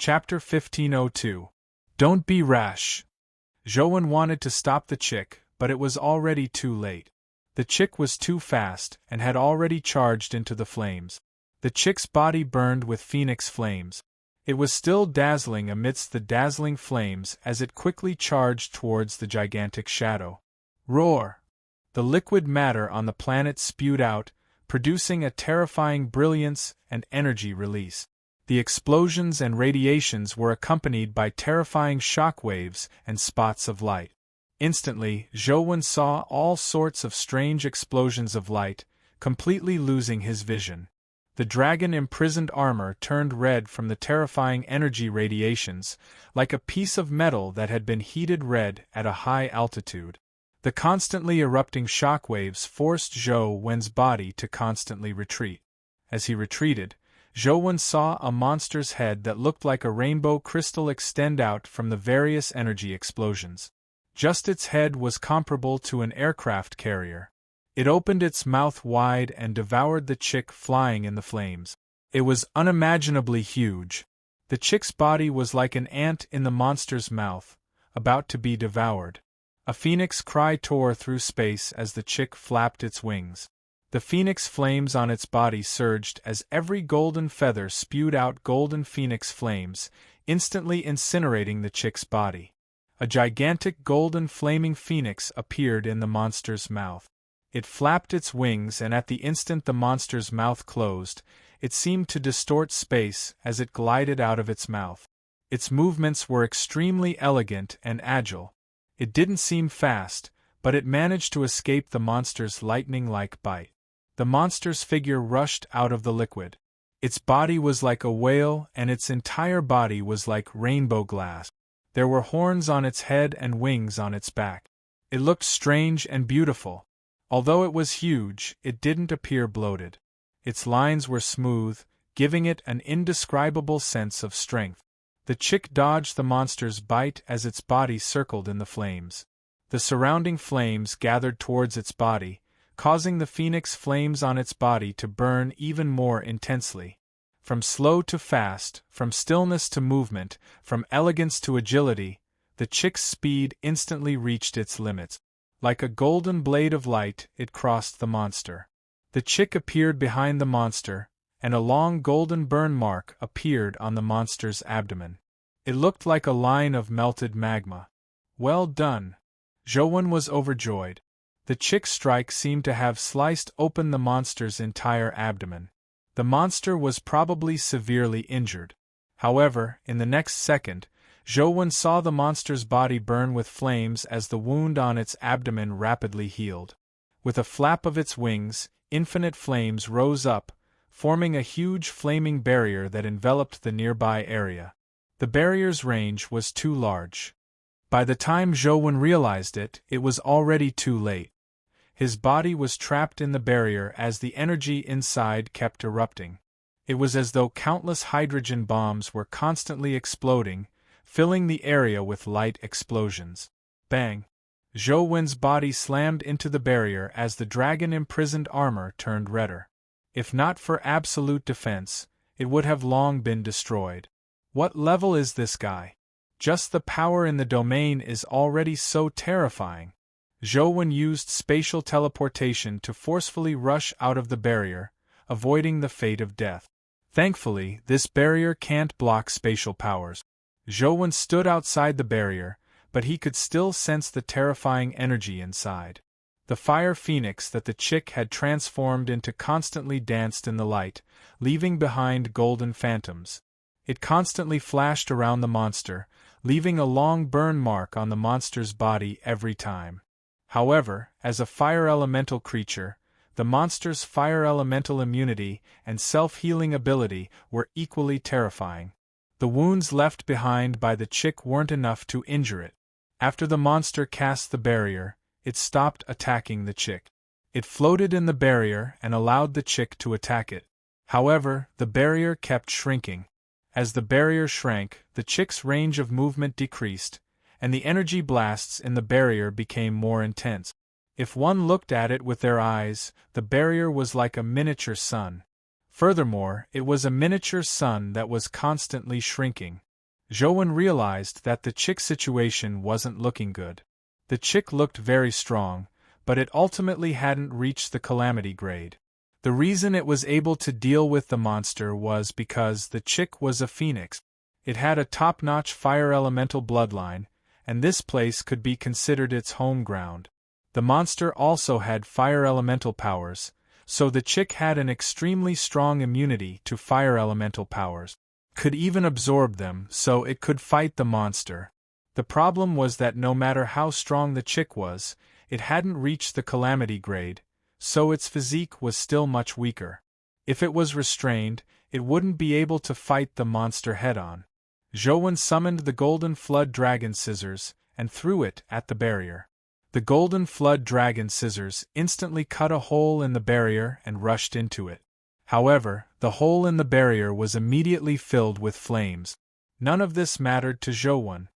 Chapter 1502. Don't be rash. Joanne wanted to stop the chick, but it was already too late. The chick was too fast, and had already charged into the flames. The chick's body burned with phoenix flames. It was still dazzling amidst the dazzling flames as it quickly charged towards the gigantic shadow. Roar! The liquid matter on the planet spewed out, producing a terrifying brilliance and energy release. The explosions and radiations were accompanied by terrifying shock waves and spots of light. Instantly, Joanne saw all sorts of strange explosions of light, completely losing his vision. The dragon-imprisoned armor turned red from the terrifying energy radiations, like a piece of metal that had been heated red at a high altitude. The constantly erupting shock waves forced Joanne's body to constantly retreat. As he retreated, Joanne saw a monster's head that looked like a rainbow crystal extend out from the various energy explosions. Just its head was comparable to an aircraft carrier. It opened its mouth wide and devoured the chick flying in the flames. It was unimaginably huge. The chick's body was like an ant in the monster's mouth, about to be devoured. A phoenix cry tore through space as the chick flapped its wings. The phoenix flames on its body surged as every golden feather spewed out golden phoenix flames, instantly incinerating the chick's body. A gigantic golden flaming phoenix appeared in the monster's mouth. It flapped its wings, and at the instant the monster's mouth closed, it seemed to distort space as it glided out of its mouth. Its movements were extremely elegant and agile. It didn't seem fast, but it managed to escape the monster's lightning-like bite. The monster's figure rushed out of the liquid. Its body was like a whale, and its entire body was like rainbow glass. There were horns on its head and wings on its back. It looked strange and beautiful. Although it was huge, it didn't appear bloated. Its lines were smooth, giving it an indescribable sense of strength. The chick dodged the monster's bite as its body circled in the flames. The surrounding flames gathered towards its body, causing the phoenix flames on its body to burn even more intensely. From slow to fast, from stillness to movement, from elegance to agility, the chick's speed instantly reached its limits. Like a golden blade of light, it crossed the monster. The chick appeared behind the monster, and a long golden burn mark appeared on the monster's abdomen. It looked like a line of melted magma. Well done! Joanne was overjoyed. The chick's strike seemed to have sliced open the monster's entire abdomen. The monster was probably severely injured. However, in the next second, Joanne saw the monster's body burn with flames as the wound on its abdomen rapidly healed. With a flap of its wings, infinite flames rose up, forming a huge flaming barrier that enveloped the nearby area. The barrier's range was too large. By the time Joanne realized it, it was already too late. His body was trapped in the barrier as the energy inside kept erupting. It was as though countless hydrogen bombs were constantly exploding, filling the area with light explosions. Bang! Joanne's body slammed into the barrier as the dragon-imprisoned armor turned redder. If not for absolute defense, it would have long been destroyed. What level is this guy? Just the power in the domain is already so terrifying. Joanne used spatial teleportation to forcefully rush out of the barrier, avoiding the fate of death. Thankfully, this barrier can't block spatial powers. Joanne stood outside the barrier, but he could still sense the terrifying energy inside. The fire phoenix that the chick had transformed into constantly danced in the light, leaving behind golden phantoms. It constantly flashed around the monster, leaving a long burn mark on the monster's body every time. However, as a fire elemental creature, the monster's fire elemental immunity and self-healing ability were equally terrifying. The wounds left behind by the chick weren't enough to injure it. After the monster cast the barrier, it stopped attacking the chick. It floated in the barrier and allowed the chick to attack it. However, the barrier kept shrinking. As the barrier shrank, the chick's range of movement decreased, and the energy blasts in the barrier became more intense. If one looked at it with their eyes, the barrier was like a miniature sun. Furthermore, it was a miniature sun that was constantly shrinking. Zhouwen realized that the chick situation wasn't looking good. The chick looked very strong, but it ultimately hadn't reached the calamity grade. The reason it was able to deal with the monster was because the chick was a phoenix. It had a top-notch fire elemental bloodline, and this place could be considered its home ground. The monster also had fire elemental powers, so the chick had an extremely strong immunity to fire elemental powers. Could even absorb them so it could fight the monster. The problem was that no matter how strong the chick was, it hadn't reached the calamity grade, so its physique was still much weaker. If it was restrained, it wouldn't be able to fight the monster head-on. Zhouwen summoned the Golden Flood Dragon Scissors and threw it at the barrier. The Golden Flood Dragon Scissors instantly cut a hole in the barrier and rushed into it. However, the hole in the barrier was immediately filled with flames. None of this mattered to Zhouwen.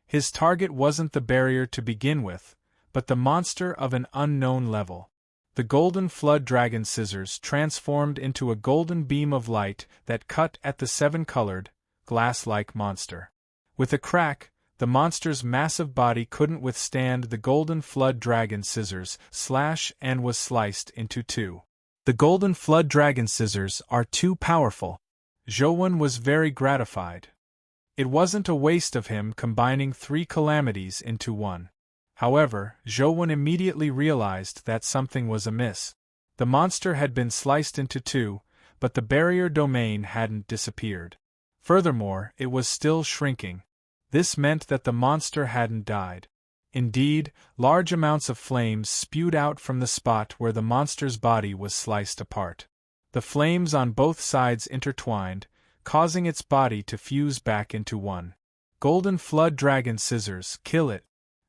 His target wasn't the barrier to begin with, but the monster of an unknown level. The Golden Flood Dragon Scissors transformed into a golden beam of light that cut at the seven-colored, glass-like monster. With a crack, the monster's massive body couldn't withstand the Golden Flood Dragon Scissors slash and was sliced into two. The Golden Flood Dragon Scissors are too powerful. Zhouwen was very gratified. It wasn't a waste of him combining three calamities into one. However, Zhouwen immediately realized that something was amiss. The monster had been sliced into two, but the barrier domain hadn't disappeared. Furthermore, it was still shrinking. This meant that the monster hadn't died. Indeed, large amounts of flames spewed out from the spot where the monster's body was sliced apart. The flames on both sides intertwined, causing its body to fuse back into one. Golden Flood Dragon Scissors, kill it!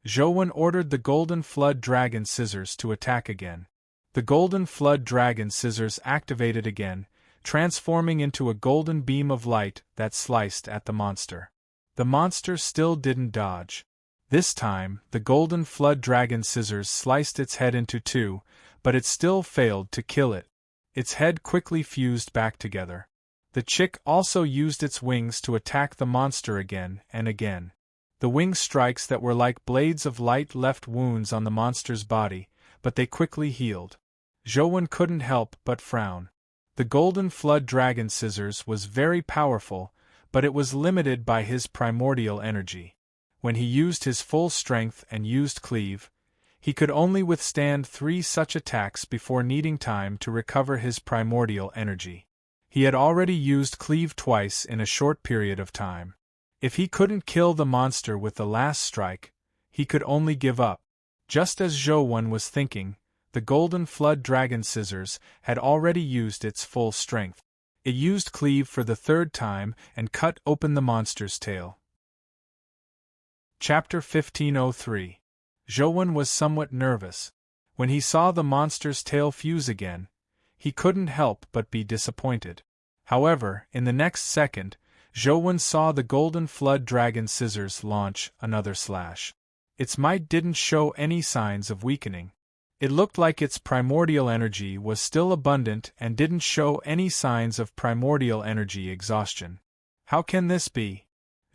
Zhouwen ordered the Golden Flood Dragon Scissors to attack again. The Golden Flood Dragon Scissors activated again, transforming into a golden beam of light that sliced at the monster. The monster still didn't dodge. This time, the Golden Flood Dragon Scissors sliced its head into two, but it still failed to kill it. Its head quickly fused back together. The chick also used its wings to attack the monster again and again. The wing strikes that were like blades of light left wounds on the monster's body, but they quickly healed. Zhouwen couldn't help but frown. The Golden Flood Dragon Scissors was very powerful, but it was limited by his primordial energy. When he used his full strength and used cleave, he could only withstand 3 such attacks before needing time to recover his primordial energy. He had already used cleave twice in a short period of time. If he couldn't kill the monster with the last strike, he could only give up. Just as Zhouwen was thinking, the Golden Flood Dragon Scissors had already used its full strength. It used cleave for the 3rd time and cut open the monster's tail. Chapter 1503. Zhouwen was somewhat nervous. When he saw the monster's tail fuse again, he couldn't help but be disappointed. However, in the next second, Zhouwen saw the Golden Flood Dragon Scissors launch another slash. Its might didn't show any signs of weakening. It looked like its primordial energy was still abundant and didn't show any signs of primordial energy exhaustion. How can this be?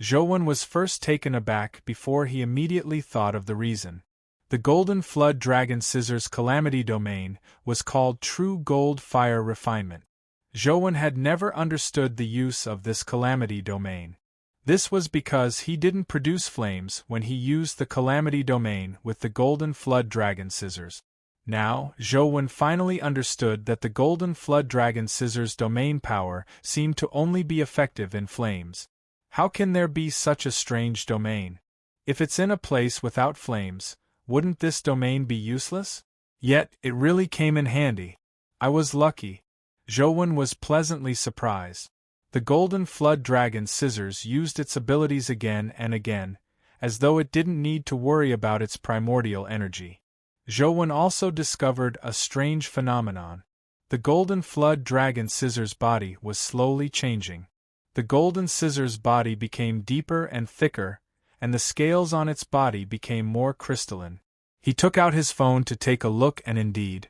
Zhouwen was first taken aback before he immediately thought of the reason. The Golden Flood Dragon Scissors Calamity Domain was called True Gold Fire Refinement. Zhouwen had never understood the use of this Calamity Domain. This was because he didn't produce flames when he used the Calamity Domain with the Golden Flood Dragon Scissors. Now, Zhouwen finally understood that the Golden Flood Dragon Scissors domain power seemed to only be effective in flames. How can there be such a strange domain? If it's in a place without flames, wouldn't this domain be useless? Yet, it really came in handy. I was lucky. Zhouwen was pleasantly surprised. The Golden Flood Dragon Scissors used its abilities again and again, as though it didn't need to worry about its primordial energy. Zhouwen also discovered a strange phenomenon. The Golden Flood Dragon Scissors' body was slowly changing. The Golden Scissors' body became deeper and thicker, and the scales on its body became more crystalline. He took out his phone to take a look and indeed,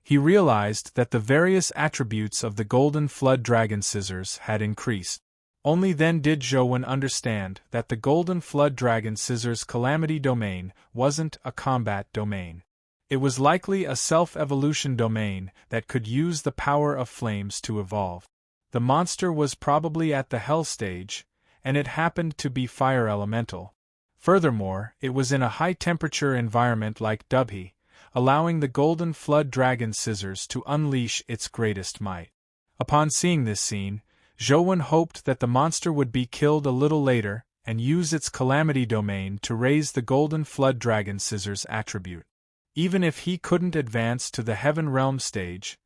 he realized that the various attributes of the Golden Flood Dragon Scissors had increased. Only then did Zhou understand that the Golden Flood Dragon Scissor's Calamity Domain wasn't a combat domain. It was likely a self-evolution domain that could use the power of flames to evolve. The monster was probably at the Hell stage, and it happened to be fire elemental. Furthermore, it was in a high-temperature environment like Dubhe, allowing the Golden Flood Dragon Scissors to unleash its greatest might. Upon seeing this scene, Zhou hoped that the monster would be killed a little later and use its Calamity Domain to raise the Golden Flood Dragon Scissors attribute. Even if he couldn't advance to the Heaven Realm stage,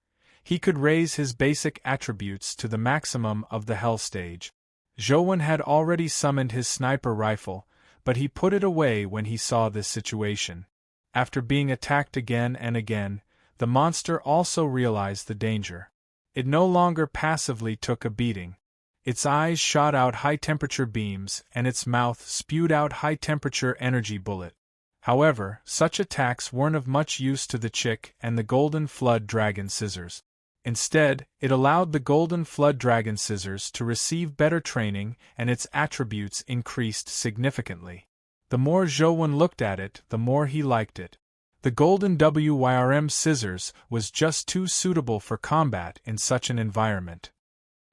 he could raise his basic attributes to the maximum of the Hell stage. Zhou had already summoned his sniper rifle, but he put it away when he saw this situation. After being attacked again and again, the monster also realized the danger. It no longer passively took a beating. Its eyes shot out high-temperature beams and its mouth spewed out high-temperature energy bullet. However, such attacks weren't of much use to the chick and the Golden Flood Dragon Scissors. Instead, it allowed the Golden Flood Dragon Scissors to receive better training and its attributes increased significantly. The more Zhou looked at it, the more he liked it. The Golden WYRM Scissors was just too suitable for combat in such an environment.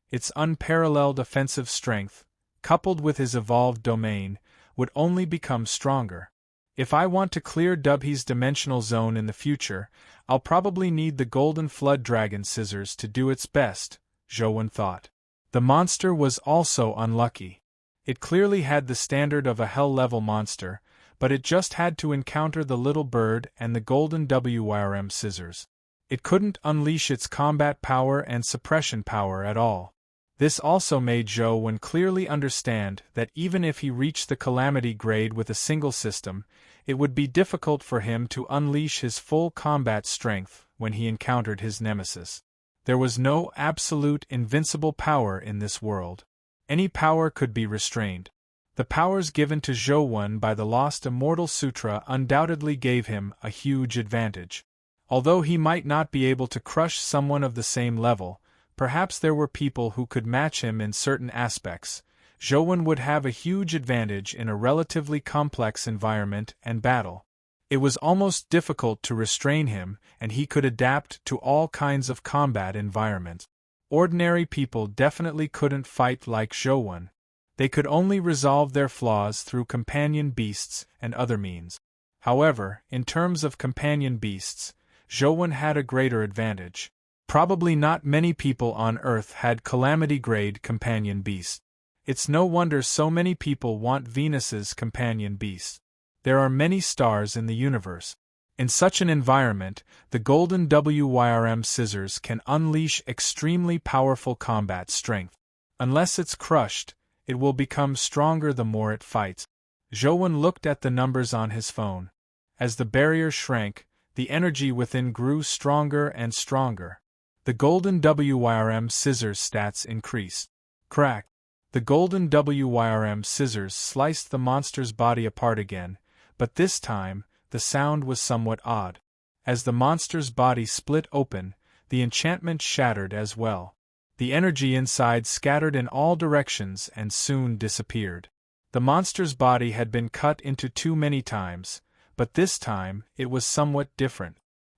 Its unparalleled offensive strength, coupled with his evolved domain, would only become stronger. If I want to clear Dubhe's dimensional zone in the future, I'll probably need the Golden Flood Dragon Scissors to do its best, Zhou thought. The monster was also unlucky. It clearly had the standard of a Hell-level monster, but it just had to encounter the little bird and the Golden WYRM Scissors. It couldn't unleash its combat power and suppression power at all. This also made Zhou clearly understand that even if he reached the Calamity grade with a single system, it would be difficult for him to unleash his full combat strength when he encountered his nemesis. There was no absolute invincible power in this world. Any power could be restrained. The powers given to Zhou by the Lost Immortal Sutra undoubtedly gave him a huge advantage. Although he might not be able to crush someone of the same level, perhaps there were people who could match him in certain aspects. Zhou would have a huge advantage in a relatively complex environment and battle. It was almost difficult to restrain him, and he could adapt to all kinds of combat environments. Ordinary people definitely couldn't fight like Zhou. They could only resolve their flaws through companion beasts and other means. However, in terms of companion beasts, Zhou had a greater advantage. Probably not many people on Earth had Calamity-grade companion beasts. It's no wonder so many people want Venus's companion beast. There are many stars in the universe. In such an environment, the Golden WYRM Scissors can unleash extremely powerful combat strength. Unless it's crushed, it will become stronger the more it fights. Zhou looked at the numbers on his phone. As the barrier shrank, the energy within grew stronger and stronger. The Golden WYRM Scissors stats increased. Crack! The Golden WYRM Scissors sliced the monster's body apart again, but this time, the sound was somewhat odd. As the monster's body split open, the enchantment shattered as well. The energy inside scattered in all directions and soon disappeared. The monster's body had been cut into two many times, but this time it was somewhat different.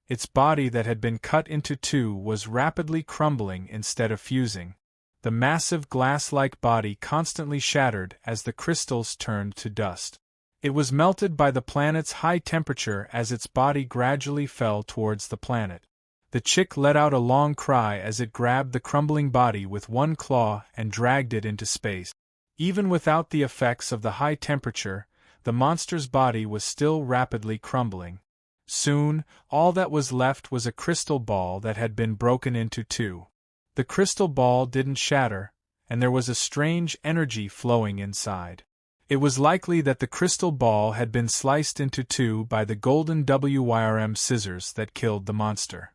Its body that had been cut into two was rapidly crumbling instead of fusing. The massive glass-like body constantly shattered as the crystals turned to dust. It was melted by the planet's high temperature as its body gradually fell towards the planet. The chick let out a long cry as it grabbed the crumbling body with one claw and dragged it into space. Even without the effects of the high temperature, the monster's body was still rapidly crumbling. Soon, all that was left was a crystal ball that had been broken into two. The crystal ball didn't shatter, and there was a strange energy flowing inside. It was likely that the crystal ball had been sliced into two by the Golden WYRM Scissors that killed the monster.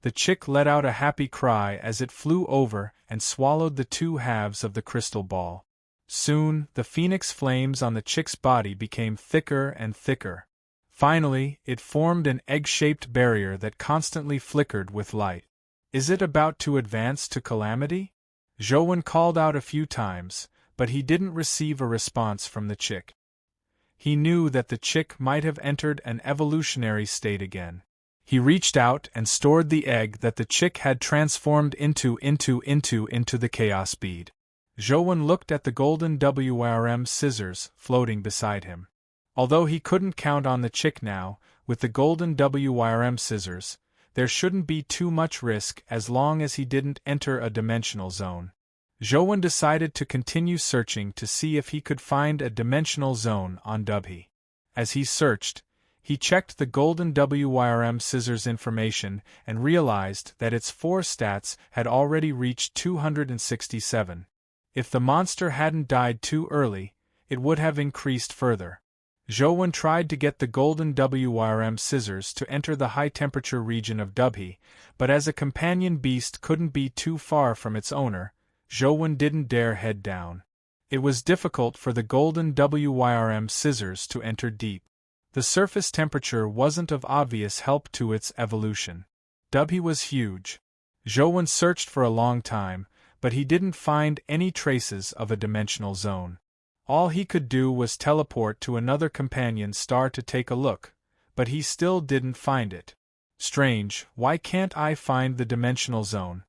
The chick let out a happy cry as it flew over and swallowed the two halves of the crystal ball. Soon, the phoenix flames on the chick's body became thicker and thicker. Finally, it formed an egg-shaped barrier that constantly flickered with light. Is it about to advance to Calamity? Zhouwen called out a few times, but he didn't receive a response from the chick. He knew that the chick might have entered an evolutionary state again. He reached out and stored the egg that the chick had transformed into the chaos bead. Zhouwen looked at the golden WRM scissors floating beside him. Although he couldn't count on the chick now, with the golden WRM scissors, there shouldn't be too much risk as long as he didn't enter a dimensional zone. Zhouwen decided to continue searching to see if he could find a dimensional zone on Dubhe. As he searched, he checked the golden WRM scissors information and realized that its 4 stats had already reached 267. If the monster hadn't died too early, it would have increased further. Zhouwen tried to get the golden WRM scissors to enter the high-temperature region of Dubhe, but as a companion beast couldn't be too far from its owner, Zhouwen didn't dare head down. It was difficult for the golden WRM scissors to enter deep. The surface temperature wasn't of obvious help to its evolution. Dubhe was huge. Zhouwen searched for a long time, but he didn't find any traces of a dimensional zone. All he could do was teleport to another companion star to take a look, but he still didn't find it. Strange, why can't I find the dimensional zone?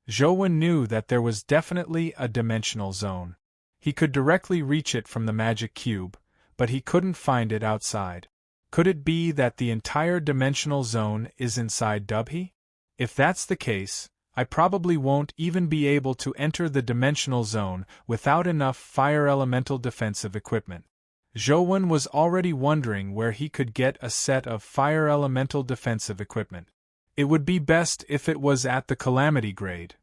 Zhouwen knew that there was definitely a dimensional zone. He could directly reach it from the magic cube, but he couldn't find it outside. Could it be that the entire dimensional zone is inside Dubhe? If that's the case, I probably won't even be able to enter the dimensional zone without enough fire elemental defensive equipment. Zhouwen was already wondering where he could get a set of fire elemental defensive equipment. It would be best if it was at the Calamity grade.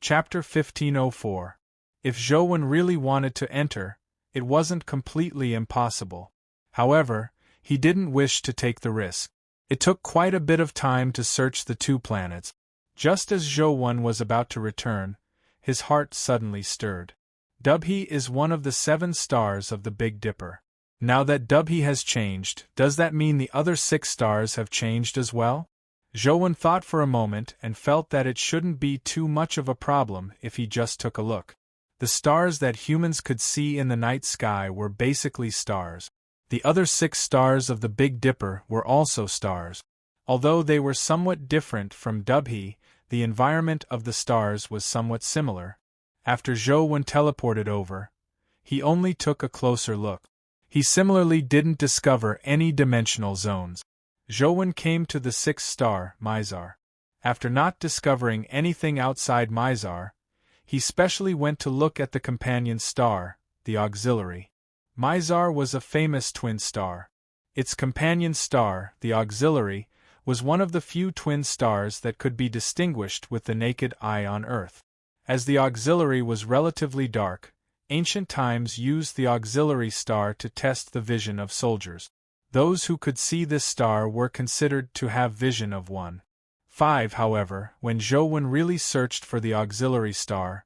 Chapter 1504. If Zhouwen really wanted to enter, it wasn't completely impossible. However, he didn't wish to take the risk. It took quite a bit of time to search the 2 planets. Just as Zhouwen was about to return, his heart suddenly stirred. Dubhe is one of the 7 stars of the Big Dipper. Now that Dubhe has changed, does that mean the other 6 stars have changed as well? Zhouwen thought for a moment and felt that it shouldn't be too much of a problem if he just took a look. The stars that humans could see in the night sky were basically stars. The other 6 stars of the Big Dipper were also stars. Although they were somewhat different from Dubhe, the environment of the stars was somewhat similar. After Zhouwen teleported over, he only took a closer look. He similarly didn't discover any dimensional zones. Zhouwen came to the 6th star, Mizar. After not discovering anything outside Mizar, he specially went to look at the companion star, the auxiliary. Mizar was a famous twin star. Its companion star, the auxiliary, was one of the few twin stars that could be distinguished with the naked eye on Earth. As the auxiliary was relatively dark, ancient times used the auxiliary star to test the vision of soldiers. Those who could see this star were considered to have vision of 1.5. However, when Zhouwen really searched for the auxiliary star,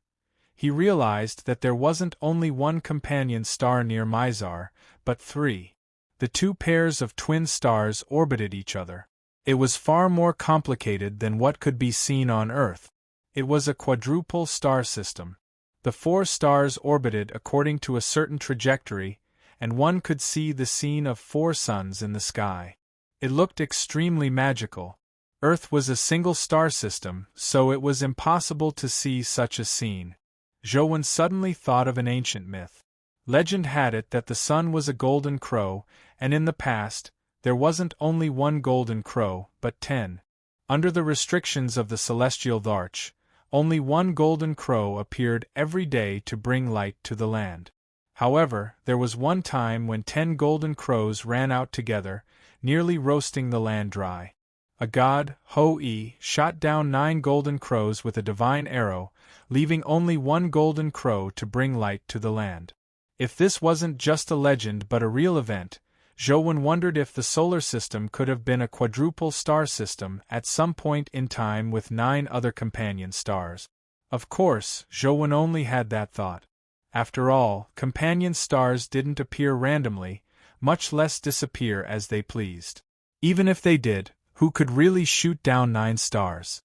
he realized that there wasn't only 1 companion star near Mizar, but 3. The 2 pairs of twin stars orbited each other. It was far more complicated than what could be seen on Earth. It was a quadruple star system. The 4 stars orbited according to a certain trajectory, and one could see the scene of 4 suns in the sky. It looked extremely magical. Earth was a single star system, so it was impossible to see such a scene. Zhouwen suddenly thought of an ancient myth. Legend had it that the sun was a golden crow, and in the past, there wasn't only 1 golden crow, but 10. Under the restrictions of the celestial Dharch, only 1 golden crow appeared every day to bring light to the land. However, there was one time when 10 golden crows ran out together, nearly roasting the land dry. A god, Ho-E, shot down 9 golden crows with a divine arrow, leaving only 1 golden crow to bring light to the land. If this wasn't just a legend but a real event, Zhouwen wondered if the solar system could have been a quadruple star system at some point in time with 9 other companion stars. Of course, Zhouwen only had that thought. After all, companion stars didn't appear randomly, much less disappear as they pleased. Even if they did, who could really shoot down 9 stars?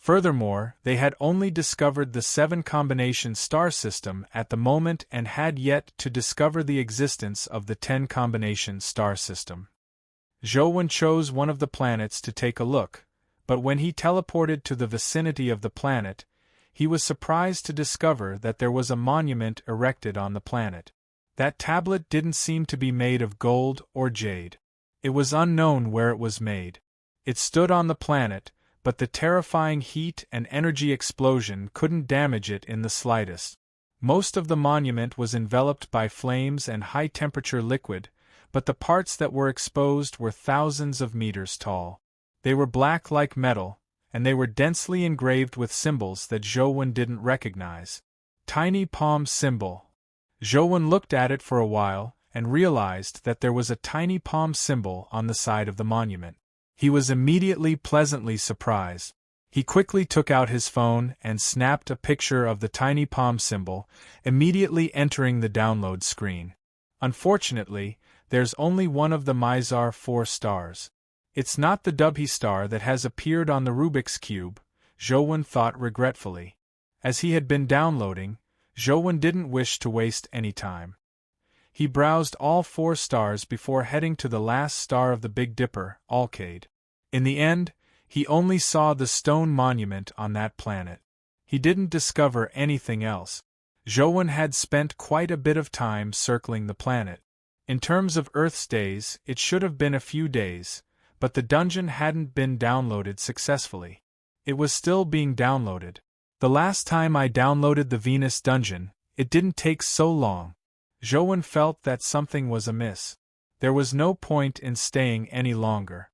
Furthermore, they had only discovered the 7-combination star system at the moment and had yet to discover the existence of the 10-combination star system. Zhou chose one of the planets to take a look, but when he teleported to the vicinity of the planet, he was surprised to discover that there was a monument erected on the planet. That tablet didn't seem to be made of gold or jade. It was unknown where it was made. It stood on the planet, but the terrifying heat and energy explosion couldn't damage it in the slightest. Most of the monument was enveloped by flames and high-temperature liquid, but the parts that were exposed were thousands of meters tall. They were black like metal, and they were densely engraved with symbols that Zhou didn't recognize. Tiny palm symbol. Zhou looked at it for a while and realized that there was a tiny palm symbol on the side of the monument. He was immediately pleasantly surprised. He quickly took out his phone and snapped a picture of the tiny palm symbol, immediately entering the download screen. Unfortunately, there's only one of the Mizar 4 stars. It's not the Dubhe star that has appeared on the Rubik's Cube, Zhou thought regretfully. As he had been downloading, Zhou didn't wish to waste any time. He browsed all 4 stars before heading to the last star of the Big Dipper, Alcade. In the end, he only saw the stone monument on that planet. He didn't discover anything else. Zhou had spent quite a bit of time circling the planet. In terms of Earth's days, it should have been a few days, but the dungeon hadn't been downloaded successfully. It was still being downloaded. The last time I downloaded the Venus dungeon, it didn't take so long. Zhou felt that something was amiss. There was no point in staying any longer.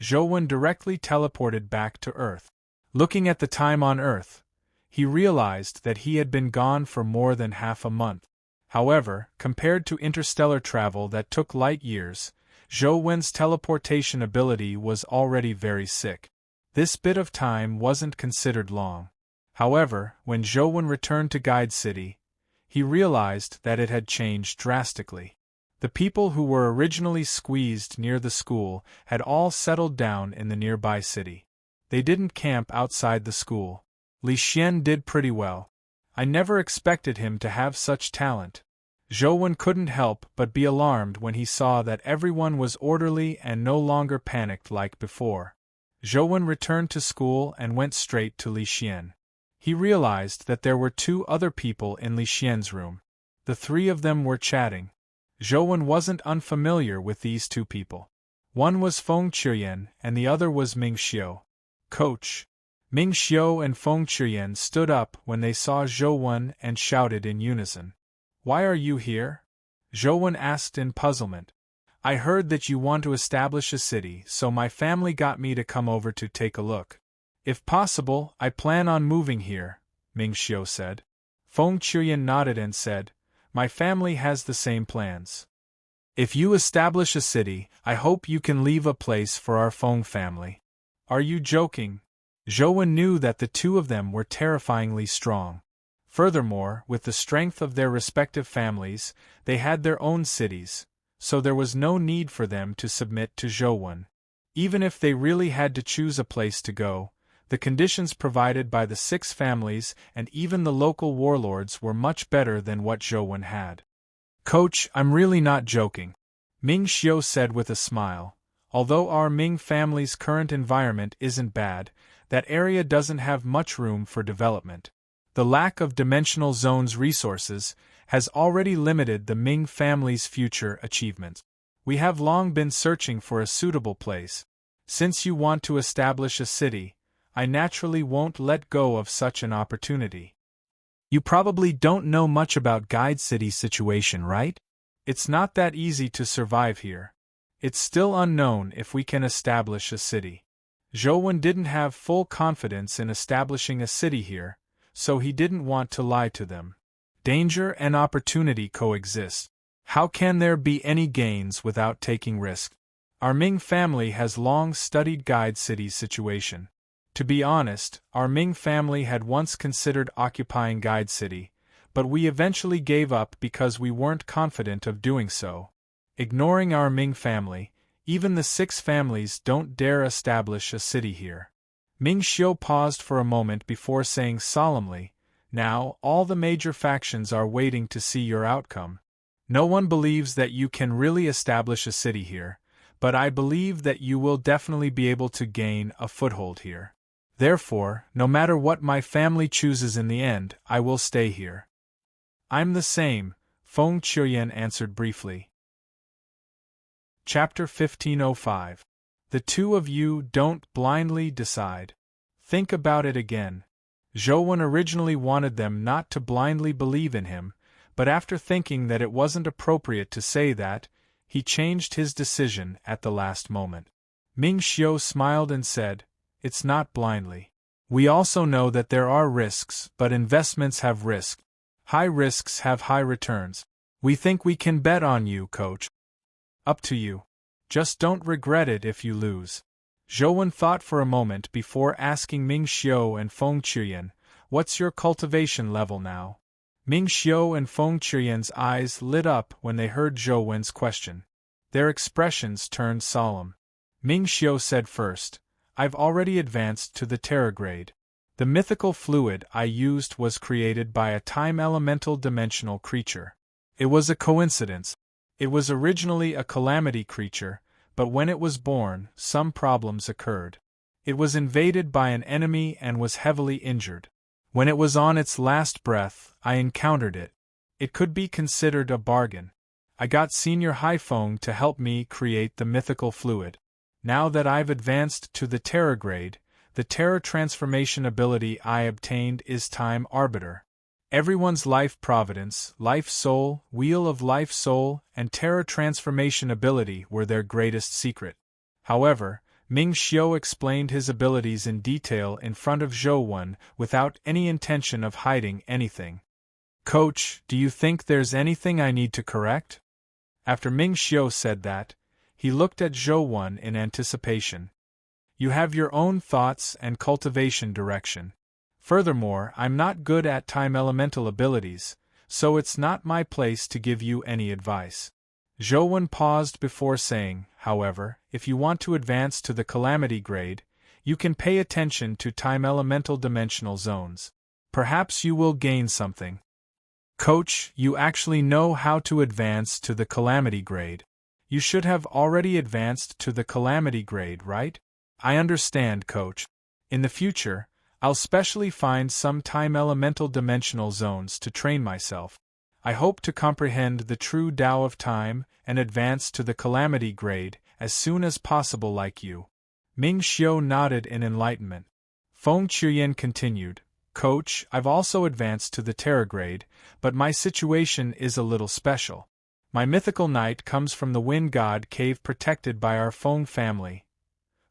Zhou directly teleported back to Earth. Looking at the time on Earth, he realized that he had been gone for more than half a month. However, compared to interstellar travel that took light years, Zhou's teleportation ability was already very sick. This bit of time wasn't considered long. However, when Zhou returned to Guide City, he realized that it had changed drastically. The people who were originally squeezed near the school had all settled down in the nearby city. They didn't camp outside the school. Li Xian did pretty well. I never expected him to have such talent. Zhou couldn't help but be alarmed when he saw that everyone was orderly and no longer panicked like before. Zhou returned to school and went straight to Li Xian. He realized that there were 2 other people in Li Xian's room. The 3 of them were chatting. Zhou wasn't unfamiliar with these 2 people. One was Feng Qiuyan and the other was Ming Xiu. Coach. Ming Xiu and Feng Qiuyan stood up when they saw Zhou and shouted in unison. "Why are you here?" Zhou asked in puzzlement. "I heard that you want to establish a city, so my family got me to come over to take a look. If possible, I plan on moving here," Ming Xiu said. Feng Qiuyan nodded and said, "My family has the same plans. If you establish a city, I hope you can leave a place for our Feng family." "Are you joking?" Zhou knew that the 2 of them were terrifyingly strong. Furthermore, with the strength of their respective families, they had their own cities, so there was no need for them to submit to Zhou. Even if they really had to choose a place to go, the conditions provided by the 6 families and even the local warlords were much better than what Zhou had. "Coach, I'm really not joking," Ming Xiu said with a smile. "Although our Ming family's current environment isn't bad, that area doesn't have much room for development. The lack of dimensional zones resources has already limited the Ming family's future achievements. We have long been searching for a suitable place. Since you want to establish a city, I naturally won't let go of such an opportunity. You probably don't know much about Guide City's situation, right? It's not that easy to survive here. It's still unknown if we can establish a city." Zhou didn't have full confidence in establishing a city here, so he didn't want to lie to them. Danger and opportunity coexist. How can there be any gains without taking risk? Our Ming family has long studied Guide City's situation. To be honest, our Ming family had once considered occupying Guide City, but we eventually gave up because we weren't confident of doing so. Ignoring our Ming family, even the 6 families don't dare establish a city here. Ming Xiu paused for a moment before saying solemnly, "Now, all the major factions are waiting to see your outcome. No one believes that you can really establish a city here, but I believe that you will definitely be able to gain a foothold here. Therefore, no matter what my family chooses in the end, I will stay here." "I'm the same," Feng Chuyen answered briefly. Chapter 1505. The two of you don't blindly decide. Think about it again. Zhou originally wanted them not to blindly believe in him, but after thinking that it wasn't appropriate to say that, he changed his decision at the last moment. Ming Xiu smiled and said, "It's not blindly. We also know that there are risks, but investments have risk. High risks have high returns. We think we can bet on you, coach. Up to you. Just don't regret it if you lose." Zhou thought for a moment before asking Ming Xiu and Feng Chuyen, "What's your cultivation level now?" Ming Xiu and Feng Chuyen's eyes lit up when they heard Zhou question. Their expressions turned solemn. Ming Xiu said first, "I've already advanced to the Terragrade. The mythical fluid I used was created by a time-elemental dimensional creature. It was a coincidence. It was originally a calamity creature, but when it was born, some problems occurred. It was invaded by an enemy and was heavily injured. When it was on its last breath, I encountered it. It could be considered a bargain. I got Senior Haifeng to help me create the mythical fluid. Now that I've advanced to the Terragrade, the Terra transformation ability I obtained is Time Arbiter. Everyone's life providence, life soul, wheel of life soul, and Terra transformation ability were their greatest secret. However, Ming Xiu explained his abilities in detail in front of Zhou without any intention of hiding anything. "Coach, do you think there's anything I need to correct?" After Ming Xiu said that, he looked at Zhou in anticipation. "You have your own thoughts and cultivation direction. Furthermore, I'm not good at time elemental abilities, so it's not my place to give you any advice." Zhou paused before saying, "However, if you want to advance to the Calamity grade, you can pay attention to time elemental dimensional zones. Perhaps you will gain something." "Coach, you actually know how to advance to the Calamity grade. You should have already advanced to the Calamity grade, right?" "I understand, Coach. In the future, I'll specially find some time elemental dimensional zones to train myself. I hope to comprehend the true Tao of time and advance to the Calamity grade as soon as possible like you." Ming Xiu nodded in enlightenment. Feng Chuyen continued, "Coach, I've also advanced to the Terra grade, but my situation is a little special. My mythical knight comes from the Wind God cave protected by our Feng family."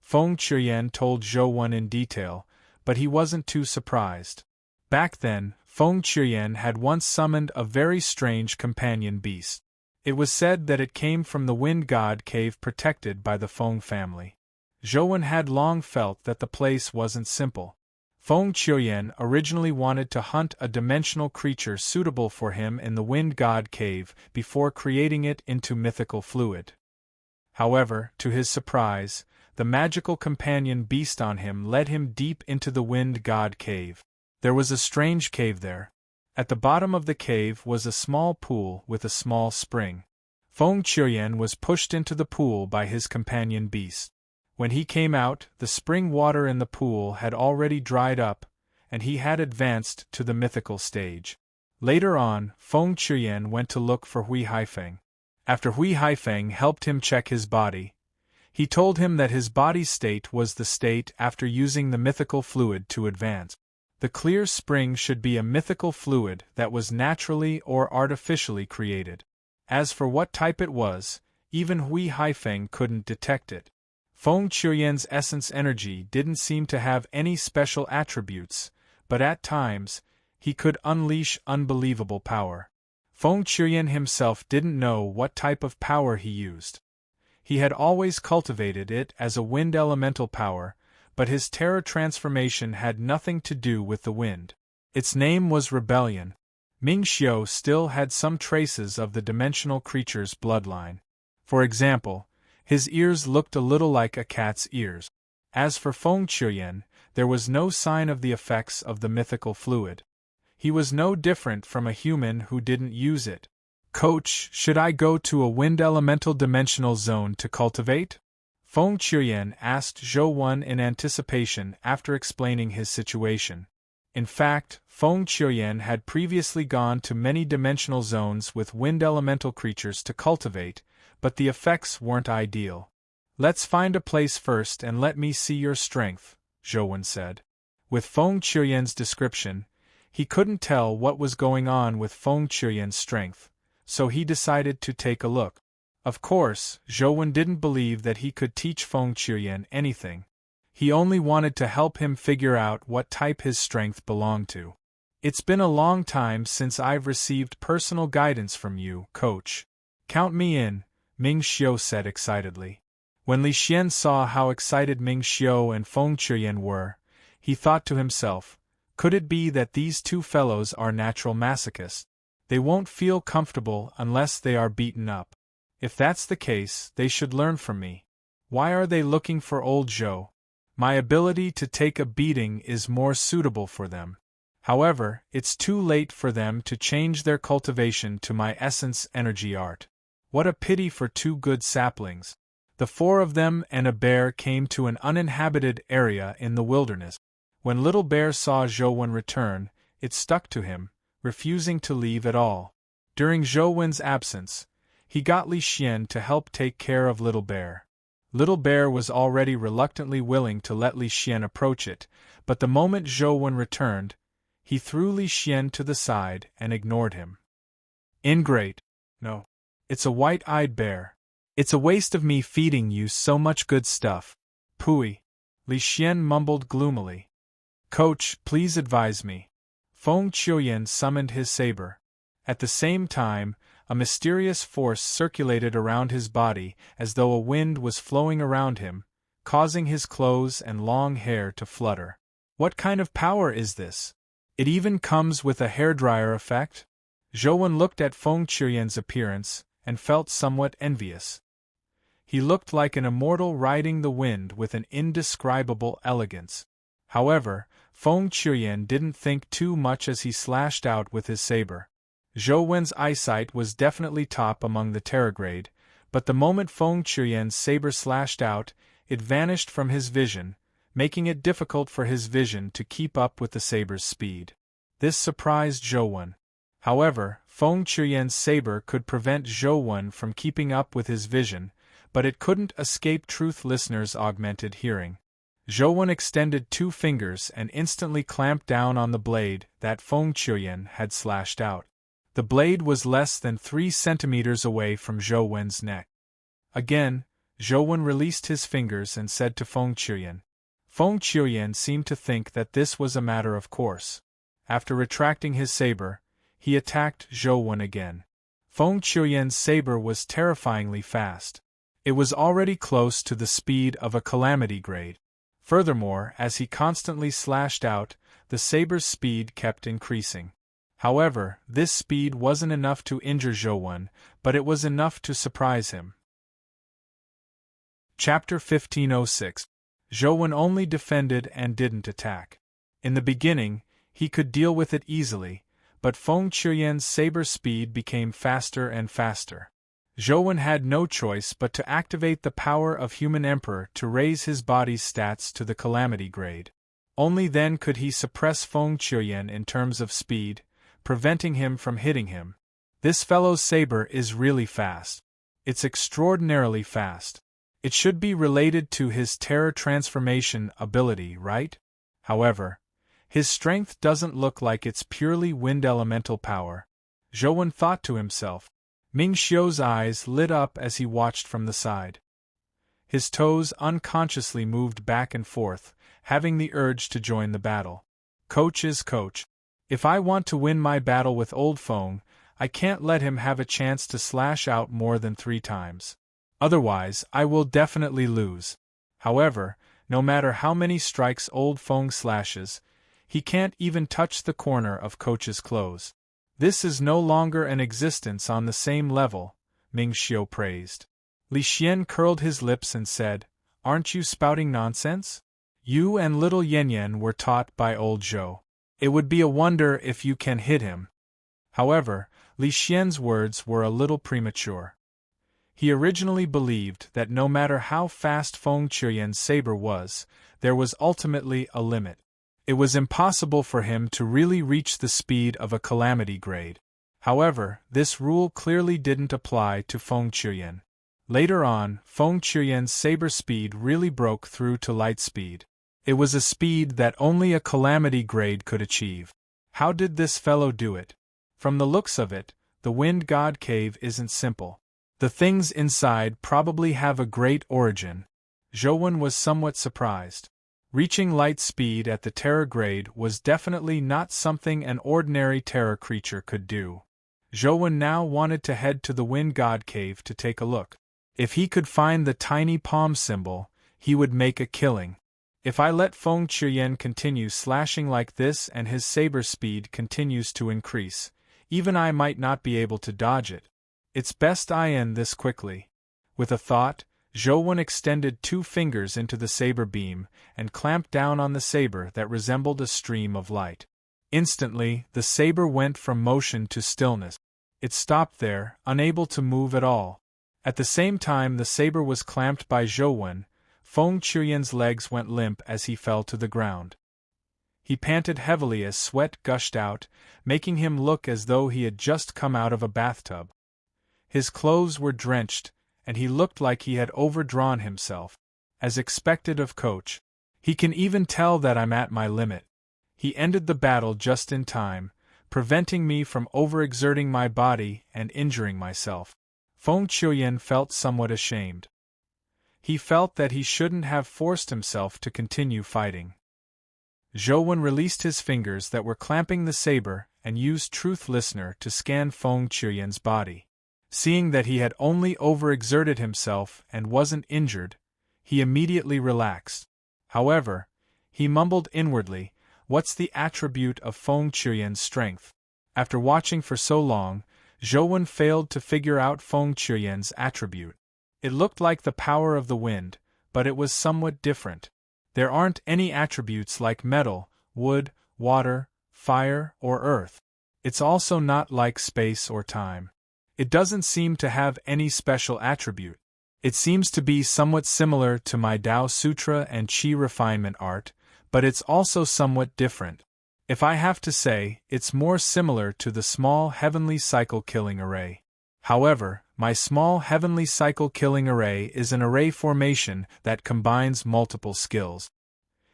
Feng Chuyen told Zhou in detail, but he wasn't too surprised. Back then, Feng Chuyen had once summoned a very strange companion beast. It was said that it came from the Wind God cave protected by the Feng family. Zhou had long felt that the place wasn't simple. Feng Chuyen originally wanted to hunt a dimensional creature suitable for him in the Wind God cave before creating it into mythical fluid. However, to his surprise, the magical companion beast on him led him deep into the Wind God cave. There was a strange cave there. At the bottom of the cave was a small pool with a small spring. Feng Chuyen was pushed into the pool by his companion beast. When he came out, the spring water in the pool had already dried up, and he had advanced to the mythical stage. Later on, Feng Chuyen went to look for Hui Haifeng. After Hui Haifeng helped him check his body, he told him that his body's state was the state after using the mythical fluid to advance. The clear spring should be a mythical fluid that was naturally or artificially created. As for what type it was, even Hui Haifeng couldn't detect it. Feng Chuyen's essence energy didn't seem to have any special attributes, but at times, he could unleash unbelievable power. Feng Chuyen himself didn't know what type of power he used. He had always cultivated it as a wind elemental power, but his Terra transformation had nothing to do with the wind. Its name was Rebellion. Ming Xiu still had some traces of the dimensional creature's bloodline. For example, his ears looked a little like a cat's ears. As for Feng Chuyen, There was no sign of the effects of the mythical fluid. He was no different from a human who didn't use it. Coach, should I go to a wind elemental dimensional zone to cultivate? Feng Qiuyan asked Zhou Wen in anticipation after explaining his situation. In fact, Feng Qiuyan had previously gone to many dimensional zones with wind elemental creatures to cultivate, but the effects weren't ideal. Let's find a place first and let me see your strength, Zhou Wen said. With Feng Qiuyan's description, he couldn't tell what was going on with Feng Qiuyan's strength, so he decided to take a look. Of course, Zhou Wen didn't believe that he could teach Feng Qiuyan anything. He only wanted to help him figure out what type his strength belonged to. It's been a long time since I've received personal guidance from you, coach. Count me in, Ming Xiu said excitedly. When Li Xian saw how excited Ming Xiu and Feng Qiuyan were, he thought to himself, could it be that these two fellows are natural masochists? They won't feel comfortable unless they are beaten up. If that's the case, they should learn from me. Why are they looking for old Zhou? My ability to take a beating is more suitable for them. However, it's too late for them to change their cultivation to my essence energy art. What a pity for two good saplings. The four of them and a bear came to an uninhabited area in the wilderness. When Little Bear saw Zhou Wen return, it stuck to him, refusing to leave at all. During Zhou Wen's absence, he got Li Xian to help take care of Little Bear. Little Bear was already reluctantly willing to let Li Xian approach it, but the moment Zhou Wen returned, he threw Li Xian to the side and ignored him. Ingrate. No. It's a white-eyed bear. It's a waste of me feeding you so much good stuff. Pooey. Li Xian mumbled gloomily. Coach, please advise me. Feng Qiuyan summoned his saber. At the same time, a mysterious force circulated around his body as though a wind was flowing around him, causing his clothes and long hair to flutter. What kind of power is this? It even comes with a hairdryer effect? Zhou Wen looked at Feng Qiuyan's appearance and felt somewhat envious. He looked like an immortal riding the wind with an indescribable elegance. However, Feng Qiuyan didn't think too much as he slashed out with his saber. Zhou Wen's eyesight was definitely top among the Terragrade, but the moment Feng Qiuyan's saber slashed out, it vanished from his vision, making it difficult for his vision to keep up with the saber's speed. This surprised Zhou Wen. However, Feng Qiuyan's saber could prevent Zhou Wen from keeping up with his vision, but it couldn't escape Truth Listener's augmented hearing. Zhou Wen extended two fingers and instantly clamped down on the blade that Feng Qiuyan had slashed out. The blade was less than 3 centimeters away from Zhou Wen's neck. Again, Zhou Wen released his fingers and said to Feng Qiuyan. Feng Qiuyan seemed to think that this was a matter of course. After retracting his saber, he attacked Zhou Wen again. Feng Qiuyan's saber was terrifyingly fast. It was already close to the speed of a calamity grade. Furthermore, as he constantly slashed out, the saber's speed kept increasing. However, this speed wasn't enough to injure Zhou Wen, but it was enough to surprise him. Chapter 1506. Zhou Wen only defended and didn't attack. In the beginning, he could deal with it easily, but Feng Qiuyan's saber speed became faster and faster. Zhou Wen had no choice but to activate the power of Human Emperor to raise his body's stats to the calamity grade. Only then could he suppress Feng Qiuyan in terms of speed, preventing him from hitting him. This fellow's saber is really fast. It's extraordinarily fast. It should be related to his terror transformation ability, right? However, his strength doesn't look like it's purely wind elemental power. Zhou Wen thought to himself. Ming Xiu's eyes lit up as he watched from the side. His toes unconsciously moved back and forth, having the urge to join the battle. Coach is coach. If I want to win my battle with Old Feng, I can't let him have a chance to slash out more than 3 times. Otherwise, I will definitely lose. However, no matter how many strikes Old Feng slashes, he can't even touch the corner of Coach's clothes. This is no longer an existence on the same level, Ming Xiu praised. Li Xian curled his lips and said, Aren't you spouting nonsense? You and little Yen Yen were taught by old Zhou. It would be a wonder if you can hit him. However, Li Xian's words were a little premature. He originally believed that no matter how fast Feng Qiuyan's saber was, there was ultimately a limit. It was impossible for him to really reach the speed of a calamity grade. However, this rule clearly didn't apply to Feng Qiuyan. Later on, Feng Qiuyan's saber speed really broke through to light speed. It was a speed that only a calamity grade could achieve. How did this fellow do it? From the looks of it, the Wind God Cave isn't simple. The things inside probably have a great origin. Zhouwen was somewhat surprised. Reaching light speed at the Terror grade was definitely not something an ordinary Terror creature could do. Zhouwen now wanted to head to the Wind God Cave to take a look. If he could find the tiny palm symbol, he would make a killing. If I let Feng Qiuyan continue slashing like this and his saber speed continues to increase, even I might not be able to dodge it. It's best I end this quickly. With a thought, Zhouwen extended 2 fingers into the saber beam and clamped down on the saber that resembled a stream of light. Instantly, the saber went from motion to stillness. It stopped there, unable to move at all. At the same time the saber was clamped by Zhouwen, Feng Qiuyan's legs went limp as he fell to the ground. He panted heavily as sweat gushed out, making him look as though he had just come out of a bathtub. His clothes were drenched, and he looked like he had overdrawn himself. As expected of Coach. He can even tell that I'm at my limit. He ended the battle just in time, preventing me from overexerting my body and injuring myself. Feng Qiuyan felt somewhat ashamed. He felt that he shouldn't have forced himself to continue fighting. Zhouwen released his fingers that were clamping the saber and used Truth Listener to scan Feng Qiuyan's body. Seeing that he had only overexerted himself and wasn't injured, he immediately relaxed. However, he mumbled inwardly, "What's the attribute of Feng Qiuyan's strength?" After watching for so long, Zhouwen failed to figure out Feng Qiuyan's attribute. It looked like the power of the wind, but it was somewhat different. There aren't any attributes like metal, wood, water, fire, or earth. It's also not like space or time. It doesn't seem to have any special attribute. It seems to be somewhat similar to my Tao Sutra and Qi refinement art, but it's also somewhat different. If I have to say, it's more similar to the small heavenly cycle killing array. However, my small heavenly cycle killing array is an array formation that combines multiple skills.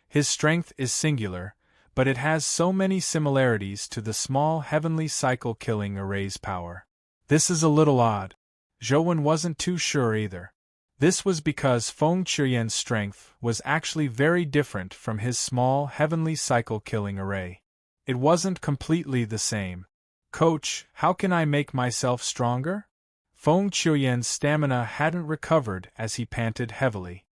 His strength is singular, but it has so many similarities to the small heavenly cycle killing array's power. This is a little odd. Zhouwen wasn't too sure either. This was because Feng Qiuyan's strength was actually very different from his small heavenly cycle killing array. It wasn't completely the same. "Coach, how can I make myself stronger?" Feng Qiuyan's stamina hadn't recovered as he panted heavily.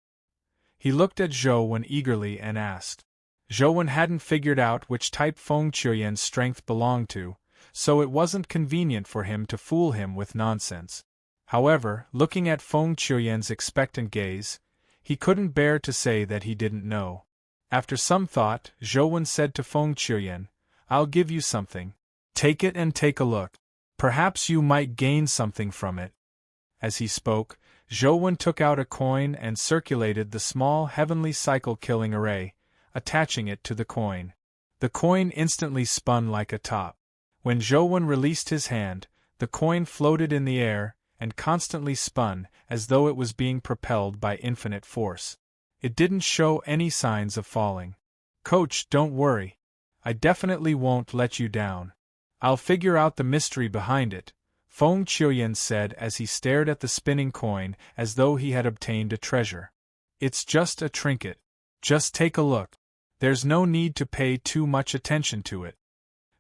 He looked at Zhouwen eagerly and asked. Zhouwen hadn't figured out which type Feng Qiuyan's strength belonged to, so it wasn't convenient for him to fool him with nonsense. However, looking at Feng Qiuyan's expectant gaze, he couldn't bear to say that he didn't know. After some thought, Zhouwen said to Feng Qiuyan, "I'll give you something. Take it and take a look. Perhaps you might gain something from it." As he spoke, Zhouwen took out a coin and circulated the small heavenly cycle killing array, attaching it to the coin. The coin instantly spun like a top. When Zhouwen released his hand, the coin floated in the air and constantly spun as though it was being propelled by infinite force. It didn't show any signs of falling. "Coach, don't worry. I definitely won't let you down. I'll figure out the mystery behind it," Feng Qiuyan said as he stared at the spinning coin as though he had obtained a treasure. "It's just a trinket. Just take a look. There's no need to pay too much attention to it."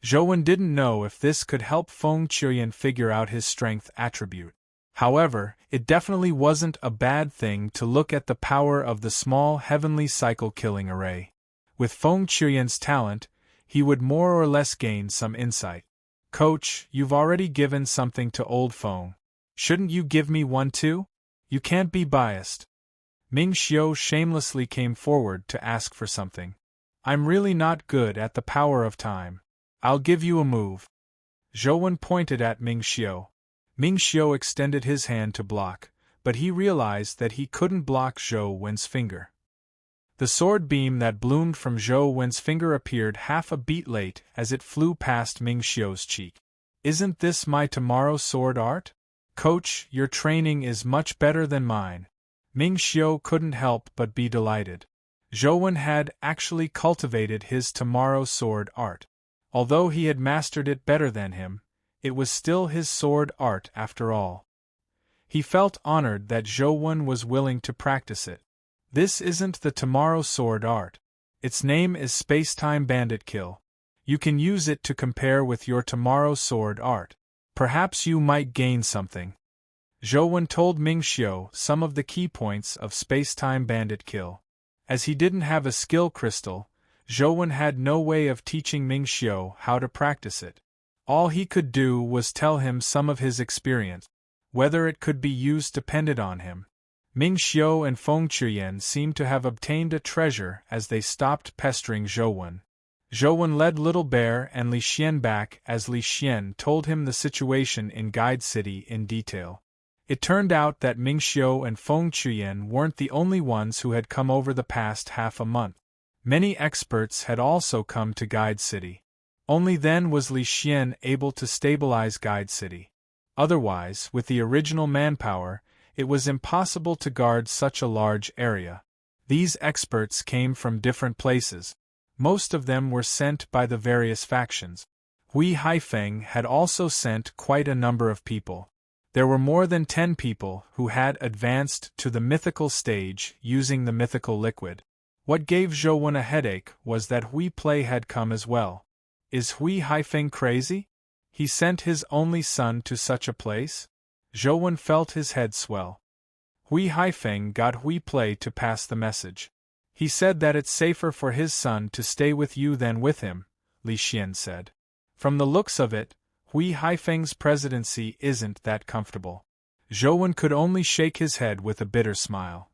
Zhouwen didn't know if this could help Feng Qiuyan figure out his strength attribute. However, it definitely wasn't a bad thing to look at the power of the small heavenly cycle killing array. With Feng Qiuyan's talent, he would more or less gain some insight. "Coach, you've already given something to old Feng. Shouldn't you give me one too? You can't be biased." Ming Xiu shamelessly came forward to ask for something. I'm really not good at the power of time. I'll give you a move. Zhou pointed at Ming Xiu. Ming Xiu extended his hand to block, but he realized that he couldn't block Zhou Wen's finger. The sword beam that bloomed from Zhou Wen's finger appeared half a beat late as it flew past Ming Xiu's cheek. Isn't this my tomorrow sword art? Coach, your training is much better than mine. Ming Xiu couldn't help but be delighted. Zhou Wen had actually cultivated his tomorrow sword art. Although he had mastered it better than him, it was still his sword art after all. He felt honored that Zhou Wen was willing to practice it. This isn't the tomorrow sword art. Its name is Space-Time Bandit Kill. You can use it to compare with your tomorrow sword art. Perhaps you might gain something. Zhou Wen told Ming Xiu some of the key points of Space-Time Bandit Kill. As he didn't have a skill crystal, Zhou Wen had no way of teaching Ming Xiu how to practice it. All he could do was tell him some of his experience. Whether it could be used depended on him. Ming Xiu and Feng Chuyen seemed to have obtained a treasure as they stopped pestering Zhou Wen. Zhou Wen led Little Bear and Li Xian back as Li Xian told him the situation in Guide City in detail. It turned out that Ming Xiu and Feng Chuyen weren't the only ones who had come over the past half a month. Many experts had also come to Guide City. Only then was Li Xian able to stabilize Guide City. Otherwise, with the original manpower, it was impossible to guard such a large area. These experts came from different places. Most of them were sent by the various factions. Hui Haifeng had also sent quite a number of people. There were more than 10 people who had advanced to the mythical stage using the mythical liquid. What gave Zhou Wen a headache was that Hui Plei had come as well. Is Hui Haifeng crazy? He sent his only son to such a place? Zhou Wen felt his head swell. Hui Haifeng got Hui Plei to pass the message. He said that it's safer for his son to stay with you than with him, Li Xian said. From the looks of it, Hui Haifeng's presidency isn't that comfortable. Zhou Wen could only shake his head with a bitter smile.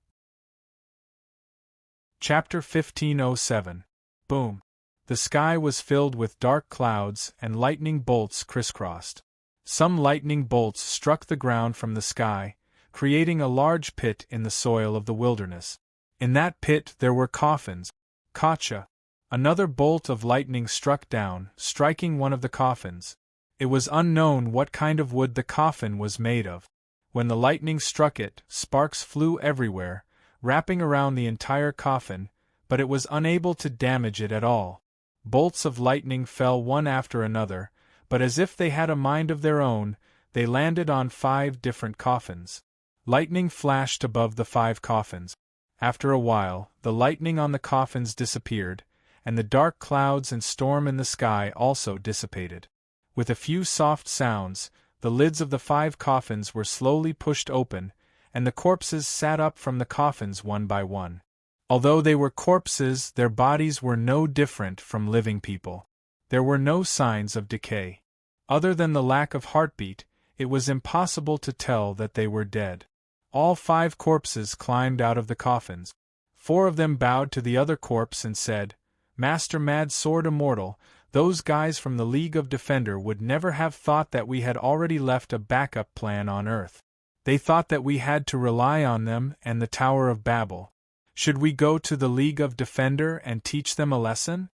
Chapter 1507. Boom. The sky was filled with dark clouds and lightning bolts crisscrossed. Some lightning bolts struck the ground from the sky, creating a large pit in the soil of the wilderness. In that pit there were coffins. Kacha. Another bolt of lightning struck down, striking one of the coffins. It was unknown what kind of wood the coffin was made of. When the lightning struck it, sparks flew everywhere, wrapping around the entire coffin, but it was unable to damage it at all. Bolts of lightning fell one after another, but as if they had a mind of their own, they landed on 5 different coffins. Lightning flashed above the 5 coffins. After a while, the lightning on the coffins disappeared, and the dark clouds and storm in the sky also dissipated. With a few soft sounds, the lids of the 5 coffins were slowly pushed open, and the corpses sat up from the coffins one by one. Although they were corpses, their bodies were no different from living people. There were no signs of decay. Other than the lack of heartbeat, it was impossible to tell that they were dead. All 5 corpses climbed out of the coffins. 4 of them bowed to the other corpse and said, "Master Mad Sword Immortal, those guys from the League of Defender would never have thought that we had already left a backup plan on Earth. They thought that we had to rely on them and the Tower of Babel. Should we go to the League of Defender and teach them a lesson?"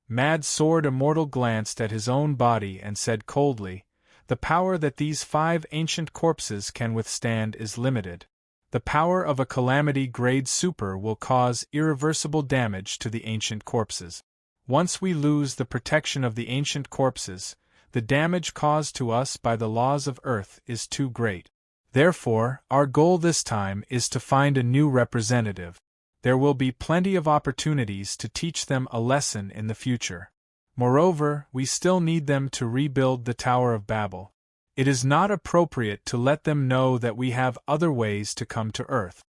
Mad Sword Immortal glanced at his own body and said coldly, "The power that these 5 ancient corpses can withstand is limited. The power of a calamity grade super will cause irreversible damage to the ancient corpses. Once we lose the protection of the ancient corpses, the damage caused to us by the laws of Earth is too great. Therefore, our goal this time is to find a new representative. There will be plenty of opportunities to teach them a lesson in the future. Moreover, we still need them to rebuild the Tower of Babel. It is not appropriate to let them know that we have other ways to come to Earth.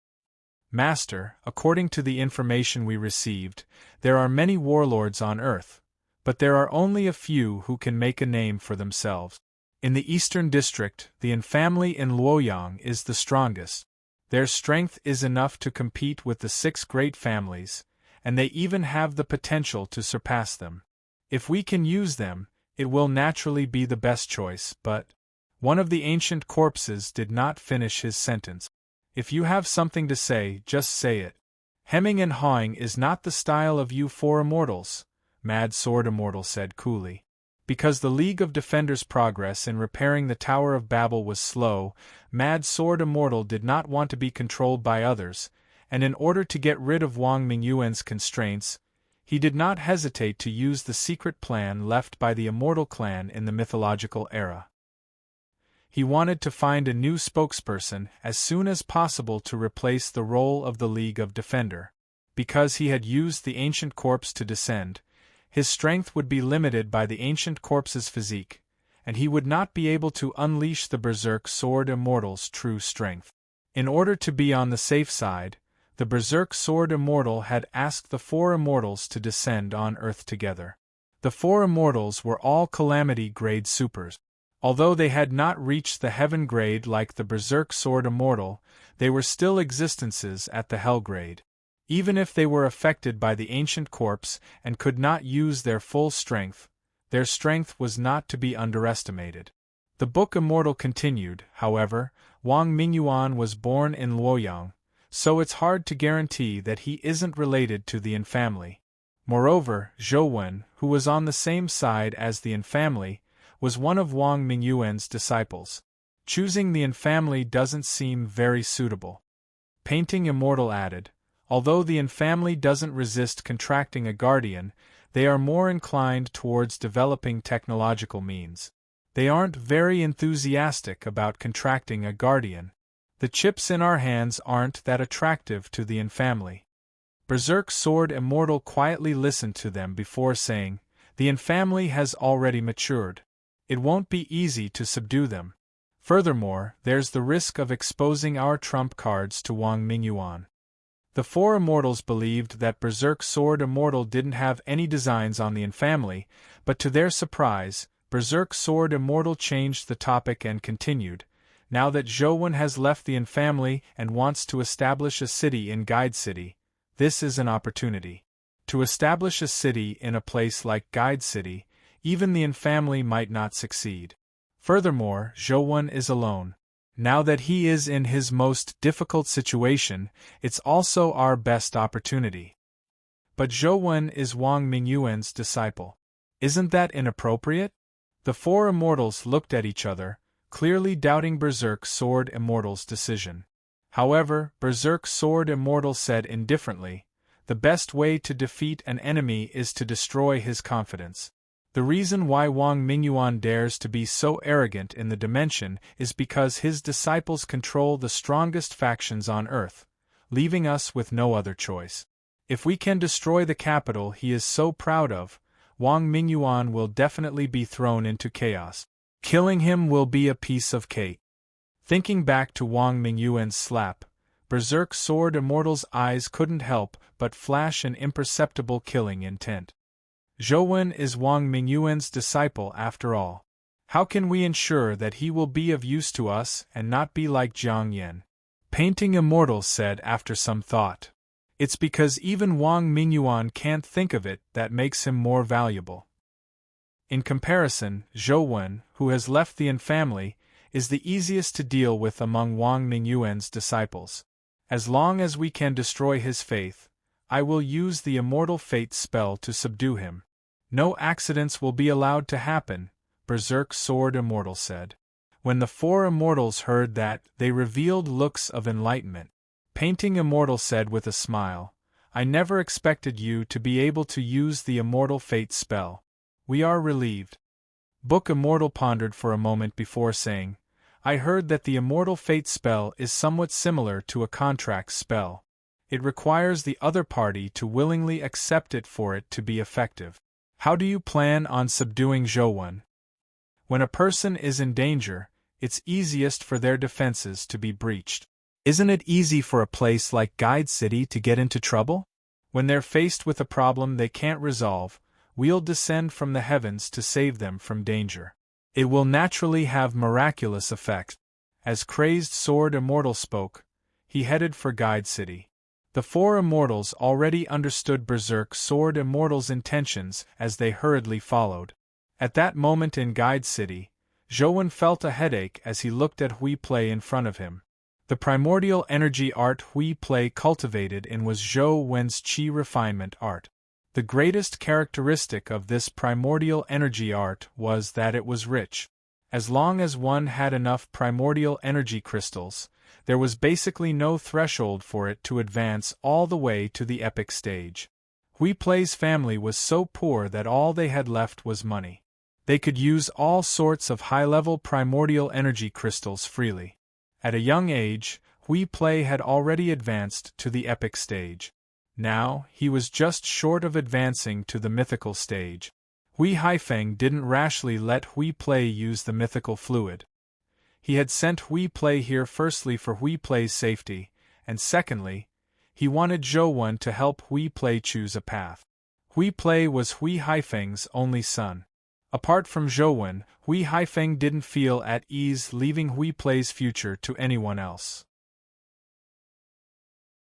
Master, according to the information we received, there are many warlords on Earth, but there are only a few who can make a name for themselves. In the Eastern District, the Yin family in Luoyang is the strongest. Their strength is enough to compete with the 6 great families, and they even have the potential to surpass them. If we can use them, it will naturally be the best choice, but one of the ancient corpses did not finish his sentence. If you have something to say, just say it. Hemming and hawing is not the style of you 4 immortals, Mad Sword Immortal said coolly. Because the League of Defenders' progress in repairing the Tower of Babel was slow, Mad Sword Immortal did not want to be controlled by others, and in order to get rid of Wang Mingyuan's constraints, he did not hesitate to use the secret plan left by the Immortal Clan in the mythological era. He wanted to find a new spokesperson as soon as possible to replace the role of the League of Defender. Because he had used the ancient corpse to descend, his strength would be limited by the ancient corpse's physique, and he would not be able to unleash the Berserk Sword Immortal's true strength. In order to be on the safe side, the Berserk Sword Immortal had asked the 4 immortals to descend on Earth together. The 4 immortals were all Calamity grade supers. Although they had not reached the Heaven grade like the Berserk Sword Immortal, they were still existences at the Hell grade. Even if they were affected by the ancient corpse and could not use their full strength, their strength was not to be underestimated. The Book Immortal continued, however, Wang Mingyuan was born in Luoyang, so it's hard to guarantee that he isn't related to the Yin family. Moreover, Zhou Wen, who was on the same side as the Yin family, was one of Wang Mingyuan's disciples. Choosing the Yin family doesn't seem very suitable. Painting Immortal added, although the Yin family doesn't resist contracting a guardian, they are more inclined towards developing technological means. They aren't very enthusiastic about contracting a guardian. The chips in our hands aren't that attractive to the Yin family. Berserk Sword Immortal quietly listened to them before saying, the Yin family has already matured. It won't be easy to subdue them. Furthermore, there's the risk of exposing our trump cards to Wang Mingyuan. The 4 immortals believed that Berserk Sword Immortal didn't have any designs on the Yin family, but to their surprise, Berserk Sword Immortal changed the topic and continued, now that Zhou Wen has left the Yin family and wants to establish a city in Guide City, this is an opportunity. To establish a city in a place like Guide City, even the Yin family might not succeed. Furthermore, Zhou Wen is alone. Now that he is in his most difficult situation, it's also our best opportunity. But Zhou Wen is Wang Mingyuan's disciple. Isn't that inappropriate? The 4 immortals looked at each other, clearly doubting Berserk Sword Immortal's decision. However, Berserk Sword Immortal said indifferently, the best way to defeat an enemy is to destroy his confidence. The reason why Wang Mingyuan dares to be so arrogant in the dimension is because his disciples control the strongest factions on Earth, leaving us with no other choice. If we can destroy the capital he is so proud of, Wang Mingyuan will definitely be thrown into chaos. Killing him will be a piece of cake. Thinking back to Wang Mingyuan's slap, Berserk Sword Immortal's eyes couldn't help but flash an imperceptible killing intent. Zhou Wen is Wang Mingyuan's disciple after all. How can we ensure that he will be of use to us and not be like Jiang Yan? Painting Immortal said after some thought. It's because even Wang Mingyuan can't think of it that makes him more valuable. In comparison, Zhou Wen, who has left the Yin family, is the easiest to deal with among Wang Mingyuan's disciples. As long as we can destroy his faith, I will use the Immortal Fate spell to subdue him. No accidents will be allowed to happen, Berserk Sword Immortal said. When the 4 immortals heard that, they revealed looks of enlightenment. Painting Immortal said with a smile, I never expected you to be able to use the Immortal Fate spell. We are relieved. Book Immortal pondered for a moment before saying, I heard that the Immortal Fate spell is somewhat similar to a contract spell. It requires the other party to willingly accept it for it to be effective. How do you plan on subduing Zhou Wen? When a person is in danger, it's easiest for their defenses to be breached. Isn't it easy for a place like Guide City to get into trouble? When they're faced with a problem they can't resolve, we'll descend from the heavens to save them from danger. It will naturally have miraculous effect. As Crazed Sword Immortal spoke, he headed for Guide City. The four immortals already understood Berserk Sword Immortal's intentions as they hurriedly followed. At that moment in Guide City, Zhou felt a headache as he looked at Hui Play in front of him. The primordial energy art Hui Play cultivated in was Zhou Wen's Qi refinement art. The greatest characteristic of this primordial energy art was that it was rich. As long as one had enough primordial energy crystals, there was basically no threshold for it to advance all the way to the epic stage. Hui Plei's family was so poor that all they had left was money. They could use all sorts of high-level primordial energy crystals freely. At a young age, Hui Plei had already advanced to the epic stage. Now, he was just short of advancing to the mythical stage. Hui Haifeng didn't rashly let Hui Plei use the mythical fluid. He had sent Hui Plei here firstly for Hui Plei's safety, and secondly, he wanted Zhou to help Hui Plei choose a path. Hui Plei was Hui Haifeng's only son. Apart from Zhou, Hui Haifeng didn't feel at ease leaving Hui Plei's future to anyone else.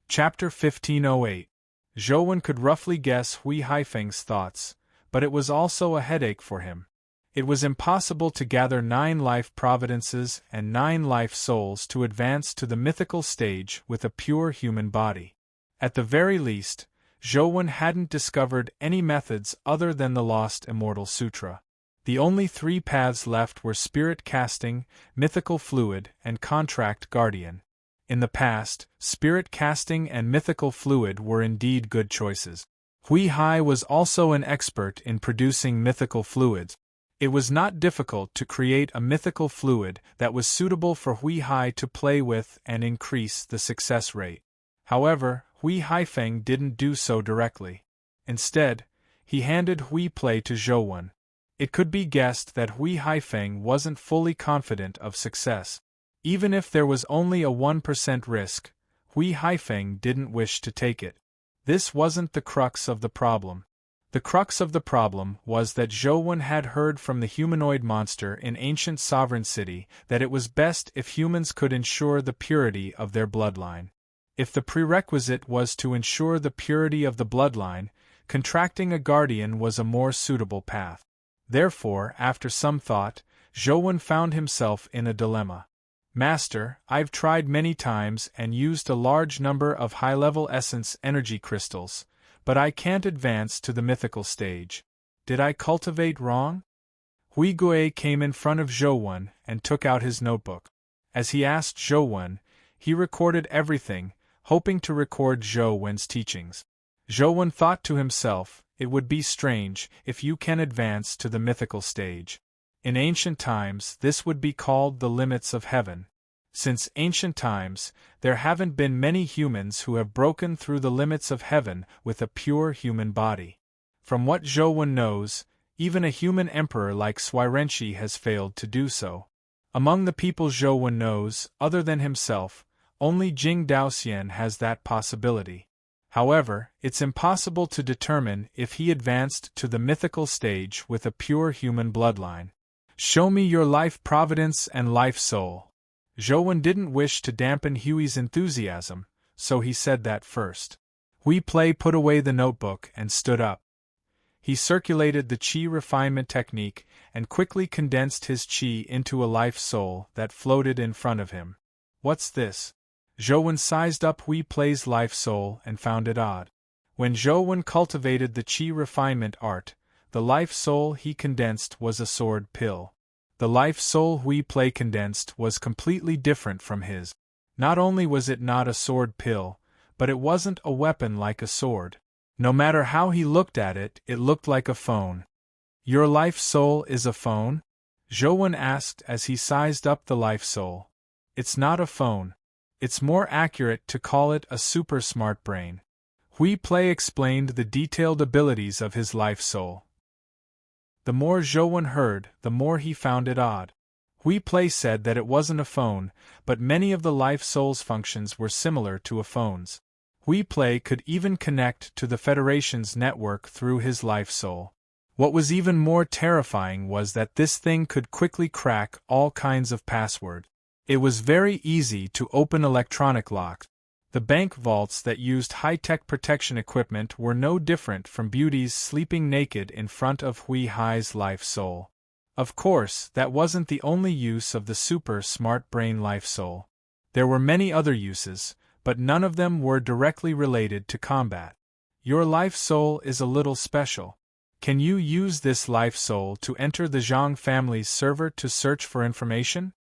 Chapter 1508. Zhou could roughly guess Hui Haifeng's thoughts, but it was also a headache for him. It was impossible to gather 9 life providences and 9 life souls to advance to the mythical stage with a pure human body. At the very least, Zhou hadn't discovered any methods other than the Lost Immortal Sutra. The only 3 paths left were Spirit Casting, Mythical Fluid, and Contract Guardian. In the past, Spirit Casting and Mythical Fluid were indeed good choices. Hui Hai was also an expert in producing mythical fluids. It was not difficult to create a mythical fluid that was suitable for Hui Hai to play with and increase the success rate. However, Hui Haifeng didn't do so directly. Instead, he handed Hui Plei to Zhou. It could be guessed that Hui Haifeng wasn't fully confident of success. Even if there was only a 1% risk, Hui Haifeng didn't wish to take it. This wasn't the crux of the problem. The crux of the problem was that Zhou had heard from the humanoid monster in ancient sovereign city that it was best if humans could ensure the purity of their bloodline. If the prerequisite was to ensure the purity of the bloodline, contracting a guardian was a more suitable path. Therefore, after some thought, Zhou found himself in a dilemma. Master, I've tried many times and used a large number of high-level essence energy crystals, but I can't advance to the mythical stage. Did I cultivate wrong? Hui Gui came in front of Zhou and took out his notebook. As he asked Zhou, he recorded everything, hoping to record Zhou's teachings. Zhou thought to himself, it would be strange if you can advance to the mythical stage. In ancient times, this would be called the limits of heaven. Since ancient times, there haven't been many humans who have broken through the limits of heaven with a pure human body. From what Zhou knows, even a human emperor like Swirenshi has failed to do so. Among the people Zhou knows, other than himself, only Jing Daoxian has that possibility. However, it's impossible to determine if he advanced to the mythical stage with a pure human bloodline. Show me your life providence and life soul. Zhou didn't wish to dampen Hui's enthusiasm, so he said that first. Hui Plei put away the notebook and stood up. He circulated the Qi refinement technique and quickly condensed his Qi into a life soul that floated in front of him. What's this? Zhou sized up Hui Plei's life soul and found it odd. When Zhou cultivated the Qi refinement art, the life soul he condensed was a sword pill. The life soul Hui Plei condensed was completely different from his. Not only was it not a sword pill, but it wasn't a weapon like a sword. No matter how he looked at it, it looked like a phone. Your life soul is a phone? Zhou asked as he sized up the life soul. It's not a phone. It's more accurate to call it a super smart brain. Hui Plei explained the detailed abilities of his life soul. The more Zhou heard, the more he found it odd. Hui Plei said that it wasn't a phone, but many of the life soul's functions were similar to a phone's. Hui Plei could even connect to the Federation's network through his life soul. What was even more terrifying was that this thing could quickly crack all kinds of passwords. It was very easy to open electronic locks. The bank vaults that used high-tech protection equipment were no different from beauties sleeping naked in front of Hui Hai's life soul. Of course, that wasn't the only use of the super smart brain life soul. There were many other uses, but none of them were directly related to combat. Your life soul is a little special. Can you use this life soul to enter the Zhang family's server to search for information?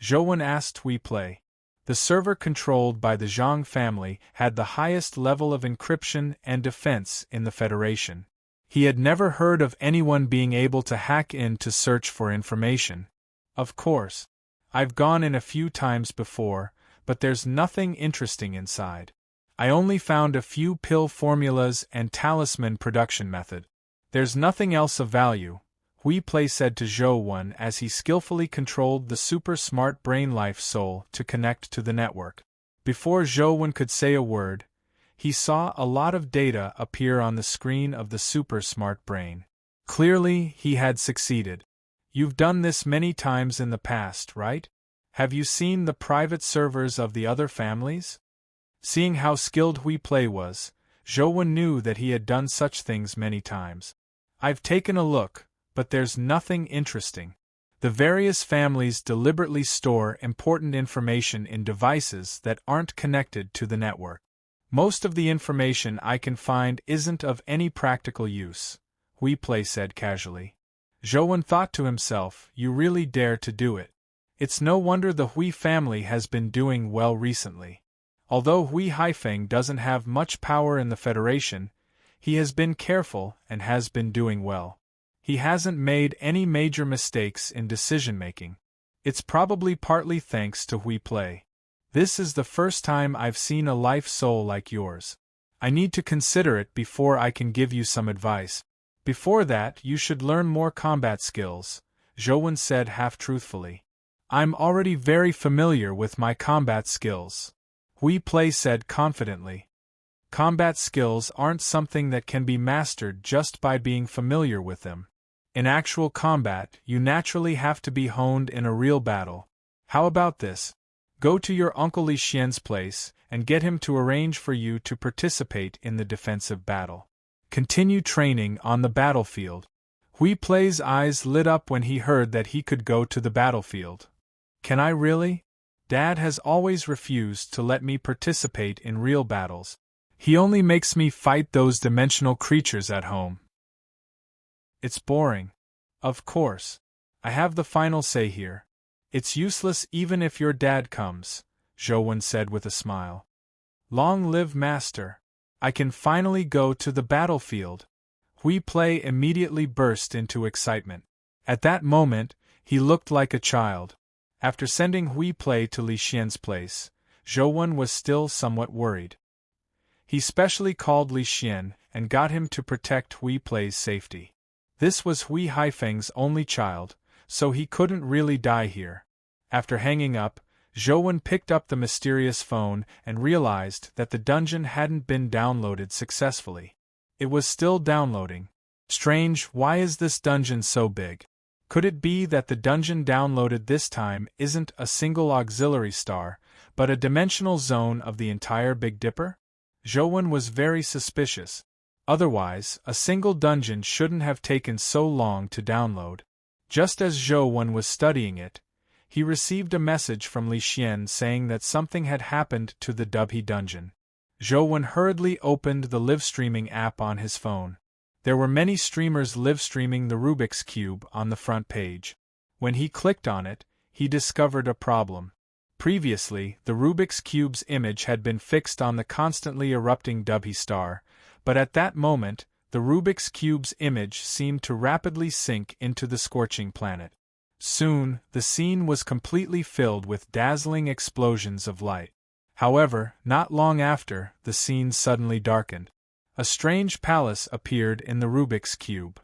Zhou asked Hui Play. The server controlled by the Zhang family had the highest level of encryption and defense in the Federation. He had never heard of anyone being able to hack in to search for information. Of course. I've gone in a few times before, but there's nothing interesting inside. I only found a few pill formulas and talisman production method. There's nothing else of value, Hui Play said to Zhou as he skillfully controlled the super smart brain life soul to connect to the network. Before Zhou could say a word, he saw a lot of data appear on the screen of the super smart brain. Clearly, he had succeeded. You've done this many times in the past, right? Have you seen the private servers of the other families? Seeing how skilled Hui Play was, Zhou knew that he had done such things many times. I've taken a look, but there's nothing interesting. The various families deliberately store important information in devices that aren't connected to the network. Most of the information I can find isn't of any practical use, Hui Play said casually. Zhou thought to himself, you really dare to do it. It's no wonder the Hui family has been doing well recently. Although Hui Haifeng doesn't have much power in the Federation, he has been careful and has been doing well. He hasn't made any major mistakes in decision-making. It's probably partly thanks to Hui Play. This is the first time I've seen a life soul like yours. I need to consider it before I can give you some advice. Before that, you should learn more combat skills, Zhou said half-truthfully. I'm already very familiar with my combat skills, Hui Play said confidently. Combat skills aren't something that can be mastered just by being familiar with them. In actual combat, you naturally have to be honed in a real battle. How about this? Go to your Uncle Li Xian's place and get him to arrange for you to participate in the defensive battle. Continue training on the battlefield. Hui Plei's eyes lit up when he heard that he could go to the battlefield. Can I really? Dad has always refused to let me participate in real battles. He only makes me fight those dimensional creatures at home. It's boring. Of course. I have the final say here. It's useless even if your dad comes, Zhou said with a smile. Long live Master. I can finally go to the battlefield. Hui Plei immediately burst into excitement. At that moment, he looked like a child. After sending Hui Plei to Li Xian's place, Zhou was still somewhat worried. He specially called Li Xian and got him to protect Hui Plei's safety. This was Hui Haifeng's only child, so he couldn't really die here. After hanging up, Zhou picked up the mysterious phone and realized that the dungeon hadn't been downloaded successfully. It was still downloading. Strange, why is this dungeon so big? Could it be that the dungeon downloaded this time isn't a single auxiliary star, but a dimensional zone of the entire Big Dipper? Zhou was very suspicious. Otherwise, a single dungeon shouldn't have taken so long to download. Just as Zhou was studying it, he received a message from Li Xian saying that something had happened to the Dubhe dungeon. Zhou hurriedly opened the live streaming app on his phone. There were many streamers live streaming the Rubik's Cube on the front page. When he clicked on it, he discovered a problem. Previously, the Rubik's Cube's image had been fixed on the constantly erupting Dubhe star, but at that moment, the Rubik's Cube's image seemed to rapidly sink into the scorching planet. Soon, the scene was completely filled with dazzling explosions of light. However, not long after, the scene suddenly darkened. A strange palace appeared in the Rubik's Cube.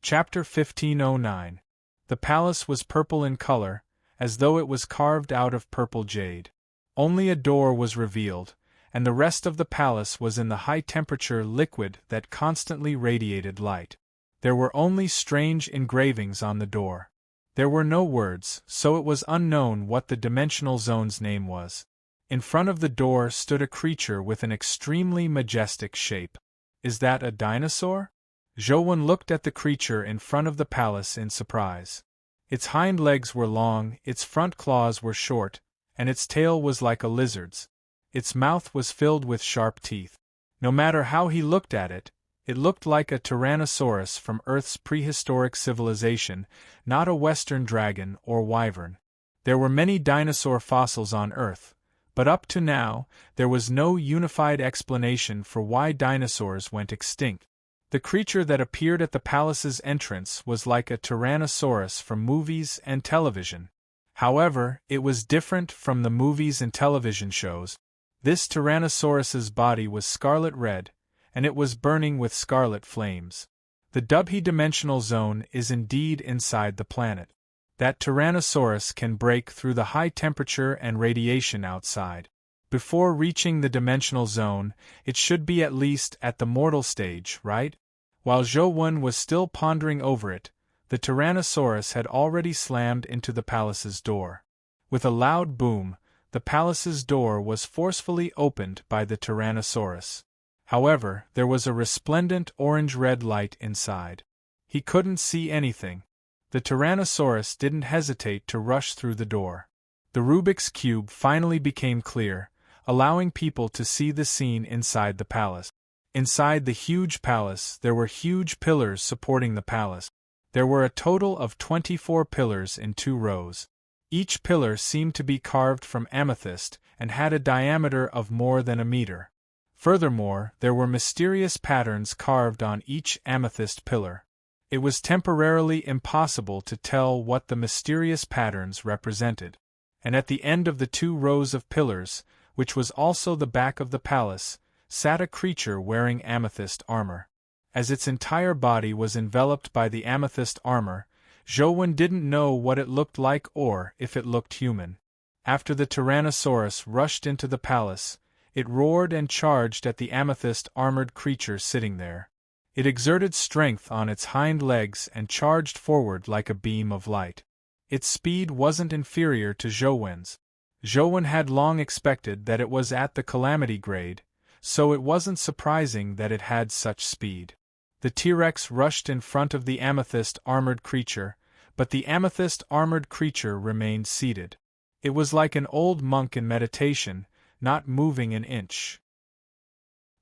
Chapter 1509. The palace was purple in color, as though it was carved out of purple jade. Only a door was revealed, and the rest of the palace was in the high-temperature liquid that constantly radiated light. There were only strange engravings on the door. There were no words, so it was unknown what the dimensional zone's name was. In front of the door stood a creature with an extremely majestic shape. Is that a dinosaur? Zhou looked at the creature in front of the palace in surprise. Its hind legs were long, its front claws were short, and its tail was like a lizard's. Its mouth was filled with sharp teeth. No matter how he looked at it, it looked like a Tyrannosaurus from Earth's prehistoric civilization, not a Western dragon or wyvern. There were many dinosaur fossils on Earth, but up to now, there was no unified explanation for why dinosaurs went extinct. The creature that appeared at the palace's entrance was like a Tyrannosaurus from movies and television. However, it was different from the movies and television shows. This Tyrannosaurus's body was scarlet red, and it was burning with scarlet flames. The Dubhe dimensional zone is indeed inside the planet. That Tyrannosaurus can break through the high temperature and radiation outside. Before reaching the dimensional zone, it should be at least at the mortal stage, right? While Zhou was still pondering over it, the Tyrannosaurus had already slammed into the palace's door. With a loud boom, the palace's door was forcefully opened by the Tyrannosaurus. However, there was a resplendent orange-red light inside. He couldn't see anything. The Tyrannosaurus didn't hesitate to rush through the door. The Rubik's Cube finally became clear, allowing people to see the scene inside the palace. Inside the huge palace, there were huge pillars supporting the palace. There were a total of 24 pillars in 2 rows. Each pillar seemed to be carved from amethyst and had a diameter of more than a meter. Furthermore, there were mysterious patterns carved on each amethyst pillar. It was temporarily impossible to tell what the mysterious patterns represented. And at the end of the 2 rows of pillars, which was also the back of the palace, sat a creature wearing amethyst armor. As its entire body was enveloped by the amethyst armor, Zhou didn't know what it looked like or if it looked human. After the Tyrannosaurus rushed into the palace, it roared and charged at the amethyst-armored creature sitting there. It exerted strength on its hind legs and charged forward like a beam of light. Its speed wasn't inferior to Zhou's. Zhou had long expected that it was at the calamity grade, so it wasn't surprising that it had such speed. The T-Rex rushed in front of the amethyst-armored creature, but the amethyst-armored creature remained seated. It was like an old monk in meditation, not moving an inch.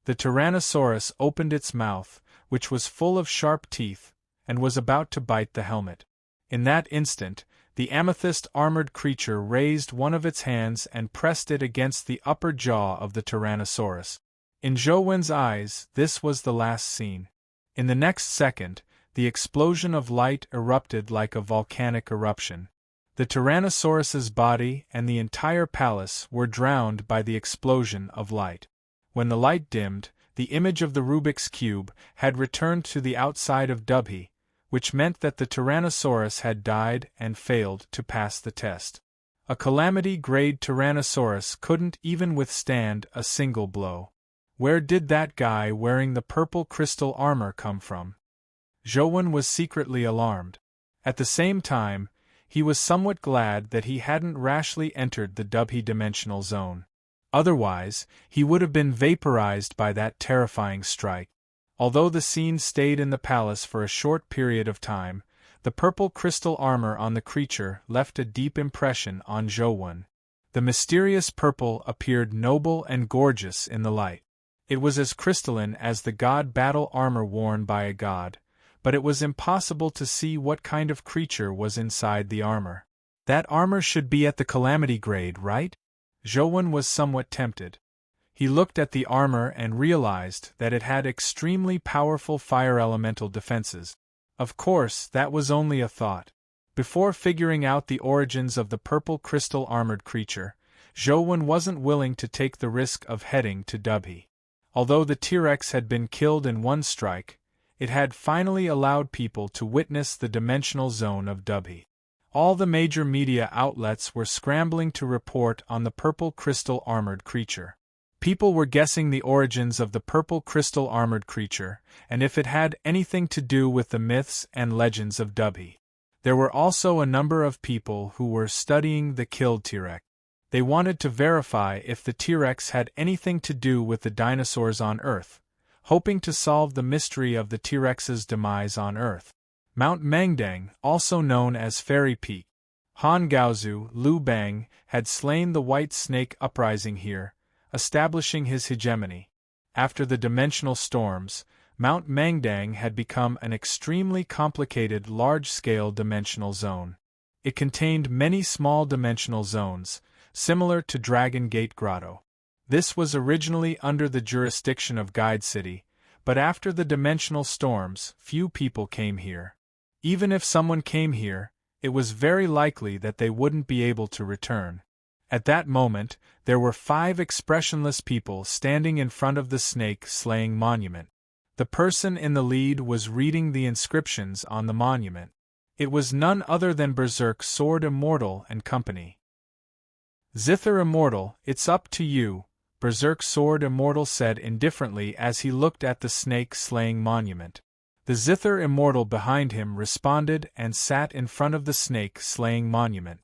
The Tyrannosaurus opened its mouth, which was full of sharp teeth, and was about to bite the helmet. In that instant, the amethyst-armored creature raised one of its hands and pressed it against the upper jaw of the Tyrannosaurus. In Zhou's eyes, this was the last scene. In the next second, the explosion of light erupted like a volcanic eruption. The Tyrannosaurus's body and the entire palace were drowned by the explosion of light. When the light dimmed, the image of the Rubik's Cube had returned to the outside of Dubhe, which meant that the Tyrannosaurus had died and failed to pass the test. A calamity-grade Tyrannosaurus couldn't even withstand a single blow. Where did that guy wearing the purple crystal armor come from? Zhou was secretly alarmed. At the same time, he was somewhat glad that he hadn't rashly entered the Dubhe dimensional zone. Otherwise, he would have been vaporized by that terrifying strike. Although the scene stayed in the palace for a short period of time, the purple crystal armor on the creature left a deep impression on Zhou. The mysterious purple appeared noble and gorgeous in the light. It was as crystalline as the god battle armor worn by a god, but it was impossible to see what kind of creature was inside the armor. That armor should be at the calamity grade, right? Zhou was somewhat tempted. He looked at the armor and realized that it had extremely powerful fire elemental defenses. Of course, that was only a thought. Before figuring out the origins of the purple crystal armored creature, Zhou wasn't willing to take the risk of heading to Dubhe. Although the T-Rex had been killed in one strike, it had finally allowed people to witness the dimensional zone of Dubhe. All the major media outlets were scrambling to report on the purple crystal armored creature. People were guessing the origins of the purple crystal armored creature, and if it had anything to do with the myths and legends of Dubhe. There were also a number of people who were studying the killed T-Rex. They wanted to verify if the T-Rex had anything to do with the dinosaurs on Earth, hoping to solve the mystery of the T-Rex's demise on Earth. Mount Mangdang, also known as Fairy Peak. Han Gaozu, Liu Bang, had slain the white snake uprising here, establishing his hegemony. After the dimensional storms, Mount Mangdang had become an extremely complicated large-scale dimensional zone. It contained many small dimensional zones, similar to Dragon Gate Grotto. This was originally under the jurisdiction of Guide City, but after the dimensional storms, few people came here. Even if someone came here, it was very likely that they wouldn't be able to return. At that moment, there were 5 expressionless people standing in front of the snake-slaying monument. The person in the lead was reading the inscriptions on the monument. It was none other than Berserk Sword Immortal and Company. "Zither Immortal, it's up to you," Berserk Sword Immortal said indifferently as he looked at the snake-slaying monument. The Zither Immortal behind him responded and sat in front of the snake-slaying monument.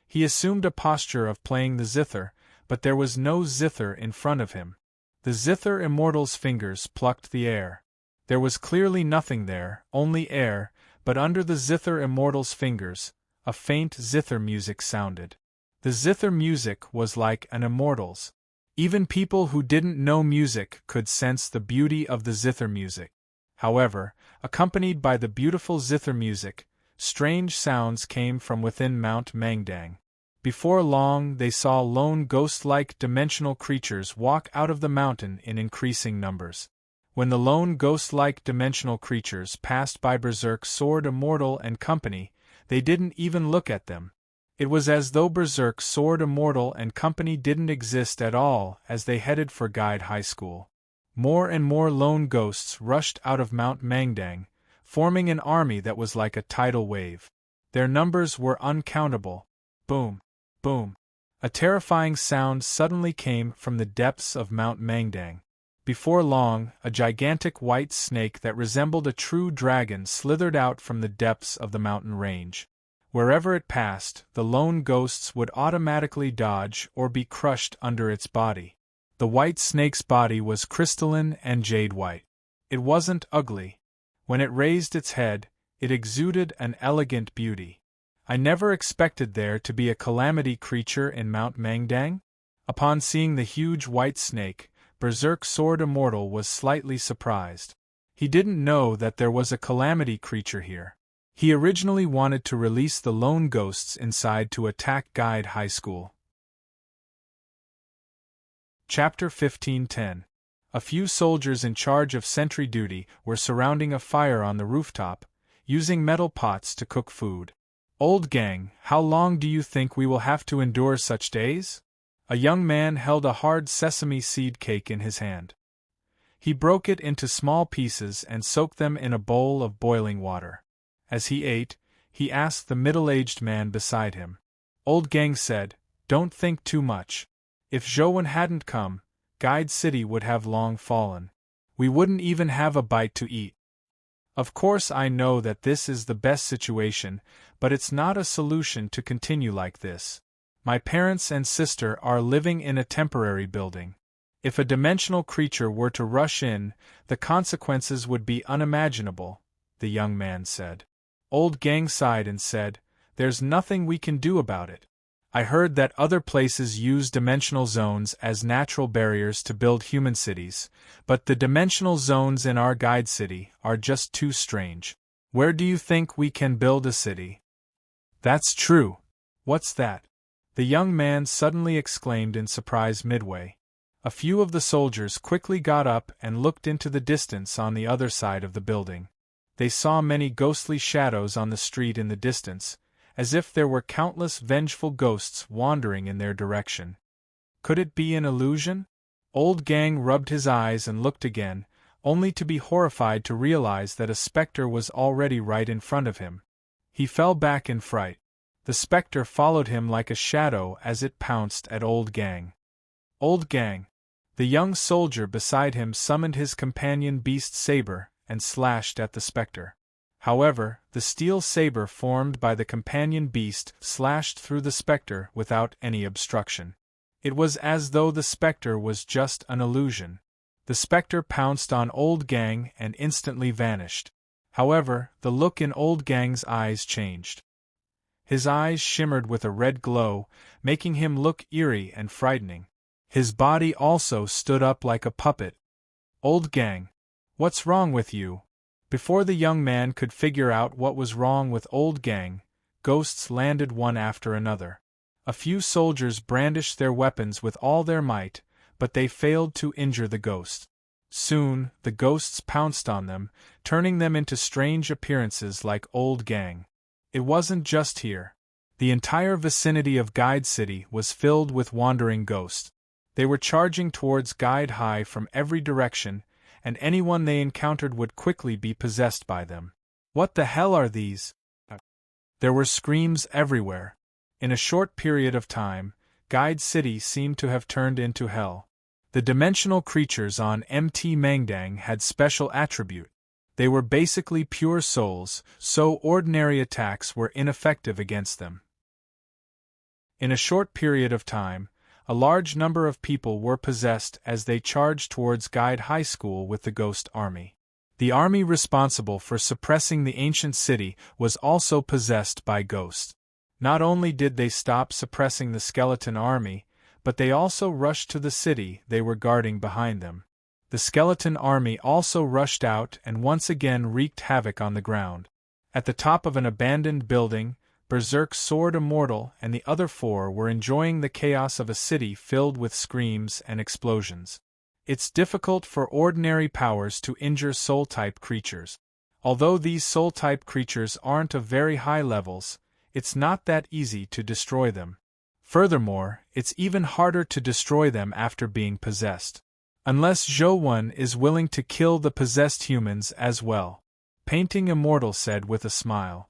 He assumed a posture of playing the zither, but there was no zither in front of him. The Zither Immortal's fingers plucked the air. There was clearly nothing there, only air, but under the Zither Immortal's fingers, a faint zither music sounded. The zither music was like an immortal's. Even people who didn't know music could sense the beauty of the zither music. However, accompanied by the beautiful zither music, strange sounds came from within Mount Mangdang. Before long they saw lone ghost-like dimensional creatures walk out of the mountain in increasing numbers. When the lone ghost-like dimensional creatures passed by Berserk Sword Immortal and Company, they didn't even look at them. It was as though Berserk Sword Immortal and Company didn't exist at all as they headed for Guide High School. More and more lone ghosts rushed out of Mount Mangdang, forming an army that was like a tidal wave. Their numbers were uncountable. Boom! Boom! A terrifying sound suddenly came from the depths of Mount Mangdang. Before long, a gigantic white snake that resembled a true dragon slithered out from the depths of the mountain range. Wherever it passed, the lone ghosts would automatically dodge or be crushed under its body. The white snake's body was crystalline and jade white. It wasn't ugly. When it raised its head, it exuded an elegant beauty. I never expected there to be a calamity creature in Mount Mangdang. Upon seeing the huge white snake, Berserk Sword Immortal was slightly surprised. He didn't know that there was a calamity creature here. He originally wanted to release the lone ghosts inside to attack Guide High School. Chapter 15:10. A few soldiers in charge of sentry duty were surrounding a fire on the rooftop, using metal pots to cook food. "Old gang, how long do you think we will have to endure such days?" A young man held a hard sesame seed cake in his hand. He broke it into small pieces and soaked them in a bowl of boiling water. As he ate, he asked the middle-aged man beside him. Old Gang said, "Don't think too much. If Zhouwen hadn't come, Guide City would have long fallen. We wouldn't even have a bite to eat. Of course I know that this is the best situation, but it's not a solution to continue like this. My parents and sister are living in a temporary building. If a dimensional creature were to rush in, the consequences would be unimaginable," the young man said. Old Gang sighed and said, "There's nothing we can do about it. I heard that other places use dimensional zones as natural barriers to build human cities, but the dimensional zones in our Guide City are just too strange. Where do you think we can build a city?" "That's true. What's that?" the young man suddenly exclaimed in surprise midway. A few of the soldiers quickly got up and looked into the distance on the other side of the building. They saw many ghostly shadows on the street in the distance, as if there were countless vengeful ghosts wandering in their direction. Could it be an illusion? Old Gang rubbed his eyes and looked again, only to be horrified to realize that a specter was already right in front of him. He fell back in fright. The specter followed him like a shadow as it pounced at Old Gang. "Old Gang!" The young soldier beside him summoned his companion beast Saber and slashed at the specter. However, the steel saber formed by the companion beast slashed through the spectre without any obstruction. It was as though the spectre was just an illusion. The spectre pounced on Old Gang and instantly vanished. However, the look in Old Gang's eyes changed. His eyes shimmered with a red glow, making him look eerie and frightening. His body also stood up like a puppet. Old Gang, what's wrong with you? Before the young man could figure out what was wrong with Old Gang, ghosts landed one after another. A few soldiers brandished their weapons with all their might, but they failed to injure the ghost. Soon, the ghosts pounced on them, turning them into strange appearances like Old Gang. It wasn't just here. The entire vicinity of Guide City was filled with wandering ghosts. They were charging towards Guide High from every direction, and anyone they encountered would quickly be possessed by them. What the hell are these? There were screams everywhere. In a short period of time, Guide City seemed to have turned into hell. The dimensional creatures on MT Mangdang had special attribute. They were basically pure souls, so ordinary attacks were ineffective against them. In a short period of time, a large number of people were possessed as they charged towards Guide High School with the Ghost Army. The army responsible for suppressing the ancient city was also possessed by ghosts. Not only did they stop suppressing the skeleton army, but they also rushed to the city they were guarding behind them. The skeleton army also rushed out and once again wreaked havoc on the ground. At the top of an abandoned building, Berserk Sword Immortal and the other four were enjoying the chaos of a city filled with screams and explosions. It's difficult for ordinary powers to injure soul-type creatures. Although these soul-type creatures aren't of very high levels, it's not that easy to destroy them. Furthermore, it's even harder to destroy them after being possessed. Unless Zhou is willing to kill the possessed humans as well. Painting Immortal said with a smile.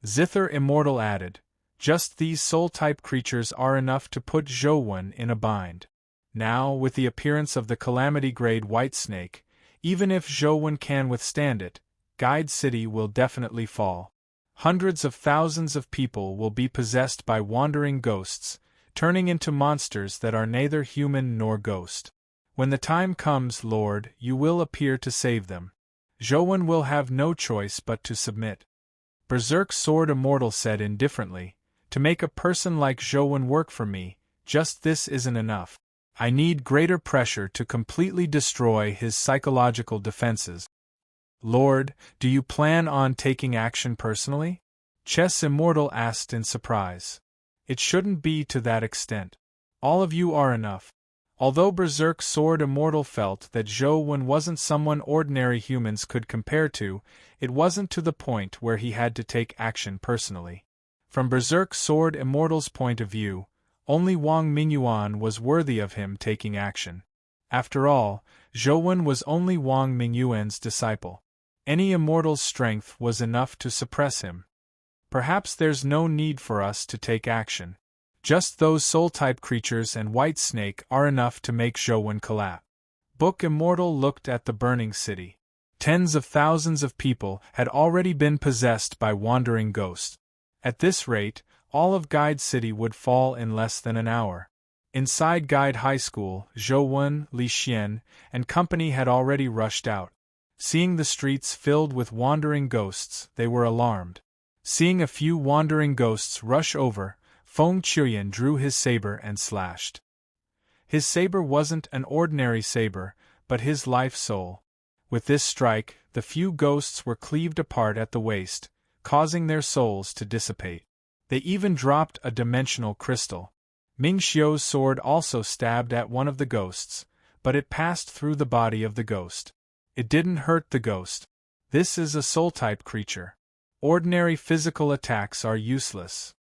Zither Immortal added, just these soul-type creatures are enough to put Zhou in a bind. Now, with the appearance of the Calamity-grade White Snake, even if Zhou can withstand it, Guide City will definitely fall. Hundreds of thousands of people will be possessed by wandering ghosts, turning into monsters that are neither human nor ghost. When the time comes, Lord, you will appear to save them. Zhou will have no choice but to submit. Berserk Sword Immortal said indifferently, to make a person like Zhou work for me, just this isn't enough. I need greater pressure to completely destroy his psychological defenses. Lord, do you plan on taking action personally? Chess Immortal asked in surprise. It shouldn't be to that extent. All of you are enough. Although Berserk Sword Immortal felt that Zhou wasn't someone ordinary humans could compare to, it wasn't to the point where he had to take action personally. From Berserk Sword Immortal's point of view, only Wang Mingyuan was worthy of him taking action. After all, Zhou was only Wang Mingyuan's disciple. Any immortal's strength was enough to suppress him. Perhaps there's no need for us to take action. Just those soul-type creatures and White Snake are enough to make Zhou collapse. Book Immortal looked at the burning city. Tens of thousands of people had already been possessed by wandering ghosts. At this rate, all of Guide City would fall in less than an hour. Inside Guide High School, Zhou, Li Xian, and company had already rushed out. Seeing the streets filled with wandering ghosts, they were alarmed. Seeing a few wandering ghosts rush over, Feng Qiuyan drew his saber and slashed. His saber wasn't an ordinary saber, but his life soul. With this strike, the few ghosts were cleaved apart at the waist, causing their souls to dissipate. They even dropped a dimensional crystal. Ming Xiu's sword also stabbed at one of the ghosts, but it passed through the body of the ghost. It didn't hurt the ghost. This is a soul-type creature. Ordinary physical attacks are useless.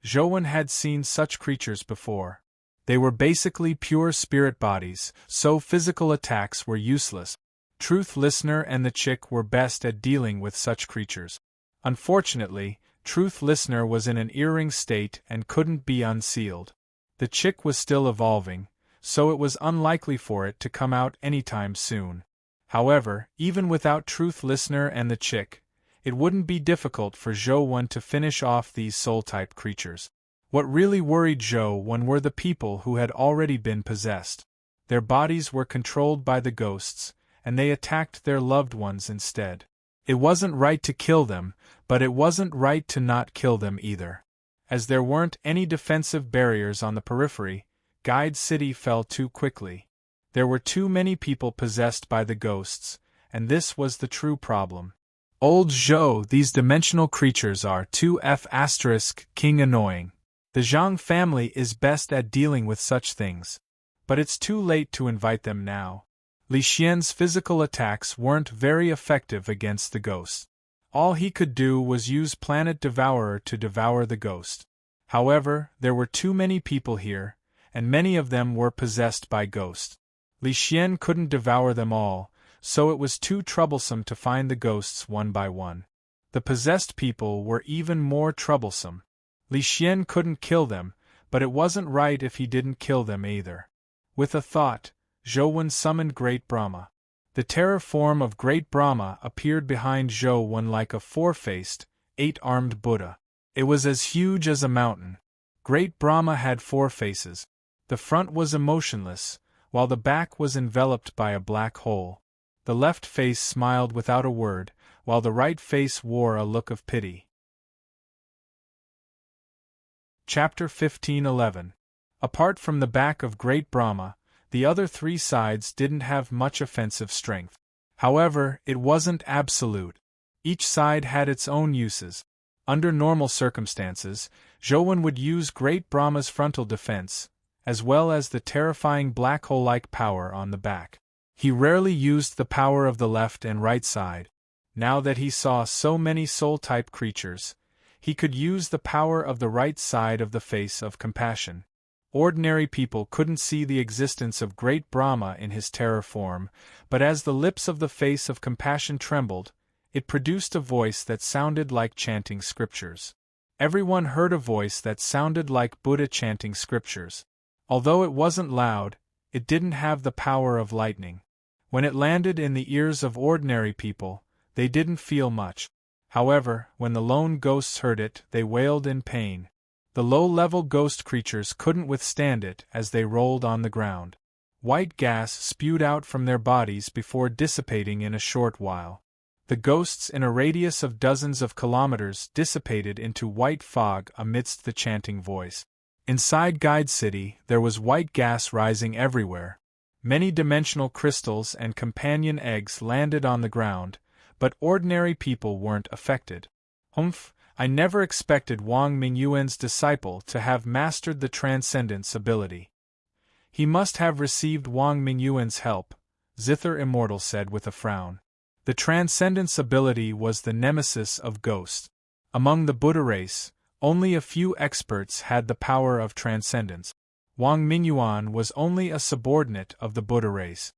Zhou had seen such creatures before. They were basically pure spirit bodies, so physical attacks were useless. Truth Listener and the Chick were best at dealing with such creatures. Unfortunately, Truth Listener was in an earring state and couldn't be unsealed. The Chick was still evolving, so it was unlikely for it to come out anytime soon. However, even without Truth Listener and the Chick, It wouldn't be difficult for Zhou Wen to finish off these soul-type creatures. What really worried Zhou Wen were the people who had already been possessed. Their bodies were controlled by the ghosts, and they attacked their loved ones instead. It wasn't right to kill them, but it wasn't right to not kill them either. As there weren't any defensive barriers on the periphery, Guide City fell too quickly. There were too many people possessed by the ghosts, and this was the true problem. Old Zhou, these dimensional creatures are too king annoying. The Zhang family is best at dealing with such things. But it's too late to invite them now. Li Xian's physical attacks weren't very effective against the ghost. All he could do was use Planet Devourer to devour the ghost. However, there were too many people here, and many of them were possessed by ghosts. Li Xian couldn't devour them all, so it was too troublesome to find the ghosts one by one. The possessed people were even more troublesome. Li Xian couldn't kill them, but it wasn't right if he didn't kill them either. With a thought, Zhou Wen summoned Great Brahma. The terror form of Great Brahma appeared behind Zhou Wen like a four-faced, eight-armed Buddha. It was as huge as a mountain. Great Brahma had four faces. The front was emotionless, while the back was enveloped by a black hole. The left face smiled without a word, while the right face wore a look of pity. Chapter 15:11. Apart from the back of Great Brahma, the other three sides didn't have much offensive strength. However, it wasn't absolute. Each side had its own uses. Under normal circumstances, Zhou Wen would use Great Brahma's frontal defense, as well as the terrifying black hole-like power on the back. He rarely used the power of the left and right side. Now that he saw so many soul-type creatures, he could use the power of the right side of the face of compassion. Ordinary people couldn't see the existence of Great Brahma in his terror form, but as the lips of the face of compassion trembled, it produced a voice that sounded like chanting scriptures. Everyone heard a voice that sounded like Buddha chanting scriptures. Although it wasn't loud, it didn't have the power of lightning. When it landed in the ears of ordinary people, they didn't feel much. However, when the lone ghosts heard it, they wailed in pain. The low-level ghost creatures couldn't withstand it as they rolled on the ground. White gas spewed out from their bodies before dissipating in a short while. The ghosts in a radius of dozens of kilometers dissipated into white fog amidst the chanting voice. Inside Guide City, there was white gas rising everywhere. Many dimensional crystals and companion eggs landed on the ground, but ordinary people weren't affected. I never expected Wang Mingyuan's disciple to have mastered the Transcendence ability. He must have received Wang Mingyuan's help, Zither Immortal said with a frown. The Transcendence ability was the nemesis of ghosts. Among the Buddha race, only a few experts had the power of transcendence. Wang Mingyuan was only a subordinate of the Buddha race.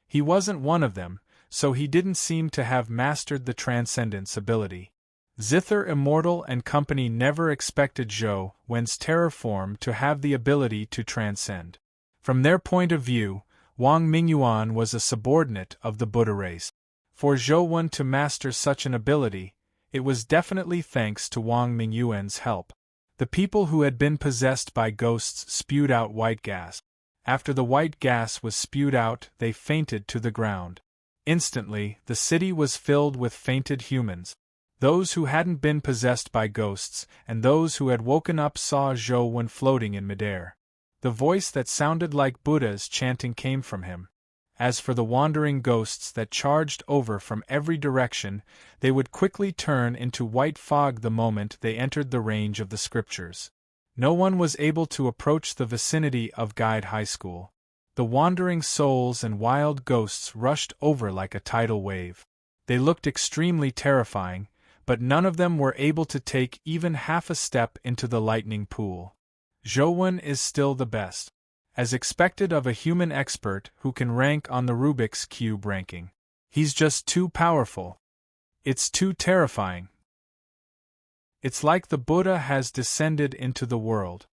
He wasn't one of them, so he didn't seem to have mastered the Transcendence ability. Zither Immortal and company never expected Zhou Wen's terror form to have the ability to transcend. From their point of view, Wang Mingyuan was a subordinate of the Buddha race. For Zhou Wen to master such an ability, it was definitely thanks to Wang Mingyuan's help. The people who had been possessed by ghosts spewed out white gas. After the white gas was spewed out, they fainted to the ground. Instantly, the city was filled with fainted humans. Those who hadn't been possessed by ghosts and those who had woken up saw Zhou Wen floating in midair. The voice that sounded like Buddha's chanting came from him. As for the wandering ghosts that charged over from every direction, they would quickly turn into white fog the moment they entered the range of the scriptures. No one was able to approach the vicinity of Guide High School. The wandering souls and wild ghosts rushed over like a tidal wave. They looked extremely terrifying, but none of them were able to take even half a step into the lightning pool. Zhou Wen is still the best. As expected of a human expert who can rank on the Rubik's Cube ranking. He's just too powerful. It's too terrifying. It's like the Buddha has descended into the world.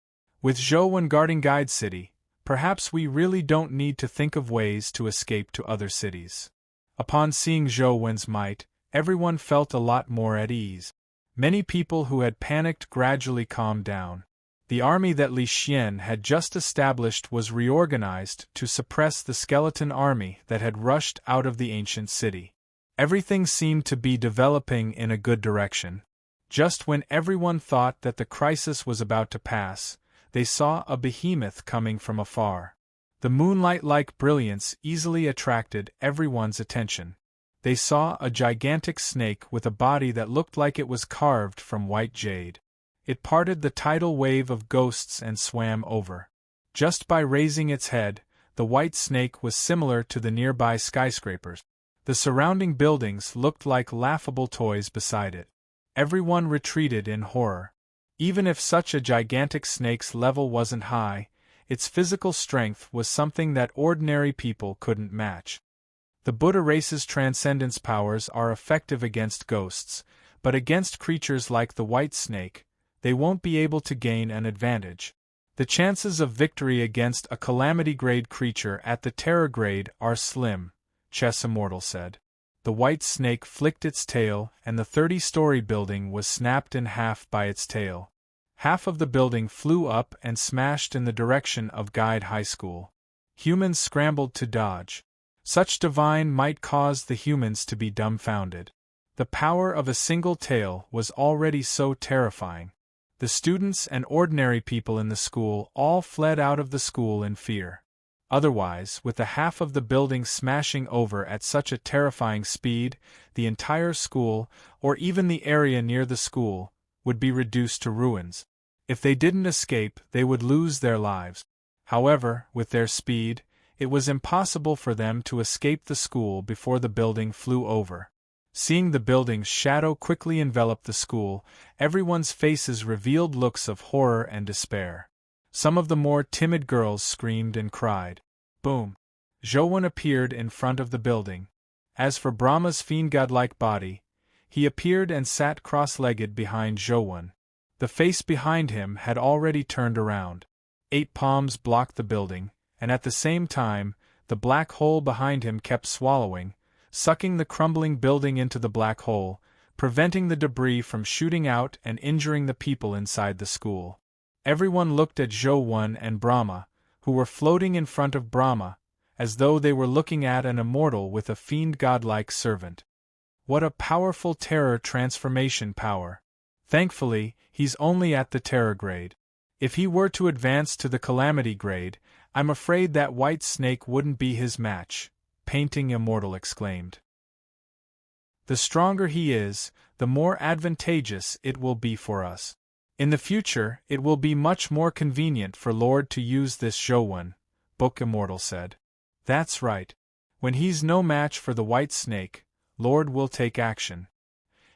With Zhou Wen guarding Guide City, perhaps we really don't need to think of ways to escape to other cities. Upon seeing Zhou Wen's might, everyone felt a lot more at ease. Many people who had panicked gradually calmed down. The army that Li Xian had just established was reorganized to suppress the skeleton army that had rushed out of the ancient city. Everything seemed to be developing in a good direction. Just when everyone thought that the crisis was about to pass, they saw a behemoth coming from afar. The moonlight-like brilliance easily attracted everyone's attention. They saw a gigantic snake with a body that looked like it was carved from white jade. It parted the tidal wave of ghosts and swam over. Just by raising its head, the white snake was similar to the nearby skyscrapers. The surrounding buildings looked like laughable toys beside it. Everyone retreated in horror. Even if such a gigantic snake's level wasn't high, its physical strength was something that ordinary people couldn't match. The Buddha race's transcendence powers are effective against ghosts, but against creatures like the white snake, they won't be able to gain an advantage. The chances of victory against a calamity-grade creature at the terror grade are slim, Chess Immortal said. The white snake flicked its tail and the 30-story building was snapped in half by its tail. Half of the building flew up and smashed in the direction of Guide High School. Humans scrambled to dodge. Such divine might caused the humans to be dumbfounded. The power of a single tail was already so terrifying. The students and ordinary people in the school all fled out of the school in fear. Otherwise, with the half of the building smashing over at such a terrifying speed, the entire school, or even the area near the school, would be reduced to ruins. If they didn't escape, they would lose their lives. However, with their speed, it was impossible for them to escape the school before the building flew over. Seeing the building's shadow quickly envelop the school, everyone's faces revealed looks of horror and despair. Some of the more timid girls screamed and cried. Boom! Zhouwen appeared in front of the building. As for Brahma's fiend-godlike body, he appeared and sat cross-legged behind Zhouwen. The face behind him had already turned around. 8 palms blocked the building, and at the same time, the black hole behind him kept swallowing, sucking the crumbling building into the black hole, preventing the debris from shooting out and injuring the people inside the school. Everyone looked at Zhouwen and Brahma, who were floating in front of Brahma, as though they were looking at an immortal with a fiend-godlike servant. What a powerful terror transformation power! Thankfully, he's only at the terror grade. If he were to advance to the calamity grade, I'm afraid that white snake wouldn't be his match, Painting Immortal exclaimed. The stronger he is, the more advantageous it will be for us. In the future, it will be much more convenient for Lord to use this Zhouwen, Book Immortal said. That's right. When he's no match for the white snake, Lord will take action.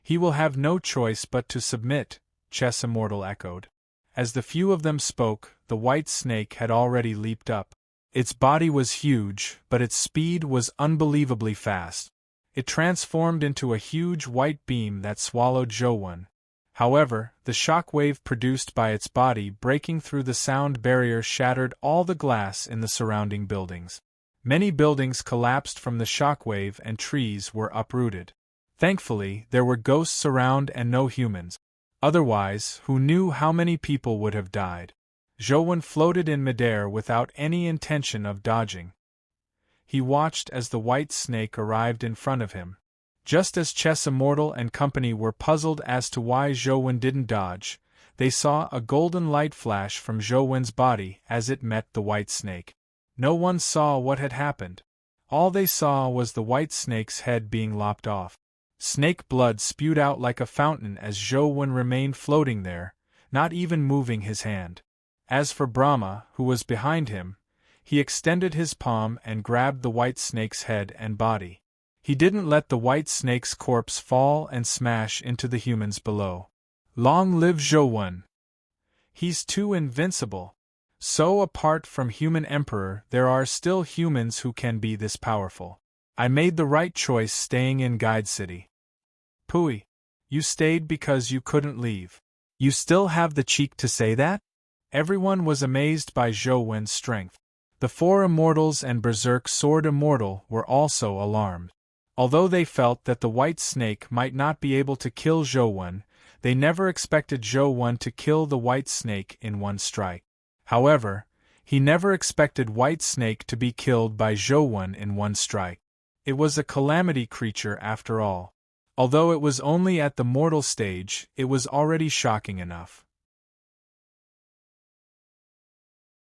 He will have no choice but to submit, Chess Immortal echoed. As the few of them spoke, the white snake had already leaped up. Its body was huge, but its speed was unbelievably fast. It transformed into a huge white beam that swallowed Zhouwen. However, the shock wave produced by its body breaking through the sound barrier shattered all the glass in the surrounding buildings. Many buildings collapsed from the shock wave and trees were uprooted. Thankfully, there were ghosts around and no humans. Otherwise, who knew how many people would have died? Zhouwen floated in midair without any intention of dodging. He watched as the white snake arrived in front of him. Just as Chess Immortal and company were puzzled as to why Zhouwen didn't dodge, they saw a golden light flash from Zhouwen's body as it met the white snake. No one saw what had happened. All they saw was the white snake's head being lopped off. Snake blood spewed out like a fountain as Zhouwen remained floating there, not even moving his hand. As for Brahma, who was behind him, he extended his palm and grabbed the white snake's head and body. He didn't let the white snake's corpse fall and smash into the humans below. Long live Zhouwen! He's too invincible. So apart from human emperor, there are still humans who can be this powerful. I made the right choice staying in Guide City. Pui, you stayed because you couldn't leave. You still have the cheek to say that? Everyone was amazed by Zhouwen's strength. The 4 immortals and Berserk Sword Immortal were also alarmed. Although they felt that the white snake might not be able to kill Zhou, they never expected Zhou to kill the white snake in one strike. However, he never expected White Snake to be killed by Zhou in one strike. It was a calamity creature after all. Although it was only at the mortal stage, it was already shocking enough.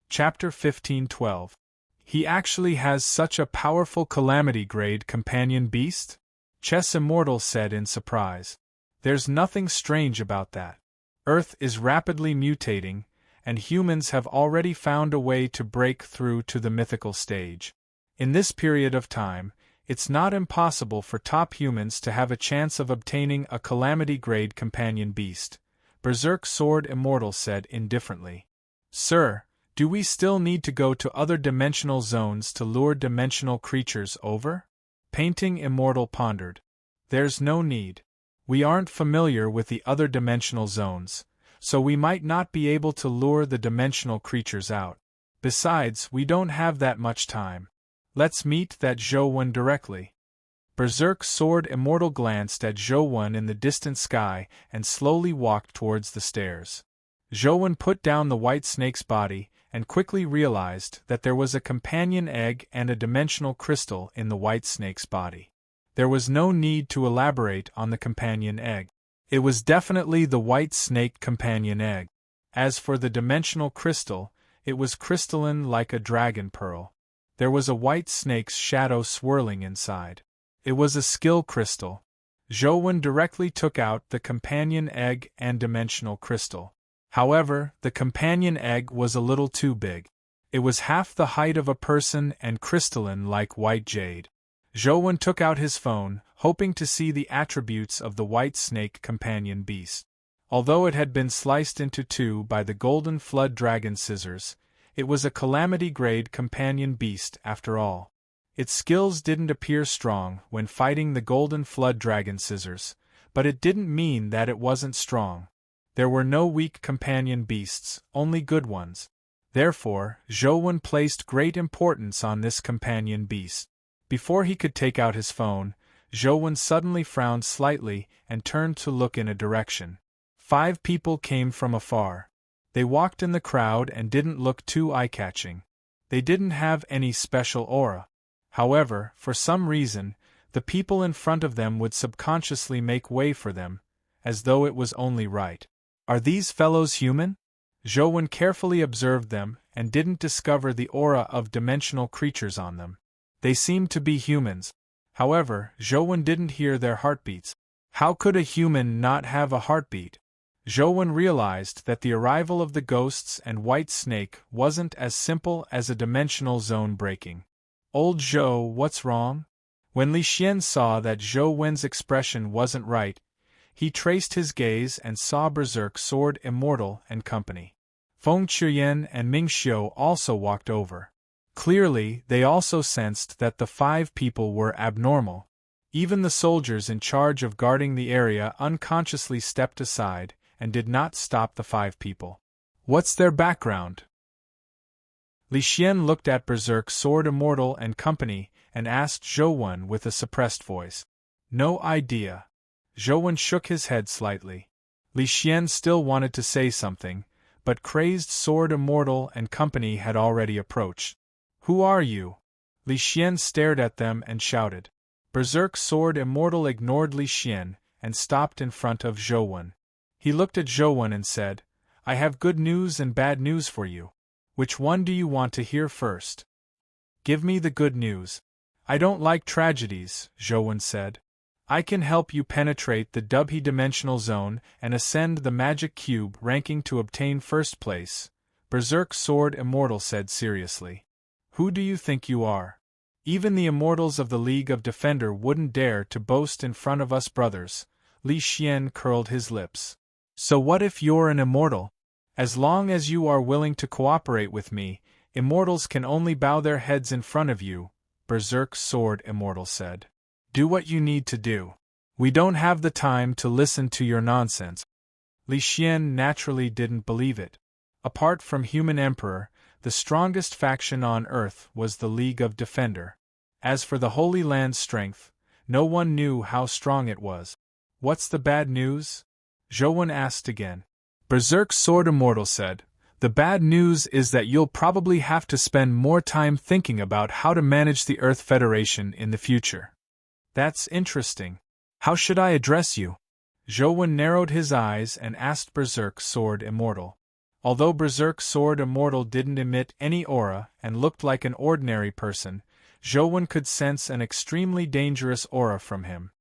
Chapter 15:12. He actually has such a powerful calamity-grade companion beast? Chess Immortal said in surprise. There's nothing strange about that. Earth is rapidly mutating, and humans have already found a way to break through to the mythical stage. In this period of time, it's not impossible for top humans to have a chance of obtaining a calamity-grade companion beast, Berserk Sword Immortal said indifferently. Sir, do we still need to go to other dimensional zones to lure dimensional creatures over? Painting Immortal pondered. There's no need. We aren't familiar with the other dimensional zones, so we might not be able to lure the dimensional creatures out. Besides, we don't have that much time. Let's meet that Zhou directly. Berserk Sword Immortal glanced at Zhou in the distant sky and slowly walked towards the stairs. Zhou put down the white snake's body and quickly realized that there was a companion egg and a dimensional crystal in the white snake's body. There was no need to elaborate on the companion egg. It was definitely the white snake companion egg. As for the dimensional crystal, it was crystalline like a dragon pearl. There was a white snake's shadow swirling inside. It was a skill crystal. Zhou directly took out the companion egg and dimensional crystal. However, the companion egg was a little too big. It was half the height of a person and crystalline like white jade. Zhou took out his phone, hoping to see the attributes of the white snake companion beast. Although it had been sliced into two by the golden flood dragon scissors, it was a calamity-grade companion beast after all. Its skills didn't appear strong when fighting the golden flood dragon scissors, but it didn't mean that it wasn't strong. There were no weak companion beasts, only good ones. Therefore, Zhou placed great importance on this companion beast. Before he could take out his phone, Zhou suddenly frowned slightly and turned to look in a direction. 5 people came from afar. They walked in the crowd and didn't look too eye-catching. They didn't have any special aura. However, for some reason, the people in front of them would subconsciously make way for them, as though it was only right. Are these fellows human? Zhou carefully observed them and didn't discover the aura of dimensional creatures on them. They seemed to be humans. However, Zhou didn't hear their heartbeats. How could a human not have a heartbeat? Zhou realized that the arrival of the ghosts and White Snake wasn't as simple as a dimensional zone breaking. Old Zhou, what's wrong? When Li Xian saw that Zhou expression wasn't right, he traced his gaze and saw Berserk Sword Immortal and company. Feng Chuyen and Ming Xiu also walked over. Clearly, they also sensed that the 5 people were abnormal. Even the soldiers in charge of guarding the area unconsciously stepped aside and did not stop the 5 people. What's their background? Li Xian looked at Berserk Sword Immortal and company and asked Zhou with a suppressed voice. No idea. Zhou shook his head slightly. Li Xian still wanted to say something, but Crazed Sword Immortal and company had already approached. Who are you? Li Xian stared at them and shouted. Berserk Sword Immortal ignored Li Xian and stopped in front of Zhou. He looked at Zhou and said, I have good news and bad news for you. Which one do you want to hear first? Give me the good news. I don't like tragedies, Zhou said. I can help you penetrate the Dubhe dimensional zone and ascend the magic cube ranking to obtain first place, Berserk Sword Immortal said seriously. Who do you think you are? Even the immortals of the League of Defender wouldn't dare to boast in front of us brothers. Li Xian curled his lips. So what if you're an immortal? As long as you are willing to cooperate with me, immortals can only bow their heads in front of you, Berserk Sword Immortal said. Do what you need to do. We don't have the time to listen to your nonsense. Li Xian naturally didn't believe it. Apart from Human Emperor, the strongest faction on Earth was the League of Defender. As for the Holy Land's strength, No one knew how strong it was. What's the bad news? Zhou asked again. Berserk Sword Immortal said, The bad news is that you'll probably have to spend more time thinking about how to manage the Earth Federation in the future. That's interesting. How should I address you? Zhou narrowed his eyes and asked Berserk Sword Immortal. Although Berserk Sword Immortal didn't emit any aura and looked like an ordinary person, Zhou could sense an extremely dangerous aura from him.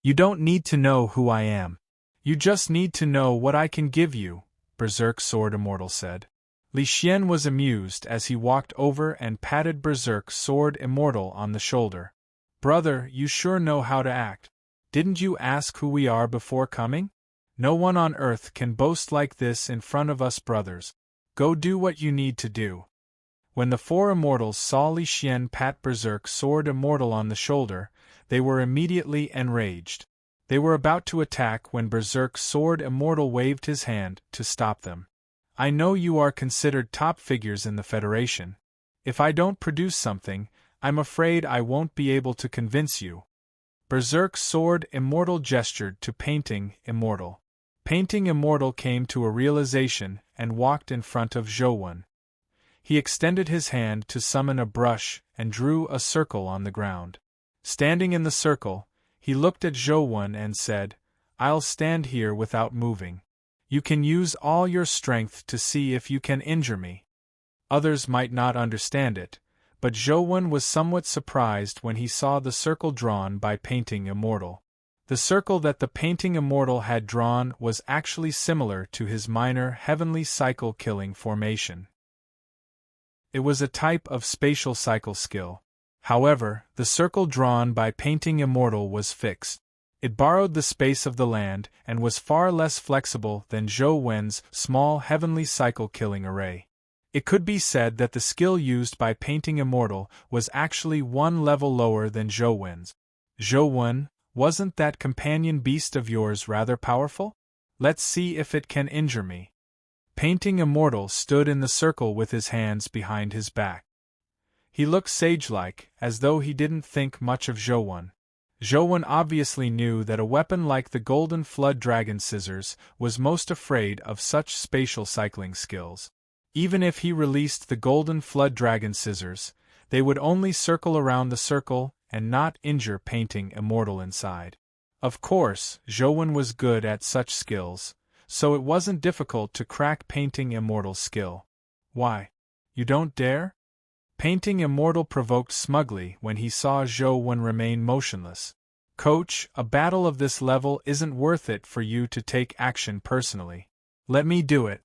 You don't need to know who I am. You just need to know what I can give you, Berserk Sword Immortal said. Li Xian was amused as he walked over and patted Berserk Sword Immortal on the shoulder. Brother, you sure know how to act. Didn't you ask who we are before coming? No one on Earth can boast like this in front of us brothers. Go do what you need to do. When the four immortals saw Li Xian pat Berserk Sword Immortal on the shoulder, they were immediately enraged. They were about to attack when Berserk Sword Immortal waved his hand to stop them. I know you are considered top figures in the Federation. If I don't produce something, I'm afraid I won't be able to convince you. Berserk Sword Immortal gestured to Painting Immortal. Painting Immortal came to a realization and walked in front of Zhou. He extended his hand to summon a brush and drew a circle on the ground. Standing in the circle, he looked at Zhou and said, I'll stand here without moving. You can use all your strength to see if you can injure me. Others might not understand it, but Zhou was somewhat surprised when he saw the circle drawn by Painting Immortal. The circle that the Painting Immortal had drawn was actually similar to his minor heavenly cycle killing formation. It was a type of spatial cycle skill. However, the circle drawn by Painting Immortal was fixed. It borrowed the space of the land and was far less flexible than Zhou Wen's small heavenly cycle killing array. It could be said that the skill used by Painting Immortal was actually one level lower than Zhou Wen's. Zhou Wen, wasn't that companion beast of yours rather powerful? Let's see if it can injure me. Painting Immortal stood in the circle with his hands behind his back. He looked sage-like, as though he didn't think much of Zhou. Zhou obviously knew that a weapon like the Golden Flood Dragon Scissors was most afraid of such spatial cycling skills. Even if he released the Golden Flood Dragon Scissors, they would only circle around the circle and not injure Painting Immortal inside. Of course, Zhou was good at such skills, so it wasn't difficult to crack Painting Immortal's skill. Why? You don't dare? Painting Immortal provoked smugly when he saw Zhou remain motionless. Coach, a battle of this level isn't worth it for you to take action personally. Let me do it.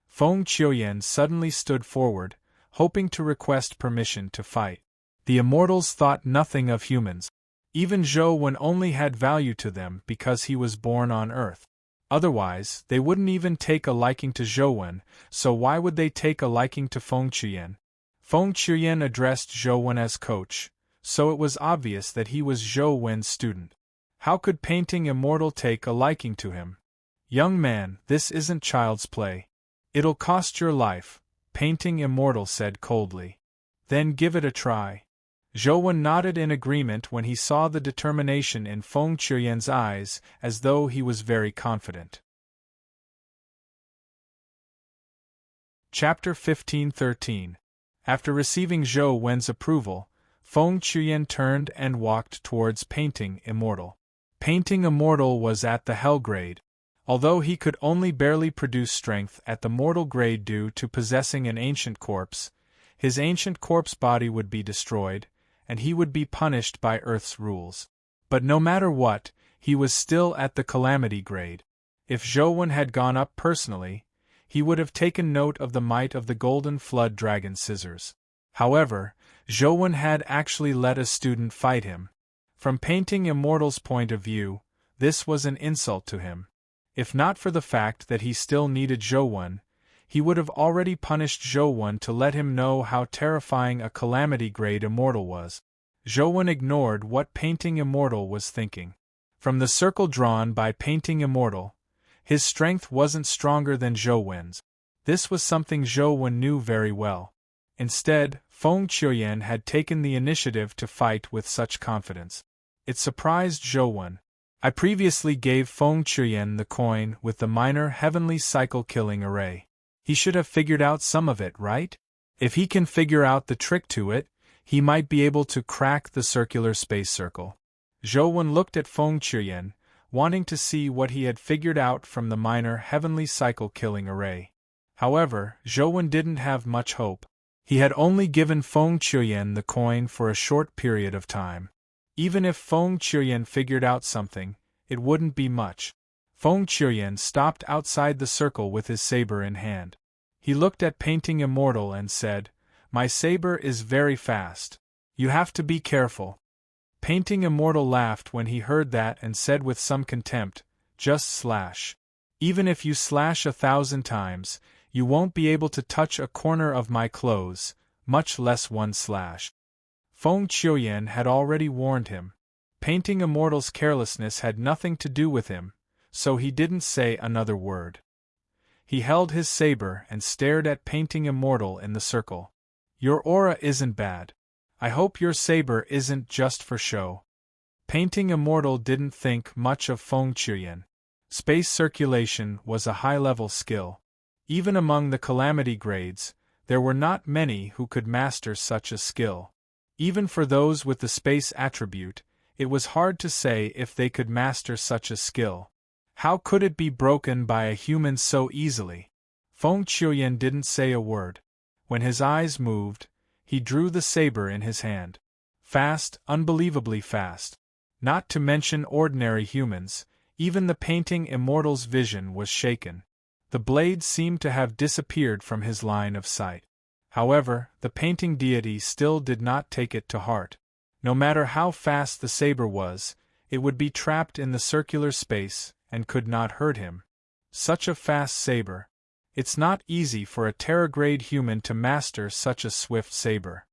Feng Qiuyan suddenly stood forward, hoping to request permission to fight. The immortals thought nothing of humans. Even Zhou only had value to them because he was born on Earth. Otherwise, they wouldn't even take a liking to Zhou, so why would they take a liking to Feng Qiuyan? Feng Qiuyan addressed Zhou as coach, so it was obvious that he was Zhou student. How could Painting Immortal take a liking to him? Young man, this isn't child's play. It'll cost your life, Painting Immortal said coldly. Then give it a try. Zhou nodded in agreement when he saw the determination in Feng Qiuyan's eyes, as though he was very confident. Chapter 15-13. After receiving Zhou Wen's approval, Feng Qiuyan turned and walked towards Painting Immortal. Painting Immortal was at the Hell grade. Although he could only barely produce strength at the mortal grade due to possessing an ancient corpse, his ancient corpse body would be destroyed, and he would be punished by Earth's rules. But no matter what, he was still at the Calamity grade. If Zhou had gone up personally, he would have taken note of the might of the Golden Flood Dragon Scissors. However, Zhou had actually let a student fight him. From Painting Immortal's point of view, this was an insult to him. If not for the fact that he still needed Zhou, he would have already punished Zhou to let him know how terrifying a Calamity grade immortal was. Zhou ignored what Painting Immortal was thinking. From the circle drawn by Painting Immortal, his strength wasn't stronger than Zhou. This was something Zhou knew very well. Instead, Feng Qiuyan had taken the initiative to fight with such confidence. It surprised Zhou. I previously gave Feng Chuyen the coin with the minor heavenly cycle-killing array. He should have figured out some of it, right? If he can figure out the trick to it, he might be able to crack the circular space circle. Zhou looked at Feng Chuyen, wanting to see what he had figured out from the minor heavenly cycle-killing array. However, Zhou didn't have much hope. He had only given Feng Chuyen the coin for a short period of time. Even if Feng Chuyen figured out something, it wouldn't be much. Feng Chuyen stopped outside the circle with his saber in hand. He looked at Painting Immortal and said, "My saber is very fast. You have to be careful." Painting Immortal laughed when he heard that and said with some contempt, "Just slash. Even if you slash 1,000 times, you won't be able to touch a corner of my clothes, much less one slash." Feng Chuyen had already warned him. Painting Immortal's carelessness had nothing to do with him, so he didn't say another word. He held his saber and stared at Painting Immortal in the circle. "Your aura isn't bad. I hope your saber isn't just for show." Painting Immortal didn't think much of Feng Chuyen. Space circulation was a high-level skill. Even among the calamity grades, there were not many who could master such a skill. Even for those with the space attribute, it was hard to say if they could master such a skill. How could it be broken by a human so easily? Feng Chuyen didn't say a word. When his eyes moved, he drew the saber in his hand. Fast, unbelievably fast. Not to mention ordinary humans, even the Painting Immortal's vision was shaken. The blade seemed to have disappeared from his line of sight. However, the painting deity still did not take it to heart. No matter how fast the saber was, it would be trapped in the circular space and could not hurt him. Such a fast saber. It's not easy for a terragrade human to master such a swift saber.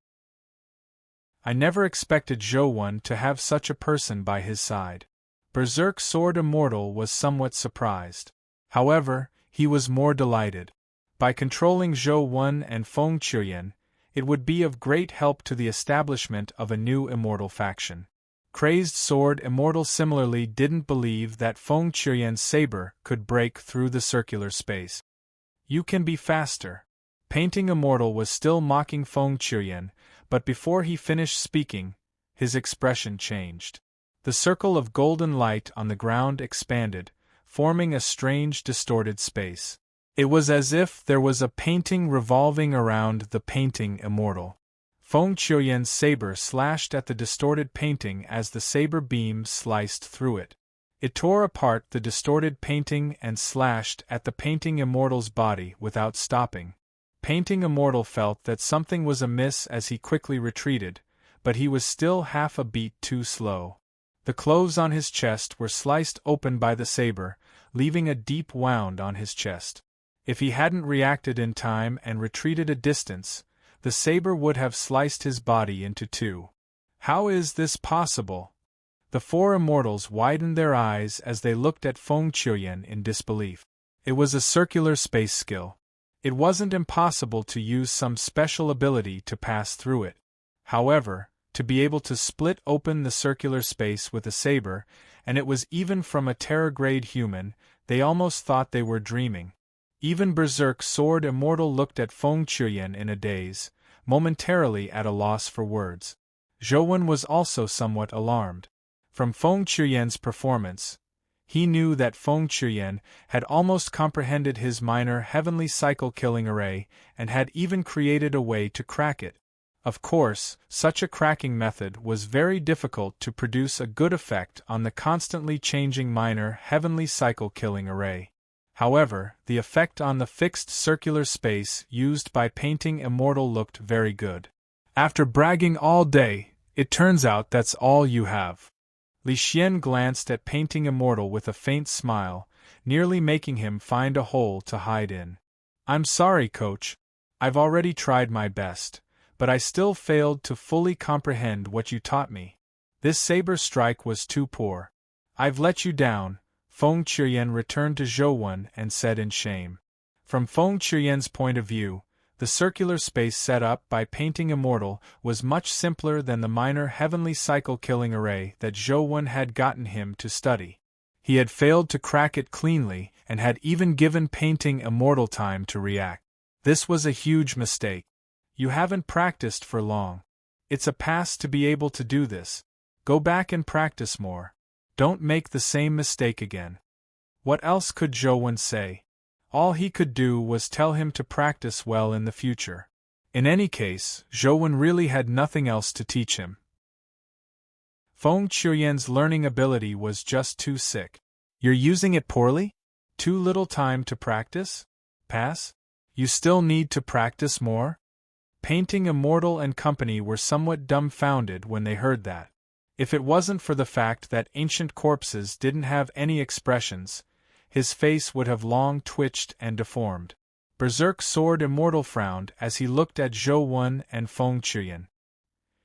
I never expected Zhou to have such a person by his side. Berserk Sword Immortal was somewhat surprised. However, he was more delighted. By controlling Zhou and Feng Chuyen, it would be of great help to the establishment of a new immortal faction. Crazed Sword Immortal similarly didn't believe that Feng Chuyen's saber could break through the circular space. "You can be faster." Painting Immortal was still mocking Feng Chuyen, but before he finished speaking, his expression changed. The circle of golden light on the ground expanded, forming a strange distorted space. It was as if there was a painting revolving around the Painting Immortal. Feng Chuyen's saber slashed at the distorted painting as the saber beam sliced through it. It tore apart the distorted painting and slashed at the Painting Immortal's body without stopping. Painting Immortal felt that something was amiss as he quickly retreated, but he was still half a beat too slow. The clothes on his chest were sliced open by the saber, leaving a deep wound on his chest. If he hadn't reacted in time and retreated a distance, the saber would have sliced his body into two. How is this possible? The four immortals widened their eyes as they looked at Feng Chuyen in disbelief. It was a circular space skill. It wasn't impossible to use some special ability to pass through it. However, to be able to split open the circular space with a saber, and it was even from a terragrade human, they almost thought they were dreaming. Even Berserk Sword Immortal looked at Feng Chuyen in a daze, momentarily at a loss for words. Zhou was also somewhat alarmed. From Feng Chuyen's performance, he knew that Feng Chuyen had almost comprehended his minor heavenly cycle-killing array and had even created a way to crack it. Of course, such a cracking method was very difficult to produce a good effect on the constantly changing minor heavenly cycle-killing array. However, the effect on the fixed circular space used by Painting Immortal looked very good. "After bragging all day, it turns out that's all you have." Li Xian glanced at Painting Immortal with a faint smile, nearly making him find a hole to hide in. "I'm sorry, coach. I've already tried my best, but I still failed to fully comprehend what you taught me. This saber strike was too poor. I've let you down." Feng Chuyen returned to Zhou and said in shame. From Feng Chuyen's point of view, The circular space set up by Painting Immortal was much simpler than the minor heavenly cycle-killing array that Zhou had gotten him to study. He had failed to crack it cleanly and had even given Painting Immortal time to react. This was a huge mistake. You haven't practiced for long. It's a pass to be able to do this. Go back and practice more. Don't make the same mistake again. What else could Zhou say? All he could do was tell him to practice well in the future. In any case, Zhou really had nothing else to teach him. Feng Qiuyan's learning ability was just too sick. You're using it poorly? Too little time to practice? Pass? You still need to practice more? Painting Immortal and company were somewhat dumbfounded when they heard that. If it wasn't for the fact that ancient corpses didn't have any expressions, his face would have long twitched and deformed. Berserk Sword Immortal frowned as he looked at Zhou and Feng Qiuyan.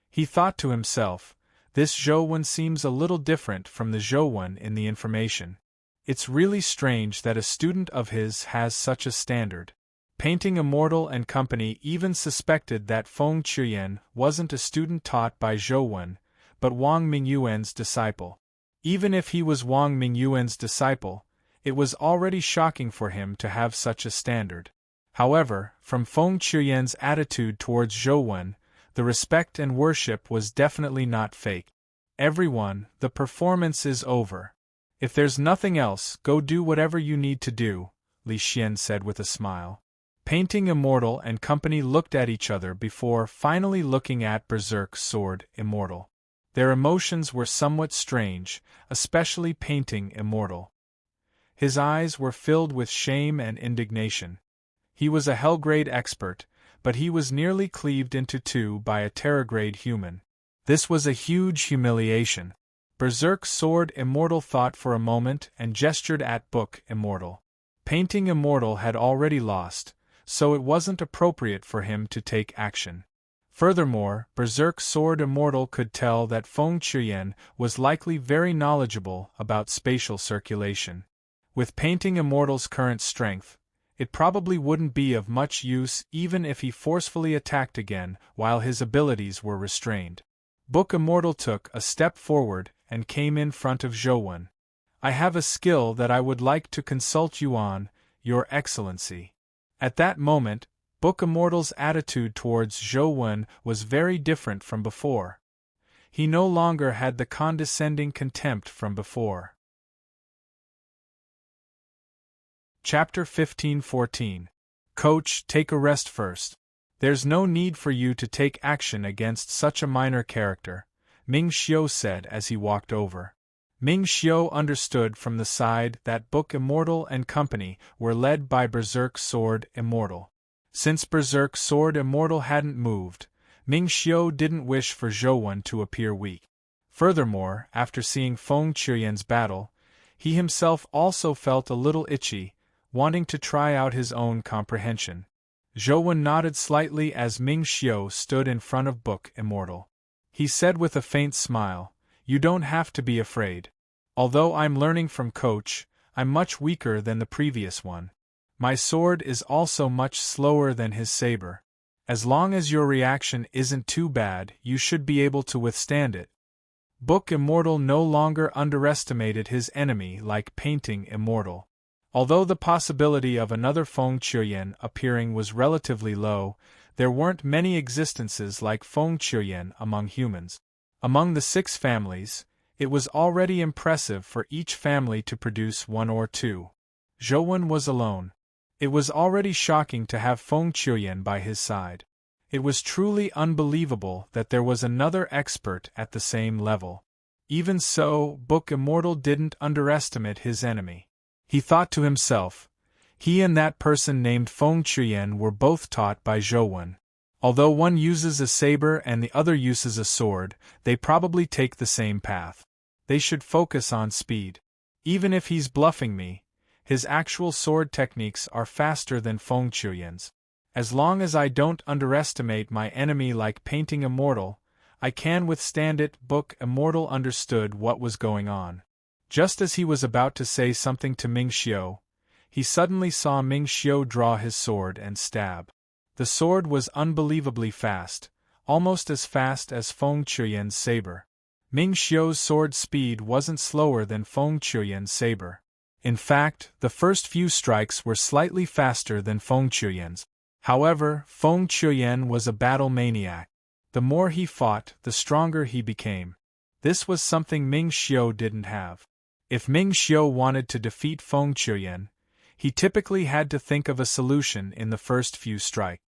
He thought to himself, this Zhou seems a little different from the Zhou in the information. It's really strange that a student of his has such a standard. Painting Immortal and company even suspected that Feng Qiuyan wasn't a student taught by Zhou, but Wang Mingyuan's disciple. Even if he was Wang Mingyuan's disciple, it was already shocking for him to have such a standard. However, from Feng Qiuyan's attitude towards Zhou, the respect and worship was definitely not fake. Everyone, the performance is over. If there's nothing else, go do whatever you need to do, Li Xian said with a smile. Painting Immortal and company looked at each other before finally looking at Berserk Sword Immortal. Their emotions were somewhat strange, especially Painting Immortal. His eyes were filled with shame and indignation. He was a Hellgrade expert, but he was nearly cleaved into two by a Terragrade human. This was a huge humiliation. Berserk Sword Immortal thought for a moment and gestured at Book Immortal. Painting Immortal had already lost, so it wasn't appropriate for him to take action. Furthermore, Berserk Sword Immortal could tell that Feng Qiuyan was likely very knowledgeable about spatial circulation. With Painting Immortal's current strength, it probably wouldn't be of much use even if he forcefully attacked again while his abilities were restrained. Book Immortal took a step forward and came in front of Zhou. I have a skill that I would like to consult you on, Your Excellency. At that moment, Book Immortal's attitude towards Zhou was very different from before. He no longer had the condescending contempt from before. Chapter 15-14. Coach, take a rest first. There's no need for you to take action against such a minor character, Ming Xiu said as he walked over. Ming Xiu understood from the side that Book Immortal and company were led by Berserk Sword Immortal. Since Berserk Sword Immortal hadn't moved, Ming Xiu didn't wish for Zhou to appear weak. Furthermore, after seeing Feng Qiuyan's battle, he himself also felt a little itchy, wanting to try out his own comprehension. Zhou nodded slightly as Ming Xiu stood in front of Book Immortal. He said with a faint smile, "You don't have to be afraid. Although I'm learning from Coach, I'm much weaker than the previous one. My sword is also much slower than his saber. As long as your reaction isn't too bad, you should be able to withstand it." Book Immortal no longer underestimated his enemy like Painting Immortal. Although the possibility of another Feng Qiuyan appearing was relatively low, there weren't many existences like Feng Qiuyan among humans. Among the 6 families, it was already impressive for each family to produce 1 or 2. Zhou was alone. It was already shocking to have Feng Qiuyan by his side. It was truly unbelievable that there was another expert at the same level. Even so, Book Immortal didn't underestimate his enemy. He thought to himself, he and that person named Feng Qiuyan were both taught by Zhou. Although one uses a saber and the other uses a sword, they probably take the same path. They should focus on speed. Even if he's bluffing me, his actual sword techniques are faster than Feng Qiuyan's. As long as I don't underestimate my enemy like Painting Immortal, I can withstand it. Book Immortal understood what was going on. Just as he was about to say something to Ming Xiu, he suddenly saw Ming Xiu draw his sword and stab. The sword was unbelievably fast, almost as fast as Feng Chuyen's saber. Ming Xiu's sword speed wasn't slower than Feng Chuyen's saber. In fact, the first few strikes were slightly faster than Feng Chuyen's. However, Feng Chuyen was a battle maniac. The more he fought, the stronger he became. This was something Ming Xiu didn't have. If Ming Xiu wanted to defeat Feng Chuyen, he typically had to think of a solution in the first few strikes.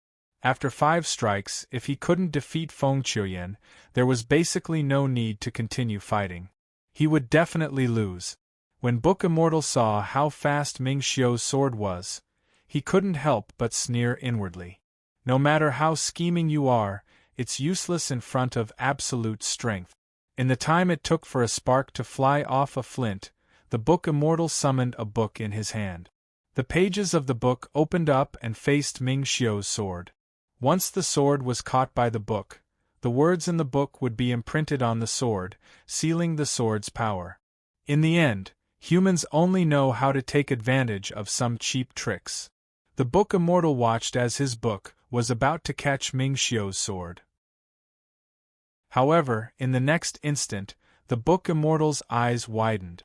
After 5 strikes, if he couldn't defeat Feng Chuyen, there was basically no need to continue fighting. He would definitely lose. When Book Immortal saw how fast Ming Xiu's sword was, he couldn't help but sneer inwardly. No matter how scheming you are, it's useless in front of absolute strength. In the time it took for a spark to fly off a flint, the Book Immortal summoned a book in his hand. The pages of the book opened up and faced Ming Xiu's sword. Once the sword was caught by the book, the words in the book would be imprinted on the sword, sealing the sword's power. In the end, humans only know how to take advantage of some cheap tricks. The Book Immortal watched as his book was about to catch Ming Xiu's sword. However, in the next instant, the Book Immortal's eyes widened.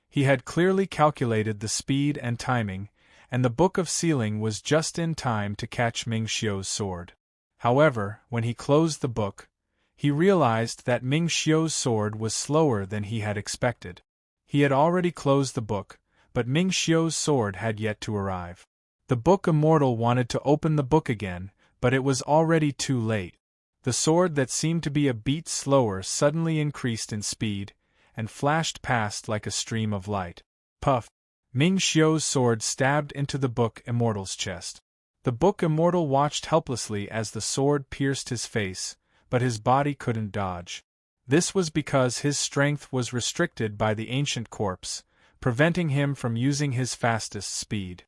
He had clearly calculated the speed and timing, and the Book of Sealing was just in time to catch Ming Xiu's sword. However, when he closed the book, he realized that Ming Xiu's sword was slower than he had expected. He had already closed the book, but Ming Xiu's sword had yet to arrive. The Book Immortal wanted to open the book again, but it was already too late. The sword that seemed to be a beat slower suddenly increased in speed, and flashed past like a stream of light. Puff! Ming Xiu's sword stabbed into the Book Immortal's chest. The Book Immortal watched helplessly as the sword pierced his face, but his body couldn't dodge. This was because his strength was restricted by the ancient corpse, preventing him from using his fastest speed.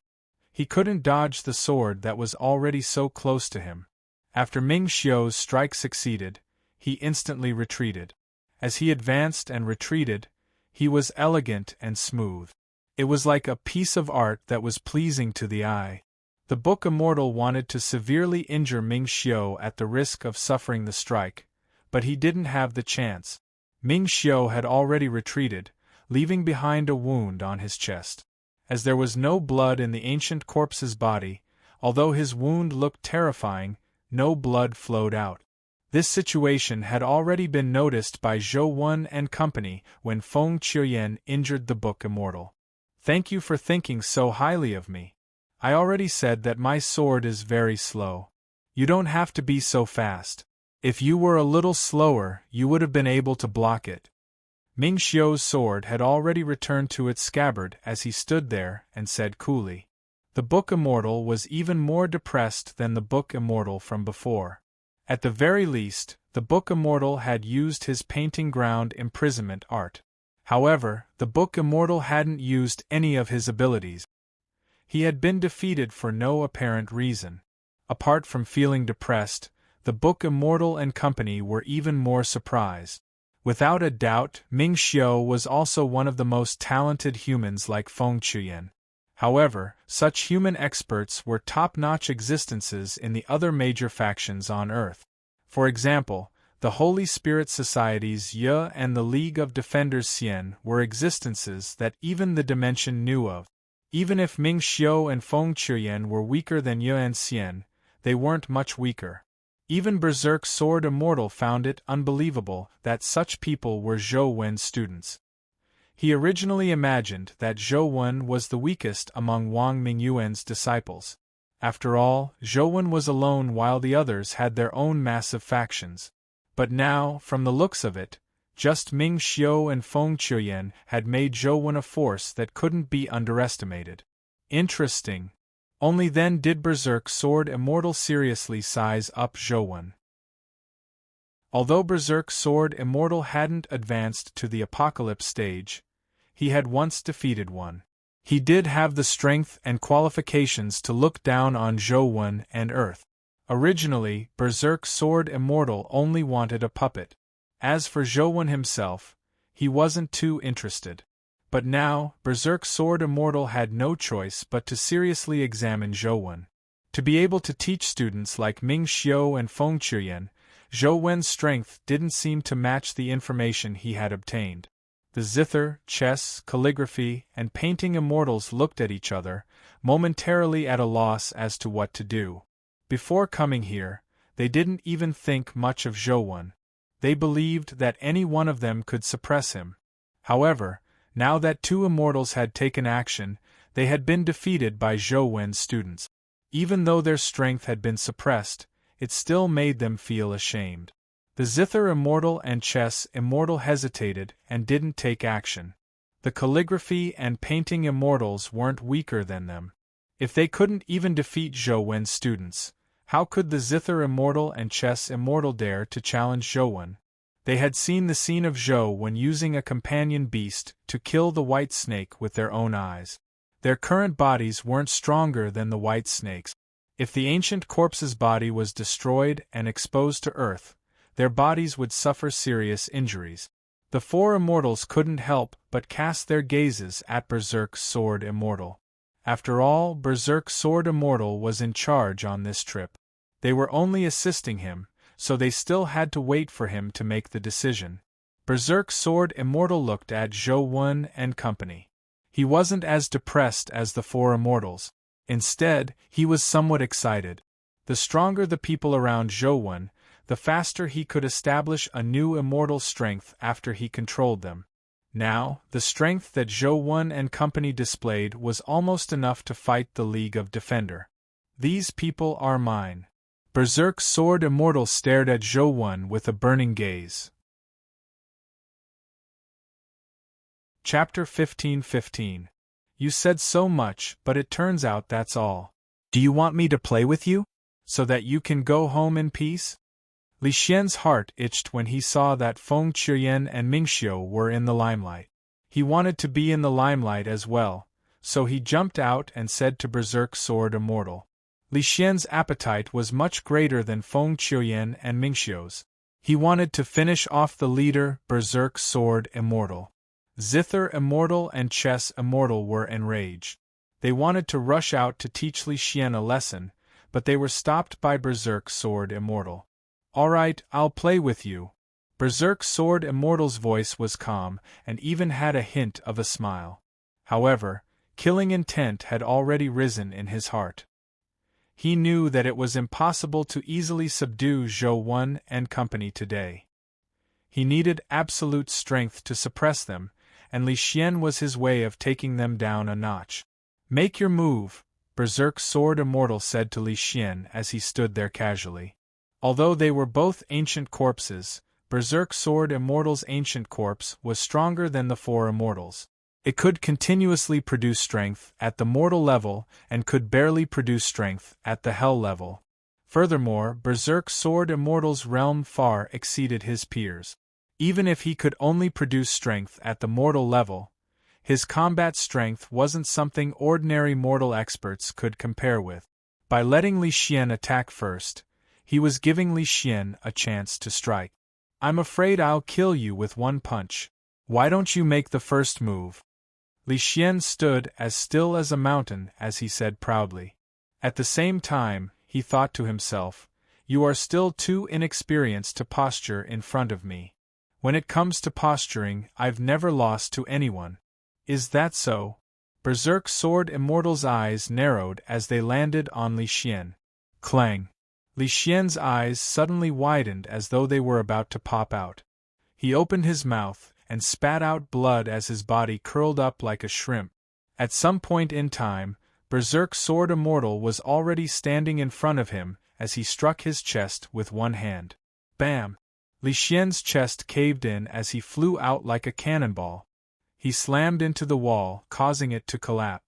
He couldn't dodge the sword that was already so close to him. After Ming Xiu's strike succeeded, he instantly retreated. As he advanced and retreated, he was elegant and smooth. It was like a piece of art that was pleasing to the eye. The Book Immortal wanted to severely injure Ming Xiu at the risk of suffering the strike, but he didn't have the chance. Ming Xiu had already retreated, leaving behind a wound on his chest. As there was no blood in the ancient corpse's body, although his wound looked terrifying, no blood flowed out. This situation had already been noticed by Zhou Wen and company when Feng Chuyen injured the Book Immortal. "Thank you for thinking so highly of me. I already said that my sword is very slow. You don't have to be so fast. If you were a little slower, you would have been able to block it." Ming Xiu's sword had already returned to its scabbard as he stood there and said coolly. The Book Immortal was even more depressed than the Book Immortal from before. At the very least, the Book Immortal had used his painting ground imprisonment art. However, the Book Immortal hadn't used any of his abilities. He had been defeated for no apparent reason. Apart from feeling depressed, the Book Immortal and company were even more surprised. Without a doubt, Ming Xiu was also one of the most talented humans like Feng Chuyen. However, such human experts were top-notch existences in the other major factions on Earth. For example, the Holy Spirit Societies Ye and the League of Defenders Xian were existences that even the Dimension knew of. Even if Ming Xiu and Feng Chuyen were weaker than Ye and Xian, they weren't much weaker. Even Berserk Sword Immortal found it unbelievable that such people were Zhou Wen's students. He originally imagined that Zhou Wen was the weakest among Wang Mingyuan's disciples. After all, Zhou Wen was alone while the others had their own massive factions. But now, from the looks of it, just Ming Xiu and Feng Chuyen had made Zhou Wen a force that couldn't be underestimated. Interesting. Only then did Berserk Sword Immortal seriously size up Zhou Wen. Although Berserk Sword Immortal hadn't advanced to the Apocalypse stage, he had once defeated one. He did have the strength and qualifications to look down on Zhou Wen and Earth. Originally, Berserk Sword Immortal only wanted a puppet. As for Zhou Wen himself, he wasn't too interested. But now, Berserk Sword Immortal had no choice but to seriously examine Zhou Wen. To be able to teach students like Ming Xiu and Feng Qiuyan, Zhou Wen's strength didn't seem to match the information he had obtained. The zither, chess, calligraphy, and painting immortals looked at each other, momentarily at a loss as to what to do. Before coming here, they didn't even think much of Zhou Wen. They believed that any one of them could suppress him. However, now that two immortals had taken action, they had been defeated by Zhou Wen's students. Even though their strength had been suppressed, it still made them feel ashamed. The zither immortal and chess immortal hesitated and didn't take action. The calligraphy and painting immortals weren't weaker than them. If they couldn't even defeat Zhou Wen's students, how could the zither immortal and chess immortal dare to challenge Zhou Wen? They had seen the scene of Zhou Wen using a companion beast to kill the white snake with their own eyes. Their current bodies weren't stronger than the white snake's. If the ancient corpse's body was destroyed and exposed to earth, their bodies would suffer serious injuries. The four immortals couldn't help but cast their gazes at Berserk's Sword Immortal. After all, Berserk's Sword Immortal was in charge on this trip. They were only assisting him, so they still had to wait for him to make the decision. Berserk's Sword Immortal looked at Zhou Wen and company. He wasn't as depressed as the four immortals. Instead, he was somewhat excited. The stronger the people around Zhou Wen, the faster he could establish a new immortal strength after he controlled them. Now, the strength that Zhou Wen and company displayed was almost enough to fight the League of Defender. These people are mine. Berserk's Sword Immortal stared at Zhou Wen with a burning gaze. Chapter 15:15. You said so much, but it turns out that's all. Do you want me to play with you? So that you can go home in peace? Li Xian's heart itched when he saw that Feng Qiuyan and Ming Xiu were in the limelight. He wanted to be in the limelight as well, so he jumped out and said to Berserk Sword Immortal. Li Xian's appetite was much greater than Feng Qiuyan and Ming Xiu's. He wanted to finish off the leader, Berserk Sword Immortal. Zither Immortal and Chess Immortal were enraged. They wanted to rush out to teach Li Xian a lesson, but they were stopped by Berserk Sword Immortal. Alright, I'll play with you. Berserk Sword Immortal's voice was calm and even had a hint of a smile. However, killing intent had already risen in his heart. He knew that it was impossible to easily subdue Zhou Wen and company today. He needed absolute strength to suppress them, and Li Xian was his way of taking them down a notch. Make your move, Berserk Sword Immortal said to Li Xian as he stood there casually. Although they were both ancient corpses, Berserk Sword Immortal's ancient corpse was stronger than the four immortals. It could continuously produce strength at the mortal level and could barely produce strength at the hell level. Furthermore, Berserk Sword Immortal's realm far exceeded his peers. Even if he could only produce strength at the mortal level, his combat strength wasn't something ordinary mortal experts could compare with. By letting Li Xian attack first, he was giving Li Xian a chance to strike. I'm afraid I'll kill you with one punch. Why don't you make the first move? Li Xian stood as still as a mountain as he said proudly. At the same time, he thought to himself, you are still too inexperienced to posture in front of me. When it comes to posturing, I've never lost to anyone. Is that so? Berserk Sword Immortal's eyes narrowed as they landed on Li Xian. Clang! Li Xian's eyes suddenly widened as though they were about to pop out. He opened his mouth and spat out blood as his body curled up like a shrimp. At some point in time, Berserk Sword Immortal was already standing in front of him as he struck his chest with one hand. Bam! Li Xian's chest caved in as he flew out like a cannonball. He slammed into the wall, causing it to collapse.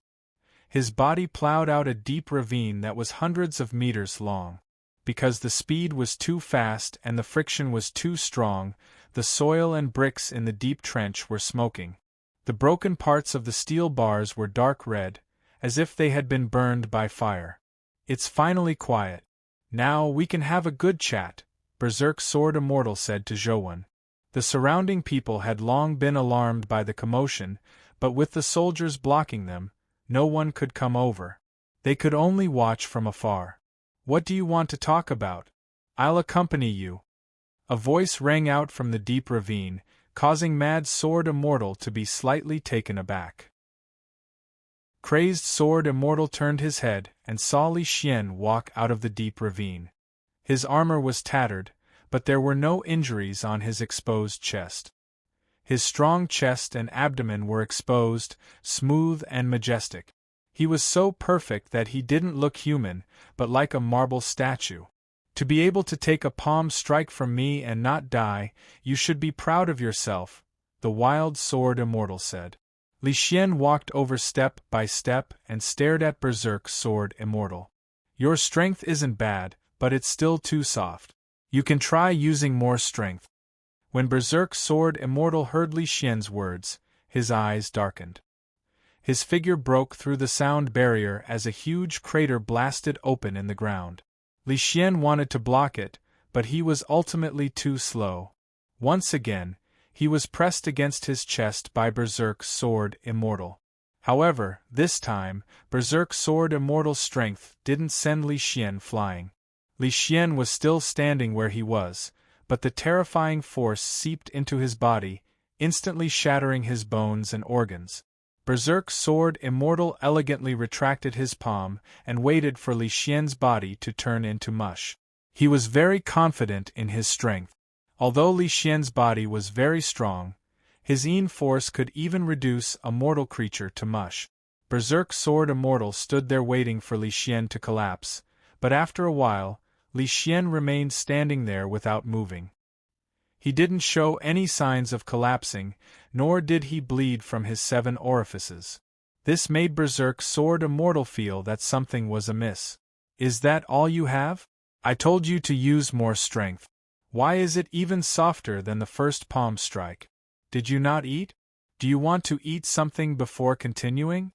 His body plowed out a deep ravine that was hundreds of meters long. Because the speed was too fast and the friction was too strong, the soil and bricks in the deep trench were smoking. The broken parts of the steel bars were dark red, as if they had been burned by fire. It's finally quiet. Now we can have a good chat, Berserk Sword Immortal said to Zhou Wen. The surrounding people had long been alarmed by the commotion, but with the soldiers blocking them, no one could come over. They could only watch from afar. "What do you want to talk about? I'll accompany you." A voice rang out from the deep ravine, causing Mad Sword Immortal to be slightly taken aback. Crazed Sword Immortal turned his head and saw Li Xian walk out of the deep ravine. His armor was tattered, but there were no injuries on his exposed chest. His strong chest and abdomen were exposed, smooth and majestic. He was so perfect that he didn't look human, but like a marble statue. "To be able to take a palm strike from me and not die, you should be proud of yourself," the Wild Sword Immortal said. Li Xian walked over step by step and stared at Berserk Sword Immortal. "Your strength isn't bad, but it's still too soft. You can try using more strength." When Berserk Sword Immortal heard Li Xian's words, his eyes darkened. His figure broke through the sound barrier as a huge crater blasted open in the ground. Li Xian wanted to block it, but he was ultimately too slow. Once again, he was pressed against his chest by Berserk Sword Immortal. However, this time, Berserk Sword Immortal's strength didn't send Li Xian flying. Li Xian was still standing where he was, but the terrifying force seeped into his body, instantly shattering his bones and organs. Berserk Sword Immortal elegantly retracted his palm and waited for Li Xian's body to turn into mush. He was very confident in his strength. Although Li Xian's body was very strong, his Yin force could even reduce a mortal creature to mush. Berserk Sword Immortal stood there waiting for Li Xian to collapse, but after a while, Li Xian remained standing there without moving. He didn't show any signs of collapsing, nor did he bleed from his 7 orifices. This made Berserk Sword Immortal feel that something was amiss. "Is that all you have? I told you to use more strength. Why is it even softer than the first palm strike? Did you not eat? Do you want to eat something before continuing?"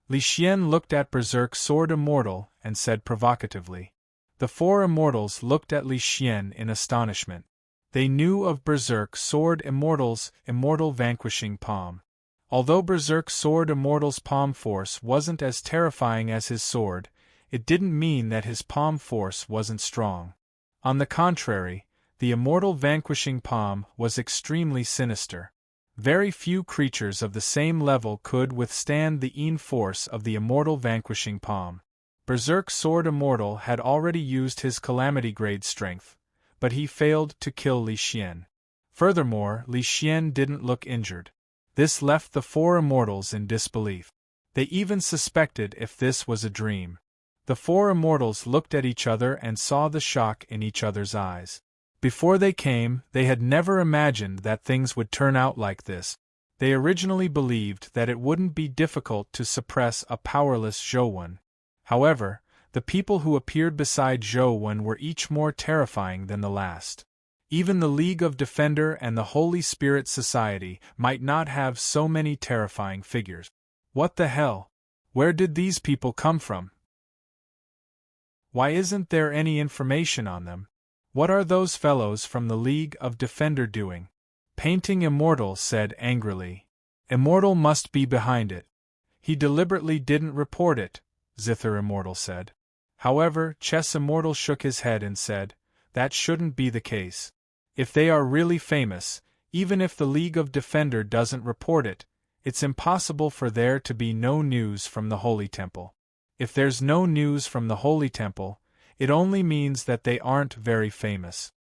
Li Xian looked at Berserk Sword Immortal and said provocatively. The 4 immortals looked at Li Xian in astonishment. They knew of Berserk Sword Immortal's immortal vanquishing palm. Although Berserk Sword Immortal's palm force wasn't as terrifying as his sword, it didn't mean that his palm force wasn't strong. On the contrary, the immortal vanquishing palm was extremely sinister. Very few creatures of the same level could withstand the Yin force of the immortal vanquishing palm. Berserk Sword Immortal had already used his calamity grade strength, but he failed to kill Li Xian. Furthermore, Li Xian didn't look injured. This left the 4 immortals in disbelief. They even suspected if this was a dream. The 4 immortals looked at each other and saw the shock in each other's eyes. Before they came, they had never imagined that things would turn out like this. They originally believed that it wouldn't be difficult to suppress a powerless Zhou. However, the people who appeared beside Zhou were each more terrifying than the last. Even the League of Defender and the Holy Spirit Society might not have so many terrifying figures. What the hell? Where did these people come from? Why isn't there any information on them? What are those fellows from the League of Defender doing? Painting Immortal said angrily. Immortal must be behind it. He deliberately didn't report it, Zither Immortal said. However, Chess Immortal shook his head and said, that shouldn't be the case. If they are really famous, even if the League of Defender doesn't report it, it's impossible for there to be no news from the Holy Temple. If there's no news from the Holy Temple, it only means that they aren't very famous.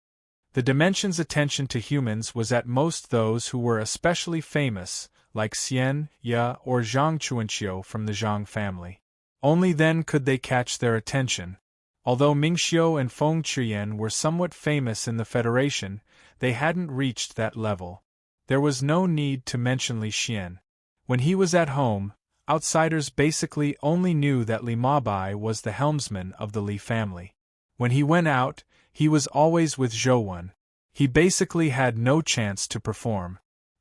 The Dimension's attention to humans was at most those who were especially famous, like Xian, Ya, or Zhang Chuanxiu from the Zhang family. Only then could they catch their attention. Although Mingxiu and Feng Qian were somewhat famous in the Federation, they hadn't reached that level. There was no need to mention Li Xian. When he was at home, outsiders basically only knew that Li Mabai was the helmsman of the Li family. When he went out, he was always with Zhou. He basically had no chance to perform.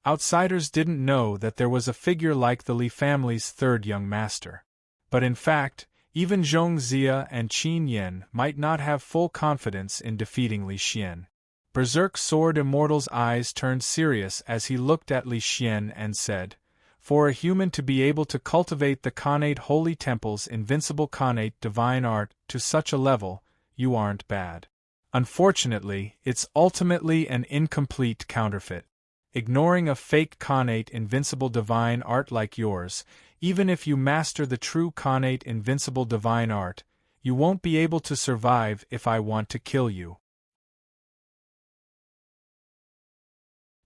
Outsiders didn't know that there was a figure like the Li family's 3rd young master. But in fact, even Zhong Zia and Qin Yen might not have full confidence in defeating Li Xian. Berserk Sword Immortal's eyes turned serious as he looked at Li Xian and said, For a human to be able to cultivate the connate holy temple's invincible connate divine art to such a level, you aren't bad. Unfortunately, it's ultimately an incomplete counterfeit. Ignoring a fake connate invincible divine art like yours, even if you master the true connate invincible divine art, you won't be able to survive if I want to kill you.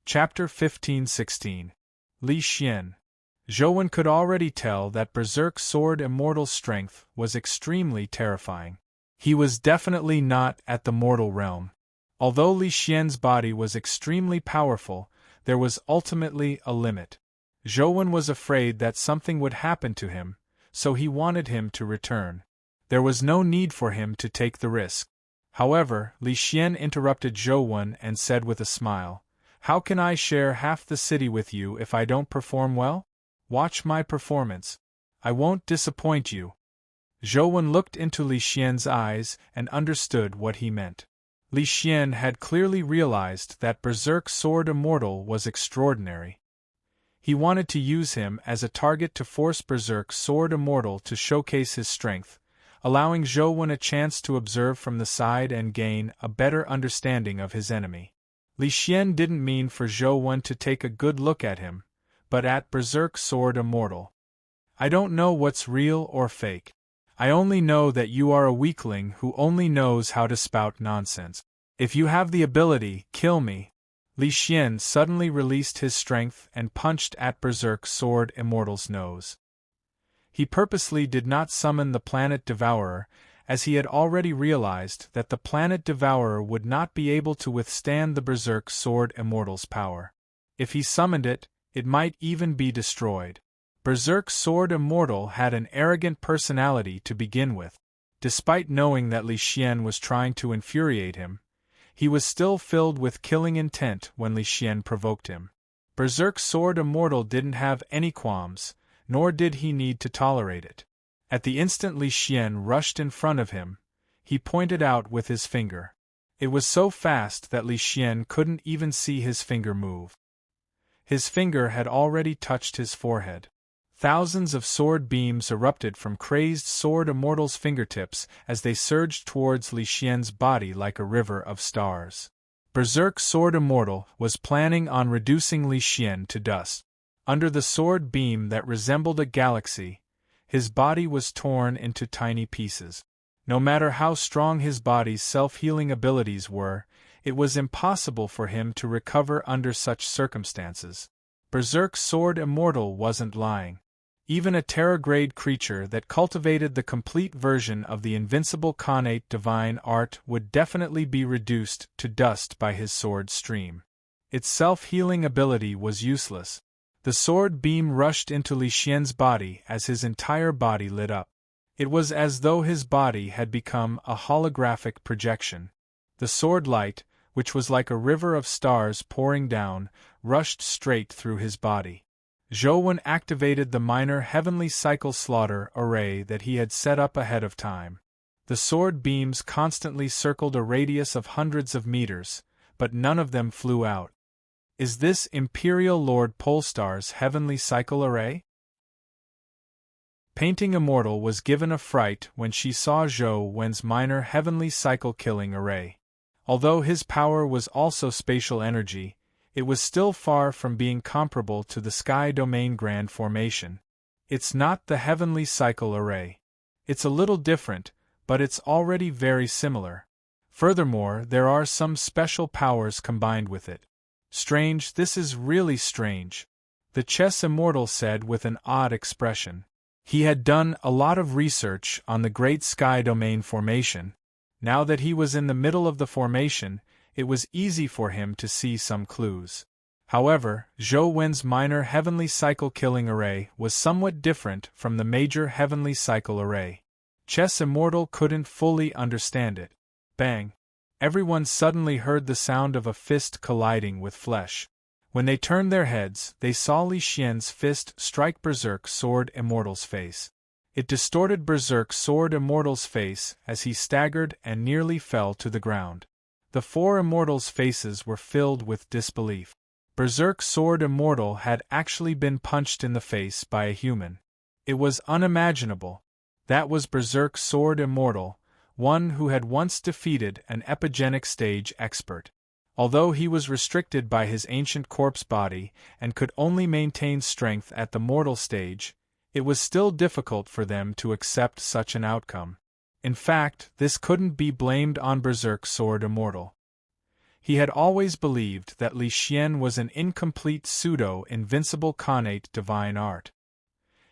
Chapter 15-16 Li Xian. Zhou could already tell that Berserk Sword Immortal's strength was extremely terrifying. He was definitely not at the mortal realm. Although Li Xian's body was extremely powerful, there was ultimately a limit. Zhou was afraid that something would happen to him, so he wanted him to return. There was no need for him to take the risk. However, Li Xian interrupted Zhou and said with a smile, "How can I share half the city with you if I don't perform well? Watch my performance. I won't disappoint you." Zhou looked into Li Xian's eyes and understood what he meant. Li Xian had clearly realized that Berserk Sword Immortal was extraordinary. He wanted to use him as a target to force Berserk Sword Immortal to showcase his strength, allowing Zhou a chance to observe from the side and gain a better understanding of his enemy. Li Xian didn't mean for Zhou to take a good look at him, but at Berserk Sword Immortal. "I don't know what's real or fake. I only know that you are a weakling who only knows how to spout nonsense. If you have the ability, kill me." Li Xian suddenly released his strength and punched at Berserk Sword Immortal's nose. He purposely did not summon the Planet Devourer, as he had already realized that the Planet Devourer would not be able to withstand the Berserk Sword Immortal's power. If he summoned it, it might even be destroyed. Berserk Sword Immortal had an arrogant personality to begin with. Despite knowing that Li Xian was trying to infuriate him, he was still filled with killing intent when Li Xian provoked him. Berserk Sword Immortal didn't have any qualms, nor did he need to tolerate it. At the instant Li Xian rushed in front of him, he pointed out with his finger. It was so fast that Li Xian couldn't even see his finger move. His finger had already touched his forehead. Thousands of sword beams erupted from Crazed Sword Immortal's fingertips as they surged towards Li Xian's body like a river of stars. Berserk Sword Immortal was planning on reducing Li Xian to dust. Under the sword beam that resembled a galaxy, his body was torn into tiny pieces. No matter how strong his body's self-healing abilities were, it was impossible for him to recover under such circumstances. Berserk Sword Immortal wasn't lying. Even a Terra-grade creature that cultivated the complete version of the invincible connate divine art would definitely be reduced to dust by his sword stream. Its self-healing ability was useless. The sword beam rushed into Li Xian's body as his entire body lit up. It was as though his body had become a holographic projection. The sword light, which was like a river of stars pouring down, rushed straight through his body. Zhou activated the minor heavenly cycle slaughter array that he had set up ahead of time. The sword beams constantly circled a radius of hundreds of meters, but none of them flew out. Is this Imperial Lord Polestar's heavenly cycle array? Painting Immortal was given a fright when she saw Zhou minor heavenly cycle killing array. Although his power was also spatial energy, it was still far from being comparable to the Sky Domain Grand Formation. It's not the Heavenly Cycle Array. It's a little different, but it's already very similar. Furthermore, there are some special powers combined with it. Strange, this is really strange, the Chess Immortal said with an odd expression. He had done a lot of research on the Great Sky Domain Formation. Now that he was in the middle of the formation, it was easy for him to see some clues. However, Zhou minor heavenly cycle killing array was somewhat different from the major heavenly cycle array. Chess Immortal couldn't fully understand it. Bang! Everyone suddenly heard the sound of a fist colliding with flesh. When they turned their heads, they saw Li Xian's fist strike Berserk Sword Immortal's face. It distorted Berserk Sword Immortal's face as he staggered and nearly fell to the ground. The four immortals' faces were filled with disbelief. Berserk Sword Immortal had actually been punched in the face by a human. It was unimaginable. That was Berserk Sword Immortal, one who had once defeated an epigenic stage expert. Although he was restricted by his ancient corpse body and could only maintain strength at the mortal stage, it was still difficult for them to accept such an outcome. In fact, this couldn't be blamed on Berserk Sword Immortal. He had always believed that Li Xian was an incomplete pseudo-invincible connate divine art.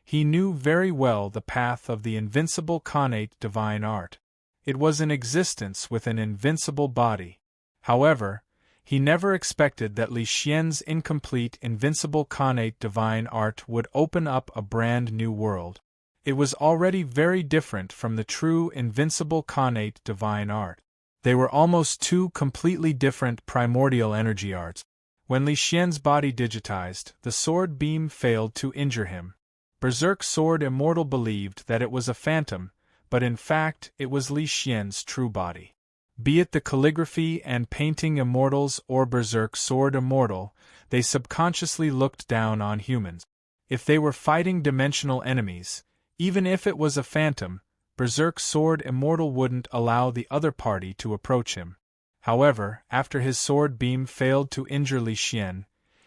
He knew very well the path of the invincible connate divine art. It was in existence with an invincible body. However, he never expected that Li Xian's incomplete invincible connate divine art would open up a brand new world. It was already very different from the true invincible connate divine art. They were almost two completely different primordial energy arts. When Li Xian's body digitized, the sword beam failed to injure him. Berserk Sword Immortal believed that it was a phantom, but in fact it was Li Xian's true body. Be it the calligraphy and painting immortals or Berserk Sword Immortal, they subconsciously looked down on humans. If they were fighting dimensional enemies, even if it was a phantom, Berserk Sword Immortal wouldn't allow the other party to approach him. However, after his sword beam failed to injure Li Xian,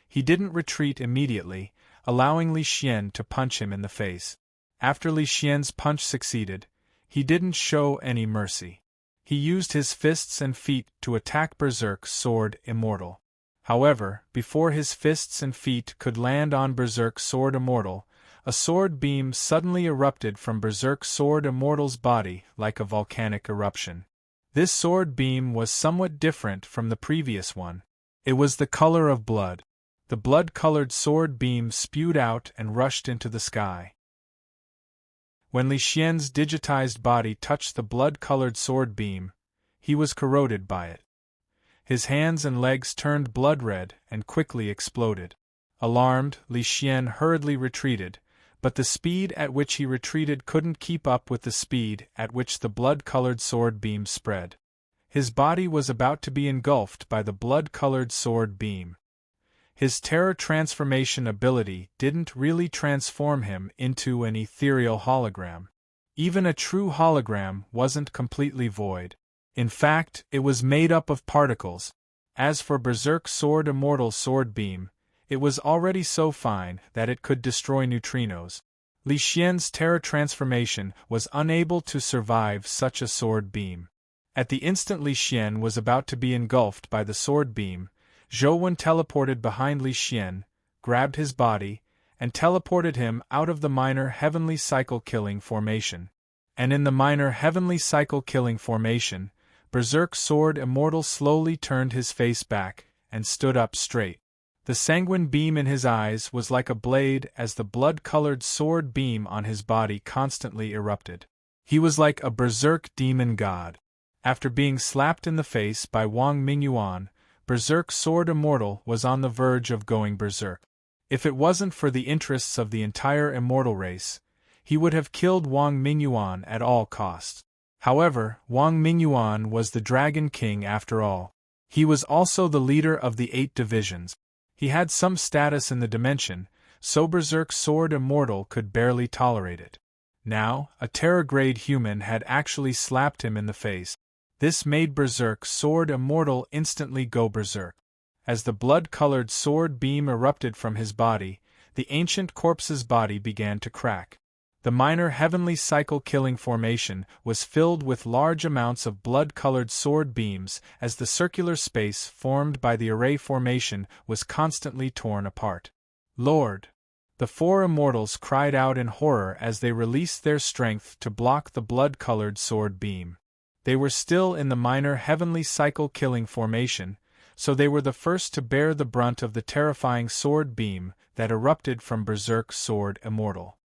he didn't retreat immediately, allowing Li Xian to punch him in the face. After Li Xian's punch succeeded, he didn't show any mercy. He used his fists and feet to attack Berserk Sword Immortal. However, before his fists and feet could land on Berserk Sword Immortal, a sword beam suddenly erupted from Berserk Sword Immortal's body like a volcanic eruption. This sword beam was somewhat different from the previous one. It was the color of blood. The blood-colored sword beam spewed out and rushed into the sky. When Li Xian's digitized body touched the blood-colored sword beam, he was corroded by it. His hands and legs turned blood-red and quickly exploded. Alarmed, Li Xian hurriedly retreated, but the speed at which he retreated couldn't keep up with the speed at which the blood-colored sword beam spread. His body was about to be engulfed by the blood-colored sword beam. His terror transformation ability didn't really transform him into an ethereal hologram. Even a true hologram wasn't completely void. In fact, it was made up of particles. As for Berserk Sword Immortal's sword beam, it was already so fine that it could destroy neutrinos. Li Xian's terror transformation was unable to survive such a sword beam. At the instant Li Xian was about to be engulfed by the sword beam, Zhou Wen teleported behind Li Xian, grabbed his body, and teleported him out of the minor heavenly cycle-killing formation. And in the minor heavenly cycle-killing formation, Berserk Sword Immortal slowly turned his face back and stood up straight. The sanguine beam in his eyes was like a blade as the blood-colored sword beam on his body constantly erupted. He was like a berserk demon god. After being slapped in the face by Wang Mingyuan, Berserk Sword Immortal was on the verge of going berserk. If it wasn't for the interests of the entire immortal race, he would have killed Wang Mingyuan at all costs. However, Wang Mingyuan was the Dragon King after all. He was also the leader of the 8 divisions. He had some status in the dimension, so Berserk Sword Immortal could barely tolerate it. Now, a terror-grade human had actually slapped him in the face. This made Berserk Sword Immortal instantly go berserk. As the blood-colored sword beam erupted from his body, the ancient corpse's body began to crack. The minor heavenly cycle-killing formation was filled with large amounts of blood-colored sword beams as the circular space formed by the array formation was constantly torn apart. Lord! The 4 immortals cried out in horror as they released their strength to block the blood-colored sword beam. They were still in the minor heavenly cycle-killing formation, so they were the first to bear the brunt of the terrifying sword beam that erupted from Berserk Sword Immortal.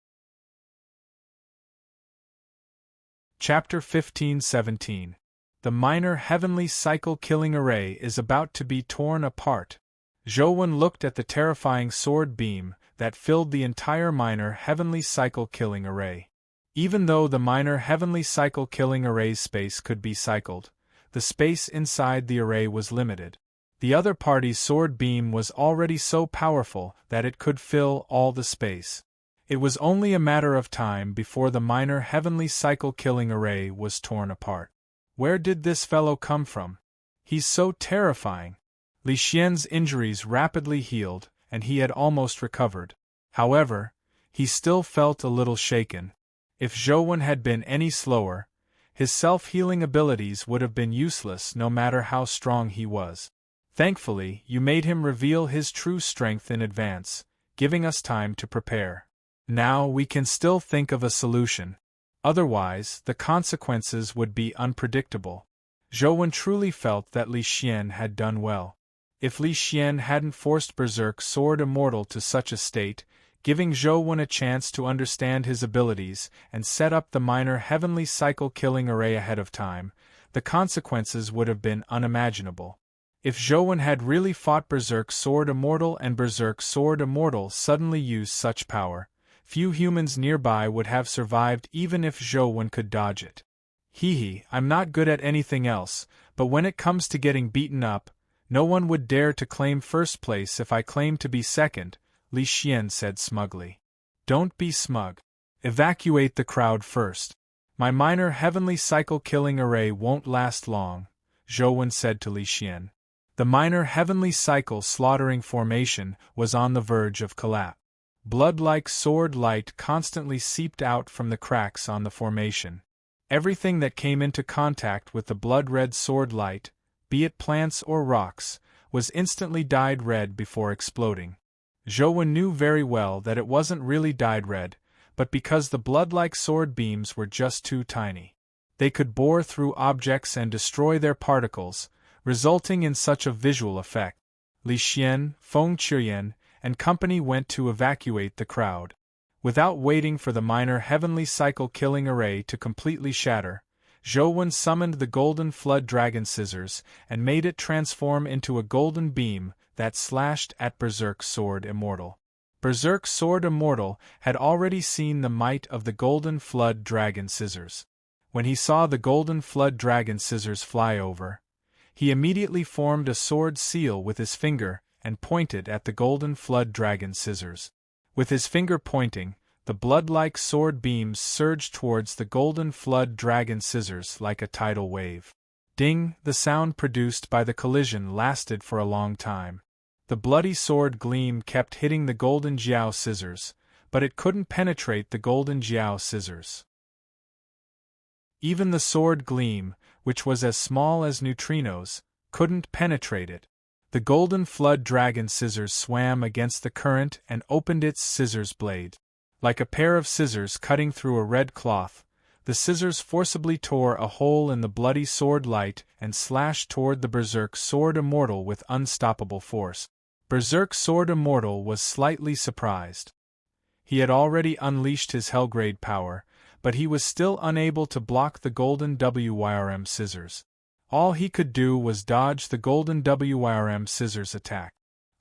Chapter 15-17. The minor heavenly cycle-killing array is about to be torn apart. Zhou Wen looked at the terrifying sword beam that filled the entire minor heavenly cycle-killing array. Even though the minor heavenly cycle-killing array's space could be cycled, the space inside the array was limited. The other party's sword beam was already so powerful that it could fill all the space. It was only a matter of time before the minor heavenly cycle-killing array was torn apart. Where did this fellow come from? He's so terrifying. Li Xian's injuries rapidly healed, and he had almost recovered. However, he still felt a little shaken. If Zhou had been any slower, his self-healing abilities would have been useless no matter how strong he was. Thankfully, you made him reveal his true strength in advance, giving us time to prepare. Now we can still think of a solution. Otherwise, the consequences would be unpredictable. Zhou truly felt that Li Xian had done well. If Li Xian hadn't forced Berserk Sword Immortal to such a state, giving Zhou a chance to understand his abilities and set up the minor heavenly cycle-killing array ahead of time, the consequences would have been unimaginable. If Zhou had really fought Berserk Sword Immortal and Berserk Sword Immortal suddenly used such power, few humans nearby would have survived even if Zhou could dodge it. I'm not good at anything else, but when it comes to getting beaten up, no one would dare to claim first place if I claim to be second, Li Xian said smugly. Don't be smug. Evacuate the crowd first. My minor heavenly cycle-killing array won't last long, Zhou said to Li Xian. The minor heavenly cycle slaughtering formation was on the verge of collapse. Blood-like sword light constantly seeped out from the cracks on the formation. Everything that came into contact with the blood-red sword light, be it plants or rocks, was instantly dyed red before exploding. Zhou knew very well that it wasn't really dyed red, but because the blood-like sword beams were just too tiny. They could bore through objects and destroy their particles, resulting in such a visual effect. Li Xian, Feng Qiyan, and company went to evacuate the crowd. Without waiting for the minor heavenly cycle-killing array to completely shatter, Zhou summoned the golden flood dragon scissors and made it transform into a golden beam that slashed at Berserk Sword Immortal. Berserk Sword Immortal had already seen the might of the golden flood dragon scissors. When he saw the golden flood dragon scissors fly over, he immediately formed a sword seal with his finger and pointed at the golden flood dragon scissors. With his finger pointing, the blood-like sword beams surged towards the golden flood dragon scissors like a tidal wave. Ding! The sound produced by the collision lasted for a long time. The bloody sword gleam kept hitting the golden jiao scissors, but it couldn't penetrate the golden jiao scissors. Even the sword gleam, which was as small as neutrinos, couldn't penetrate it. The golden flood dragon scissors swam against the current and opened its scissors blade. Like a pair of scissors cutting through a red cloth, the scissors forcibly tore a hole in the bloody sword light and slashed toward the Berserk Sword Immortal with unstoppable force. Berserk Sword Immortal was slightly surprised. He had already unleashed his Hellgrade power, but he was still unable to block the golden WYRM scissors. All he could do was dodge the golden WYRM scissors attack.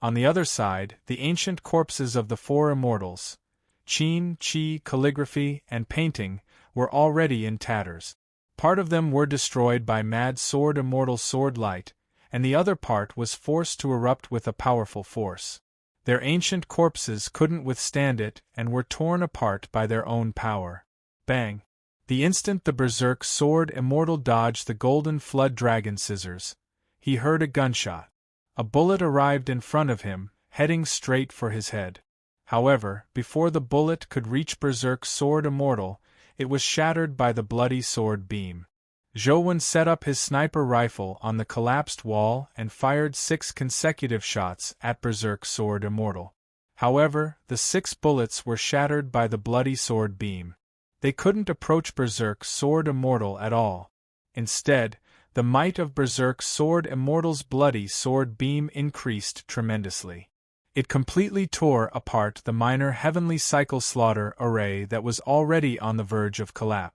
On the other side, the ancient corpses of the four immortals, Qin, Qi, calligraphy, and painting, were already in tatters. Part of them were destroyed by Mad Sword Immortal sword light, and the other part was forced to erupt with a powerful force. Their ancient corpses couldn't withstand it and were torn apart by their own power. Bang! The instant the Berserk Sword Immortal dodged the golden flood dragon scissors, he heard a gunshot. A bullet arrived in front of him, heading straight for his head. However, before the bullet could reach Berserk Sword Immortal, it was shattered by the bloody sword beam. Zhou set up his sniper rifle on the collapsed wall and fired 6 consecutive shots at Berserk Sword Immortal. However, the 6 bullets were shattered by the bloody sword beam. They couldn't approach Berserk Sword Immortal at all. Instead, the might of Berserk Sword Immortal's bloody sword beam increased tremendously. It completely tore apart the minor heavenly cycle slaughter array that was already on the verge of collapse.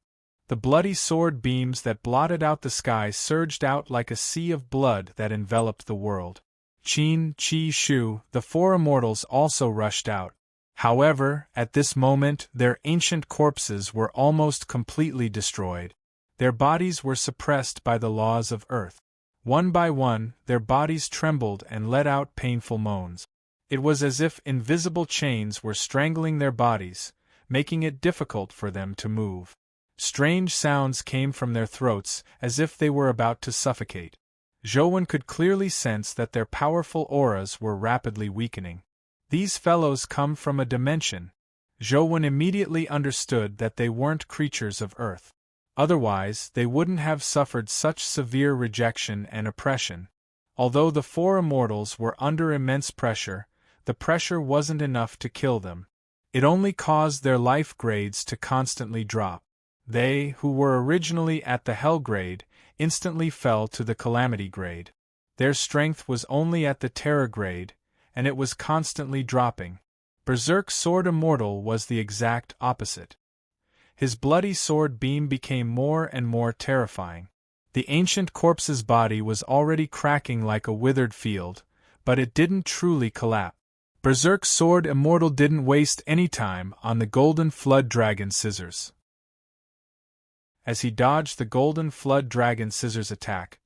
The bloody sword beams that blotted out the sky surged out like a sea of blood that enveloped the world. Qin, Qi, Shu, the four immortals also rushed out. However, at this moment their ancient corpses were almost completely destroyed. Their bodies were suppressed by the laws of Earth. One by one, their bodies trembled and let out painful moans. It was as if invisible chains were strangling their bodies, making it difficult for them to move. Strange sounds came from their throats, as if they were about to suffocate. Zhouwen could clearly sense that their powerful auras were rapidly weakening. These fellows come from a dimension. Zhouwen immediately understood that they weren't creatures of Earth. Otherwise, they wouldn't have suffered such severe rejection and oppression. Although the four immortals were under immense pressure, the pressure wasn't enough to kill them. It only caused their life grades to constantly drop. They, who were originally at the Hell grade, instantly fell to the Calamity grade. Their strength was only at the Terror grade, and it was constantly dropping. Berserk Sword Immortal was the exact opposite. His bloody sword beam became more and more terrifying. The ancient corpse's body was already cracking like a withered field, but it didn't truly collapse. Berserk Sword Immortal didn't waste any time on the Golden Flood Dragon Scissors. As he dodged the Golden Flood Dragon Scissors attack,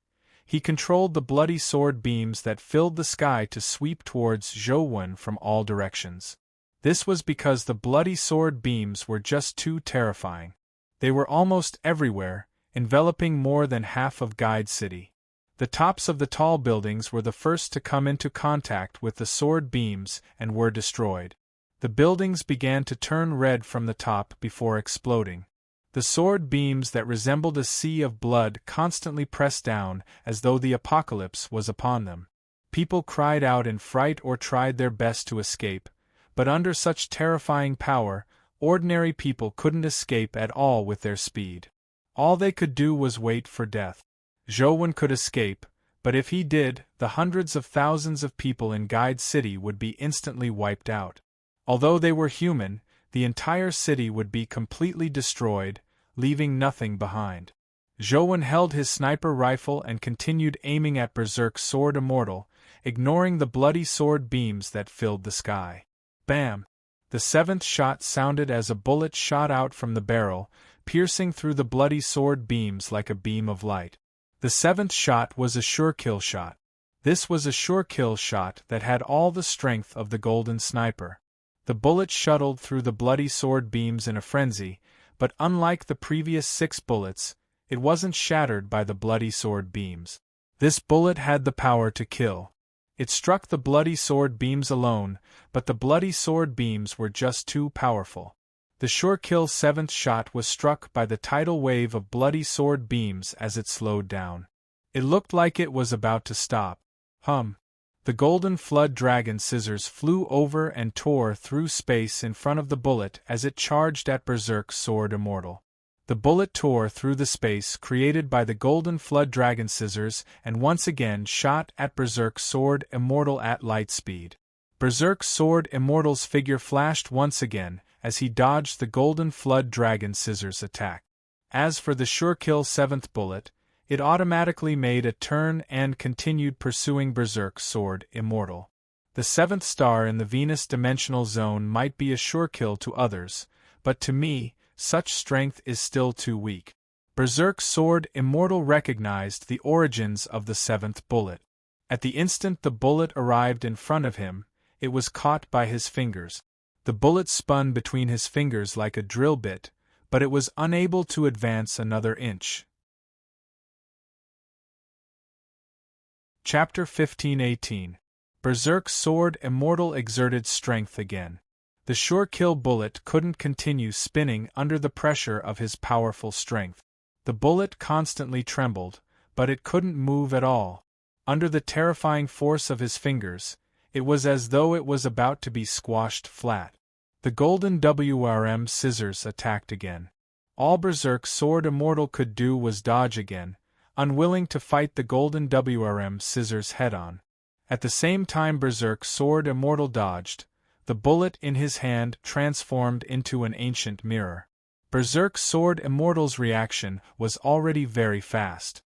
he controlled the bloody sword beams that filled the sky to sweep towards Zhouwen from all directions. This was because the bloody sword beams were just too terrifying. They were almost everywhere, enveloping more than half of Guide City. The tops of the tall buildings were the first to come into contact with the sword beams and were destroyed. The buildings began to turn red from the top before exploding. The sword beams that resembled a sea of blood constantly pressed down as though the apocalypse was upon them. People cried out in fright or tried their best to escape, but under such terrifying power, ordinary people couldn't escape at all with their speed. All they could do was wait for death. Zhouwen could escape, but if he did, the hundreds of thousands of people in Guide City would be instantly wiped out. Although they were human, the entire city would be completely destroyed, leaving nothing behind. Zhouwen held his sniper rifle and continued aiming at Berserk Sword Immortal, ignoring the bloody sword beams that filled the sky. Bam! The seventh shot sounded as a bullet shot out from the barrel, piercing through the bloody sword beams like a beam of light. The seventh shot was a sure kill shot. This was a sure kill shot that had all the strength of the golden sniper. The bullet shuttled through the bloody sword beams in a frenzy, but unlike the previous 6 bullets, it wasn't shattered by the bloody sword beams. This bullet had the power to kill. It struck the bloody sword beams alone, but the bloody sword beams were just too powerful. The sure kill 7th shot was struck by the tidal wave of bloody sword beams as it slowed down. It looked like it was about to stop. The Golden Flood Dragon Scissors flew over and tore through space in front of the bullet as it charged at Berserk Sword Immortal. The bullet tore through the space created by the Golden Flood Dragon Scissors and once again shot at Berserk Sword Immortal at light speed. Berserk Sword Immortal's figure flashed once again as he dodged the Golden Flood Dragon Scissors attack. As for the sure kill 7th bullet, it automatically made a turn and continued pursuing Berserk Sword Immortal. The 7th star in the Venus dimensional zone might be a sure kill to others, but to me, such strength is still too weak. Berserk Sword Immortal recognized the origins of the 7th bullet. At the instant the bullet arrived in front of him, it was caught by his fingers. The bullet spun between his fingers like a drill bit, but it was unable to advance another inch. Chapter 15:18. Berserk Sword Immortal exerted strength again. The sure kill bullet couldn't continue spinning under the pressure of his powerful strength. The bullet constantly trembled, but it couldn't move at all. Under the terrifying force of his fingers, it was as though it was about to be squashed flat. The Golden WRM Scissors attacked again. All Berserk Sword Immortal could do was dodge again, unwilling to fight the Golden WRM Scissors head-on. At the same time Berserk Sword Immortal dodged, the bullet in his hand transformed into an ancient mirror. Berserk Sword Immortal's reaction was already very fast.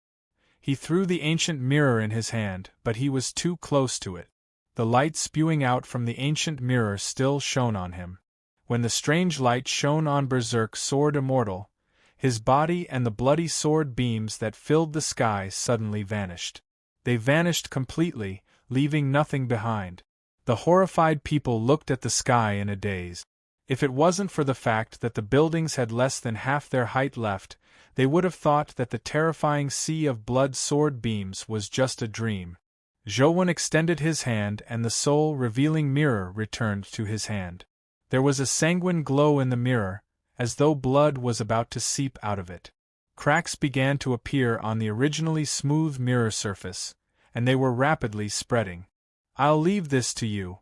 He threw the ancient mirror in his hand, but he was too close to it. The light spewing out from the ancient mirror still shone on him. When the strange light shone on Berserk Sword Immortal, his body and the bloody sword beams that filled the sky suddenly vanished. They vanished completely, leaving nothing behind. The horrified people looked at the sky in a daze. If it wasn't for the fact that the buildings had less than half their height left, they would have thought that the terrifying sea of blood sword beams was just a dream. Zhou extended his hand and the soul-revealing mirror returned to his hand. There was a sanguine glow in the mirror, as though blood was about to seep out of it. Cracks began to appear on the originally smooth mirror surface, and they were rapidly spreading. "I'll leave this to you,"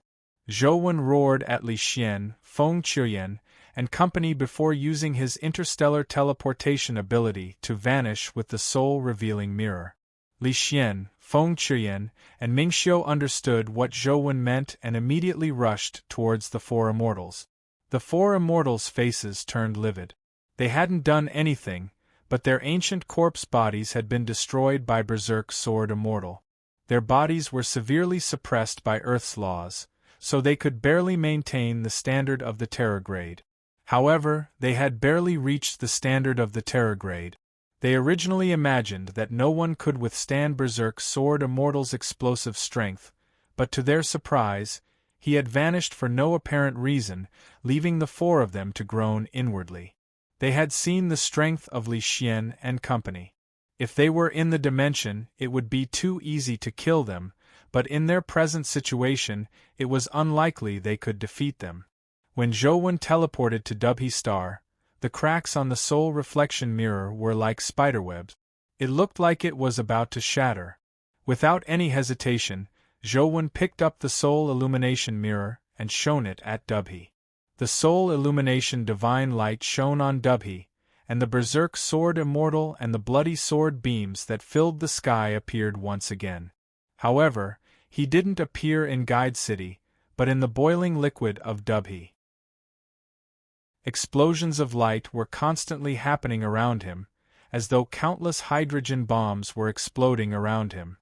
Zhou roared at Li Xian, Feng Qiuyan, and company before using his interstellar teleportation ability to vanish with the soul-revealing mirror. Li Xian, Feng Qiuyan, and Mingxiu understood what Zhou meant and immediately rushed towards the four immortals. The four immortals' faces turned livid. They hadn't done anything, but their ancient corpse bodies had been destroyed by Berserk Sword Immortal. Their bodies were severely suppressed by Earth's laws, so they could barely maintain the standard of the Terrorgrade. However, they had barely reached the standard of the Terrorgrade. They originally imagined that no one could withstand Berserk Sword Immortal's explosive strength, but to their surprise, he had vanished for no apparent reason, leaving the four of them to groan inwardly. They had seen the strength of Li Xian and company. If they were in the dimension, it would be too easy to kill them, but in their present situation, it was unlikely they could defeat them. When Zhou teleported to Dubhe Star, the cracks on the soul reflection mirror were like spiderwebs. It looked like it was about to shatter. Without any hesitation, Zhou picked up the soul illumination mirror and shone it at Dubhe. The soul illumination divine light shone on Dubhe, and the Berserk Sword Immortal and the bloody sword beams that filled the sky appeared once again. However, he didn't appear in Guide City, but in the boiling liquid of Dubhe. Explosions of light were constantly happening around him, as though countless hydrogen bombs were exploding around him.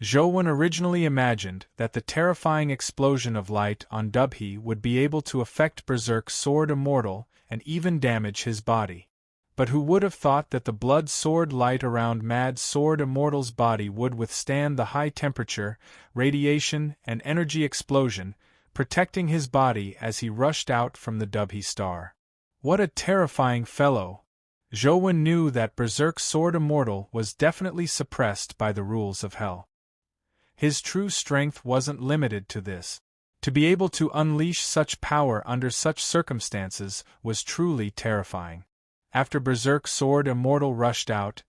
Zhou originally imagined that the terrifying explosion of light on Dubhe would be able to affect Berserk Sword Immortal and even damage his body. But who would have thought that the blood sword light around Mad Sword Immortal's body would withstand the high temperature, radiation, and energy explosion, protecting his body as he rushed out from the Dubhe star. What a terrifying fellow! Zhou knew that Berserk Sword Immortal was definitely suppressed by the rules of Hell. His true strength wasn't limited to this. To be able to unleash such power under such circumstances was truly terrifying. After Berserk Sword Immortal rushed out,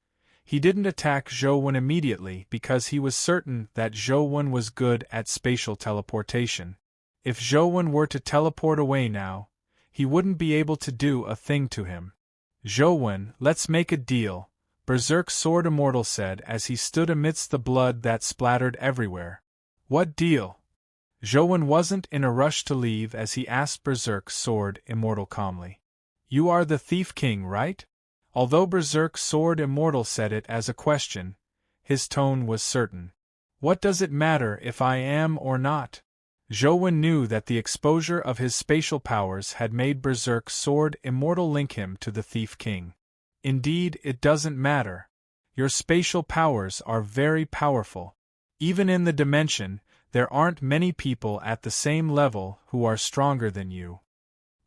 he didn't attack Zhou immediately because he was certain that Zhou was good at spatial teleportation. If Zhou were to teleport away now, he wouldn't be able to do a thing to him. "Zhou, let's make a deal," Berserk Sword Immortal said as he stood amidst the blood that splattered everywhere. "What deal?" Zhou wasn't in a rush to leave as he asked Berserk Sword Immortal calmly. "You are the Thief King, right?" Although Berserk Sword Immortal said it as a question, his tone was certain. "What does it matter if I am or not?" Zhou knew that the exposure of his spatial powers had made Berserk Sword Immortal link him to the Thief King. "Indeed, it doesn't matter. Your spatial powers are very powerful. Even in the dimension, there aren't many people at the same level who are stronger than you."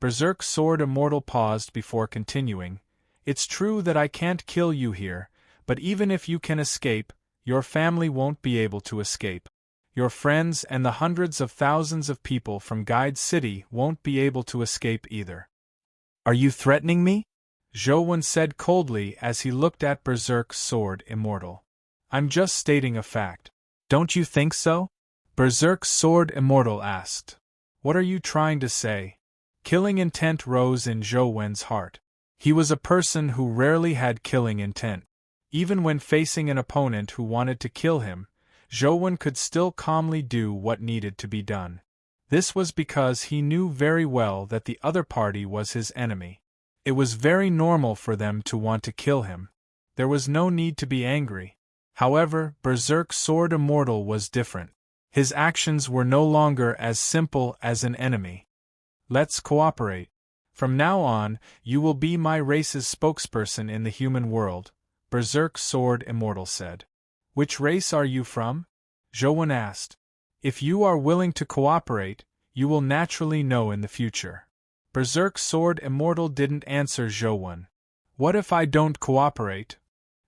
Berserk Sword Immortal paused before continuing. "It's true that I can't kill you here, but even if you can escape, your family won't be able to escape. Your friends and the hundreds of thousands of people from Guide City won't be able to escape either." "Are you threatening me?" Zhou said coldly as he looked at Berserk Sword Immortal. "I'm just stating a fact. Don't you think so?" Berserk Sword Immortal asked. "What are you trying to say?" Killing intent rose in Zhou's heart. He was a person who rarely had killing intent. Even when facing an opponent who wanted to kill him, Zhou could still calmly do what needed to be done. This was because he knew very well that the other party was his enemy. It was very normal for them to want to kill him. There was no need to be angry. However, Berserk Sword Immortal was different. His actions were no longer as simple as an enemy. "Let's cooperate. From now on, you will be my race's spokesperson in the human world," Berserk Sword Immortal said. Which race are you from? Zhou asked. If you are willing to cooperate, you will naturally know in the future. Berserk Sword Immortal didn't answer Zhou. What if I don't cooperate?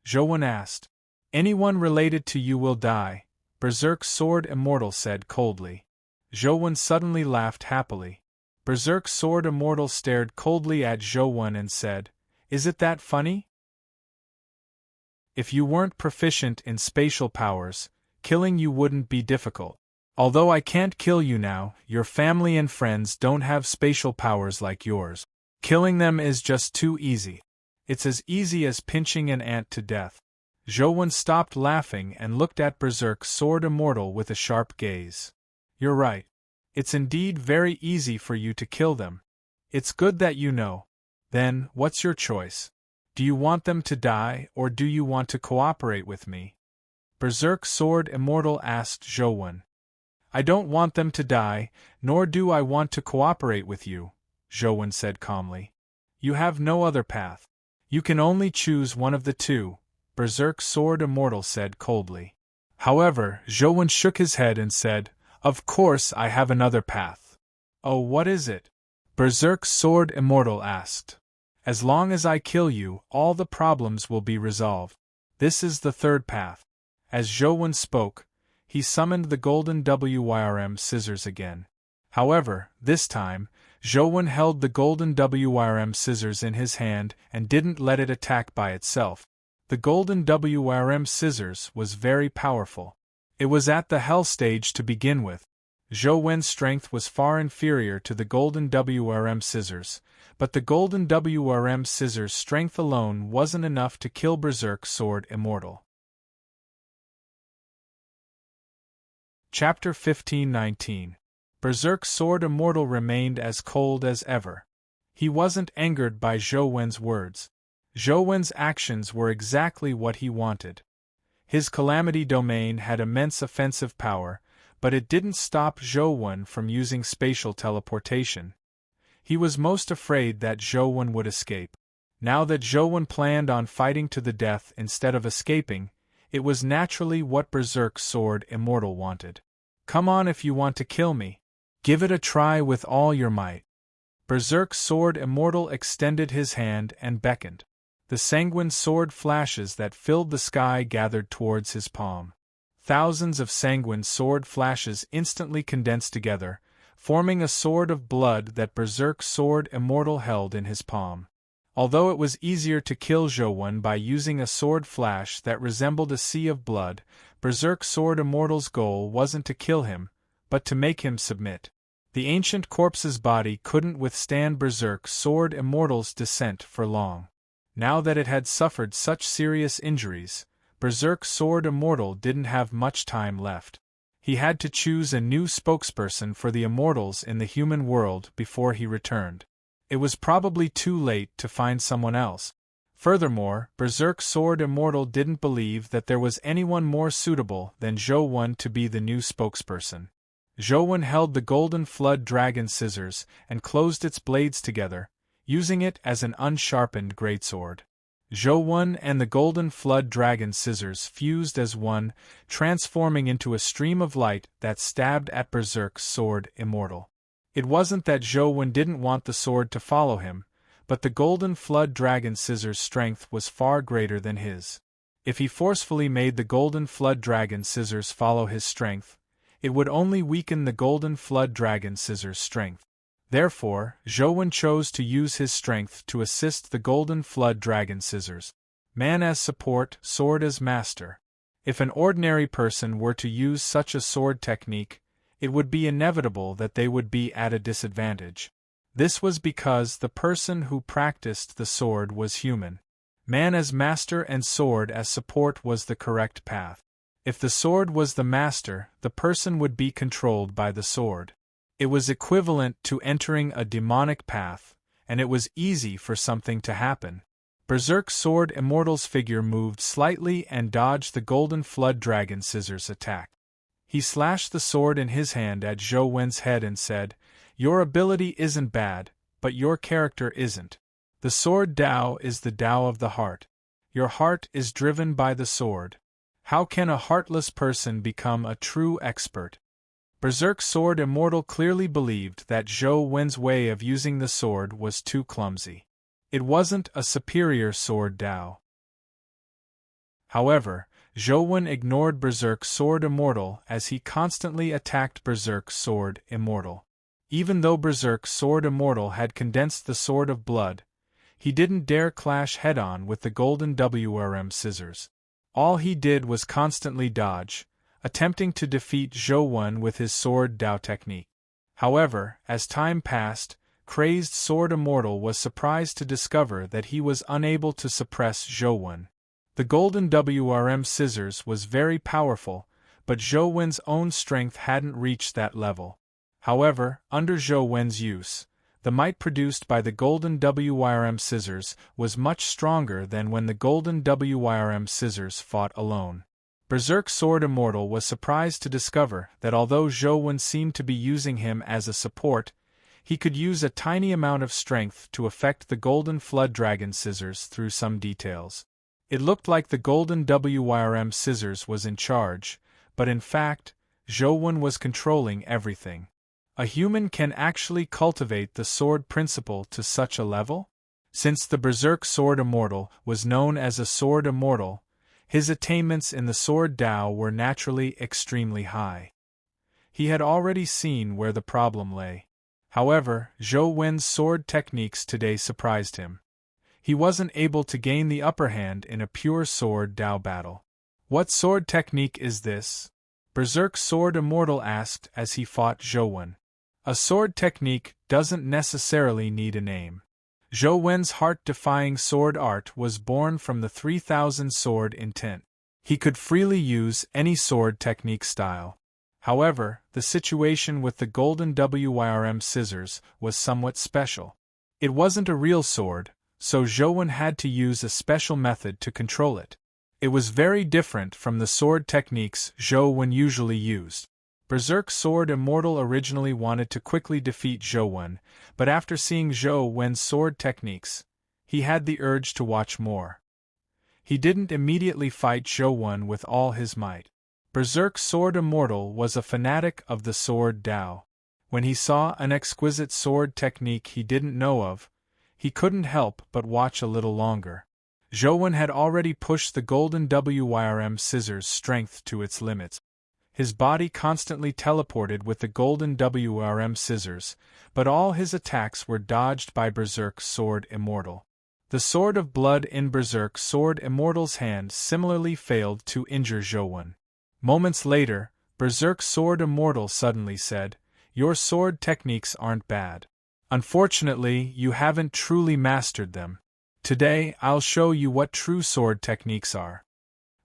Zhou asked. Anyone related to you will die, Berserk Sword Immortal said coldly. Zhou suddenly laughed happily. Berserk Sword Immortal stared coldly at Zhou and said, Is it that funny? If you weren't proficient in spatial powers, killing you wouldn't be difficult. Although I can't kill you now, your family and friends don't have spatial powers like yours. Killing them is just too easy. It's as easy as pinching an ant to death. Zhou stopped laughing and looked at Berserk Sword Immortal with a sharp gaze. You're right. It's indeed very easy for you to kill them. It's good that you know. Then, what's your choice? Do you want them to die, or do you want to cooperate with me? Berserk Sword Immortal asked Zhou. I don't want them to die, nor do I want to cooperate with you, Zhou said calmly. You have no other path. You can only choose one of the two, Berserk Sword Immortal said coldly. However, Zhou shook his head and said, Of course I have another path. Oh, what is it? Berserk Sword Immortal asked. As long as I kill you, all the problems will be resolved. This is the third path. As Zhou spoke, he summoned the golden WYRM scissors again. However, this time, Zhou held the golden WYRM scissors in his hand and didn't let it attack by itself. The golden WYRM scissors was very powerful. It was at the hell stage to begin with. Zhou's strength was far inferior to the golden WRM scissors, but the golden WRM scissors' strength alone wasn't enough to kill Berserk Sword Immortal. Chapter 15-19. Berserk Sword Immortal remained as cold as ever. He wasn't angered by Zhou's words. Zhou's actions were exactly what he wanted. His Calamity Domain had immense offensive power, but it didn't stop Zhou from using spatial teleportation. He was most afraid that Zhou would escape. Now that Zhou planned on fighting to the death instead of escaping, it was naturally what Berserk Sword Immortal wanted. Come on if you want to kill me. Give it a try with all your might. Berserk Sword Immortal extended his hand and beckoned. The sanguine sword flashes that filled the sky gathered towards his palm. Thousands of sanguine sword flashes instantly condensed together, forming a sword of blood that Berserk Sword Immortal held in his palm. Although it was easier to kill Zhou by using a sword flash that resembled a sea of blood, Berserk Sword Immortal's goal wasn't to kill him, but to make him submit. The ancient corpse's body couldn't withstand Berserk Sword Immortal's descent for long. Now that it had suffered such serious injuries, Berserk Sword Immortal didn't have much time left. He had to choose a new spokesperson for the immortals in the human world before he returned. It was probably too late to find someone else. Furthermore, Berserk Sword Immortal didn't believe that there was anyone more suitable than Zhou to be the new spokesperson. Zhou held the Golden Flood Dragon scissors and closed its blades together, using it as an unsharpened greatsword. Zhou and the Golden Flood Dragon scissors fused as one, transforming into a stream of light that stabbed at Berserk Sword Immortal. It wasn't that Zhou didn't want the sword to follow him, but the Golden Flood Dragon scissors' strength was far greater than his. If he forcefully made the Golden Flood Dragon scissors follow his strength, it would only weaken the Golden Flood Dragon scissors' strength. Therefore, Zhou chose to use his strength to assist the Golden Flood Dragon scissors. Man as support, sword as master. If an ordinary person were to use such a sword technique, it would be inevitable that they would be at a disadvantage. This was because the person who practiced the sword was human. Man as master and sword as support was the correct path. If the sword was the master, the person would be controlled by the sword. It was equivalent to entering a demonic path, and it was easy for something to happen. Berserk Sword Immortal's figure moved slightly and dodged the Golden Flood Dragon scissors' attack. He slashed the sword in his hand at Zhou's head and said, "Your ability isn't bad, but your character isn't. The sword Tao is the Tao of the heart. Your heart is driven by the sword. How can a heartless person become a true expert? Berserk Sword Immortal clearly believed that Zhou Wen's way of using the sword was too clumsy. It wasn't a superior sword Dao. However, Zhou Wen ignored Berserk Sword Immortal as he constantly attacked Berserk Sword Immortal. Even though Berserk Sword Immortal had condensed the Sword of Blood, he didn't dare clash head-on with the golden WRM scissors. All he did was constantly dodge, attempting to defeat Zhou Wen with his Sword Dao technique. However, as time passed, crazed Sword Immortal was surprised to discover that he was unable to suppress Zhou Wen. The golden WRM scissors was very powerful, but Zhou Wen's own strength hadn't reached that level. However, under Zhou Wen's use, the might produced by the golden WRM scissors was much stronger than when the golden WRM scissors fought alone. Berserk Sword Immortal was surprised to discover that although Zhou Wen seemed to be using him as a support, he could use a tiny amount of strength to affect the golden Flood Dragon scissors through some details. It looked like the golden WRM scissors was in charge, but in fact, Zhou Wen was controlling everything. A human can actually cultivate the sword principle to such a level? Since the Berserk Sword Immortal was known as a Sword Immortal, his attainments in the Sword Dao were naturally extremely high. He had already seen where the problem lay. However, Zhou Wen's sword techniques today surprised him. He wasn't able to gain the upper hand in a pure Sword Dao battle. What sword technique is this? Berserk Sword Immortal asked as he fought Zhou Wen. A sword technique doesn't necessarily need a name. Zhou Wen's heart-defying sword art was born from the 3000 sword intent. He could freely use any sword technique style. However, the situation with the golden WRM scissors was somewhat special. It wasn't a real sword, so Zhou Wen had to use a special method to control it. It was very different from the sword techniques Zhou Wen usually used. Berserk Sword Immortal originally wanted to quickly defeat Zhou Wen, but after seeing Zhou Wen's sword techniques, he had the urge to watch more. He didn't immediately fight Zhou Wen with all his might. Berserk Sword Immortal was a fanatic of the Sword Dao. When he saw an exquisite sword technique he didn't know of, he couldn't help but watch a little longer. Zhou Wen had already pushed the golden WRM scissors' strength to its limits. His body constantly teleported with the golden WRM scissors, but all his attacks were dodged by Berserk Sword Immortal. The Sword of Blood in Berserk Sword Immortal's hand similarly failed to injure Zhou Wen. Moments later, Berserk Sword Immortal suddenly said, "Your sword techniques aren't bad. Unfortunately, you haven't truly mastered them. Today, I'll show you what true sword techniques are."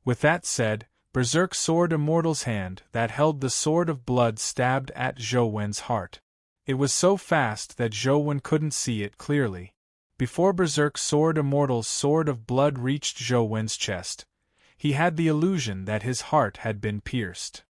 With that said, Berserk Sword Immortal's hand that held the Sword of Blood stabbed at Zhou Wen's heart. It was so fast that Zhou Wen couldn't see it clearly. Before Berserk Sword Immortal's Sword of Blood reached Zhou Wen's chest, he had the illusion that his heart had been pierced.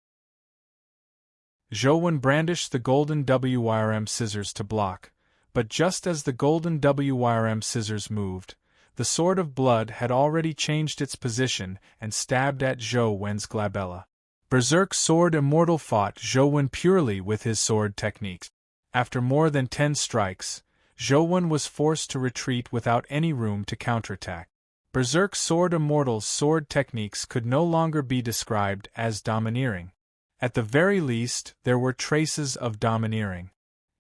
Zhou Wen brandished the golden WRM scissors to block, but just as the golden WRM scissors moved, the Sword of Blood had already changed its position and stabbed at Zhou Wen's glabella. Berserk Sword Immortal fought Zhou Wen purely with his sword techniques. After more than 10 strikes, Zhou Wen was forced to retreat without any room to counterattack. Berserk Sword Immortal's sword techniques could no longer be described as domineering. At the very least, there were traces of domineering.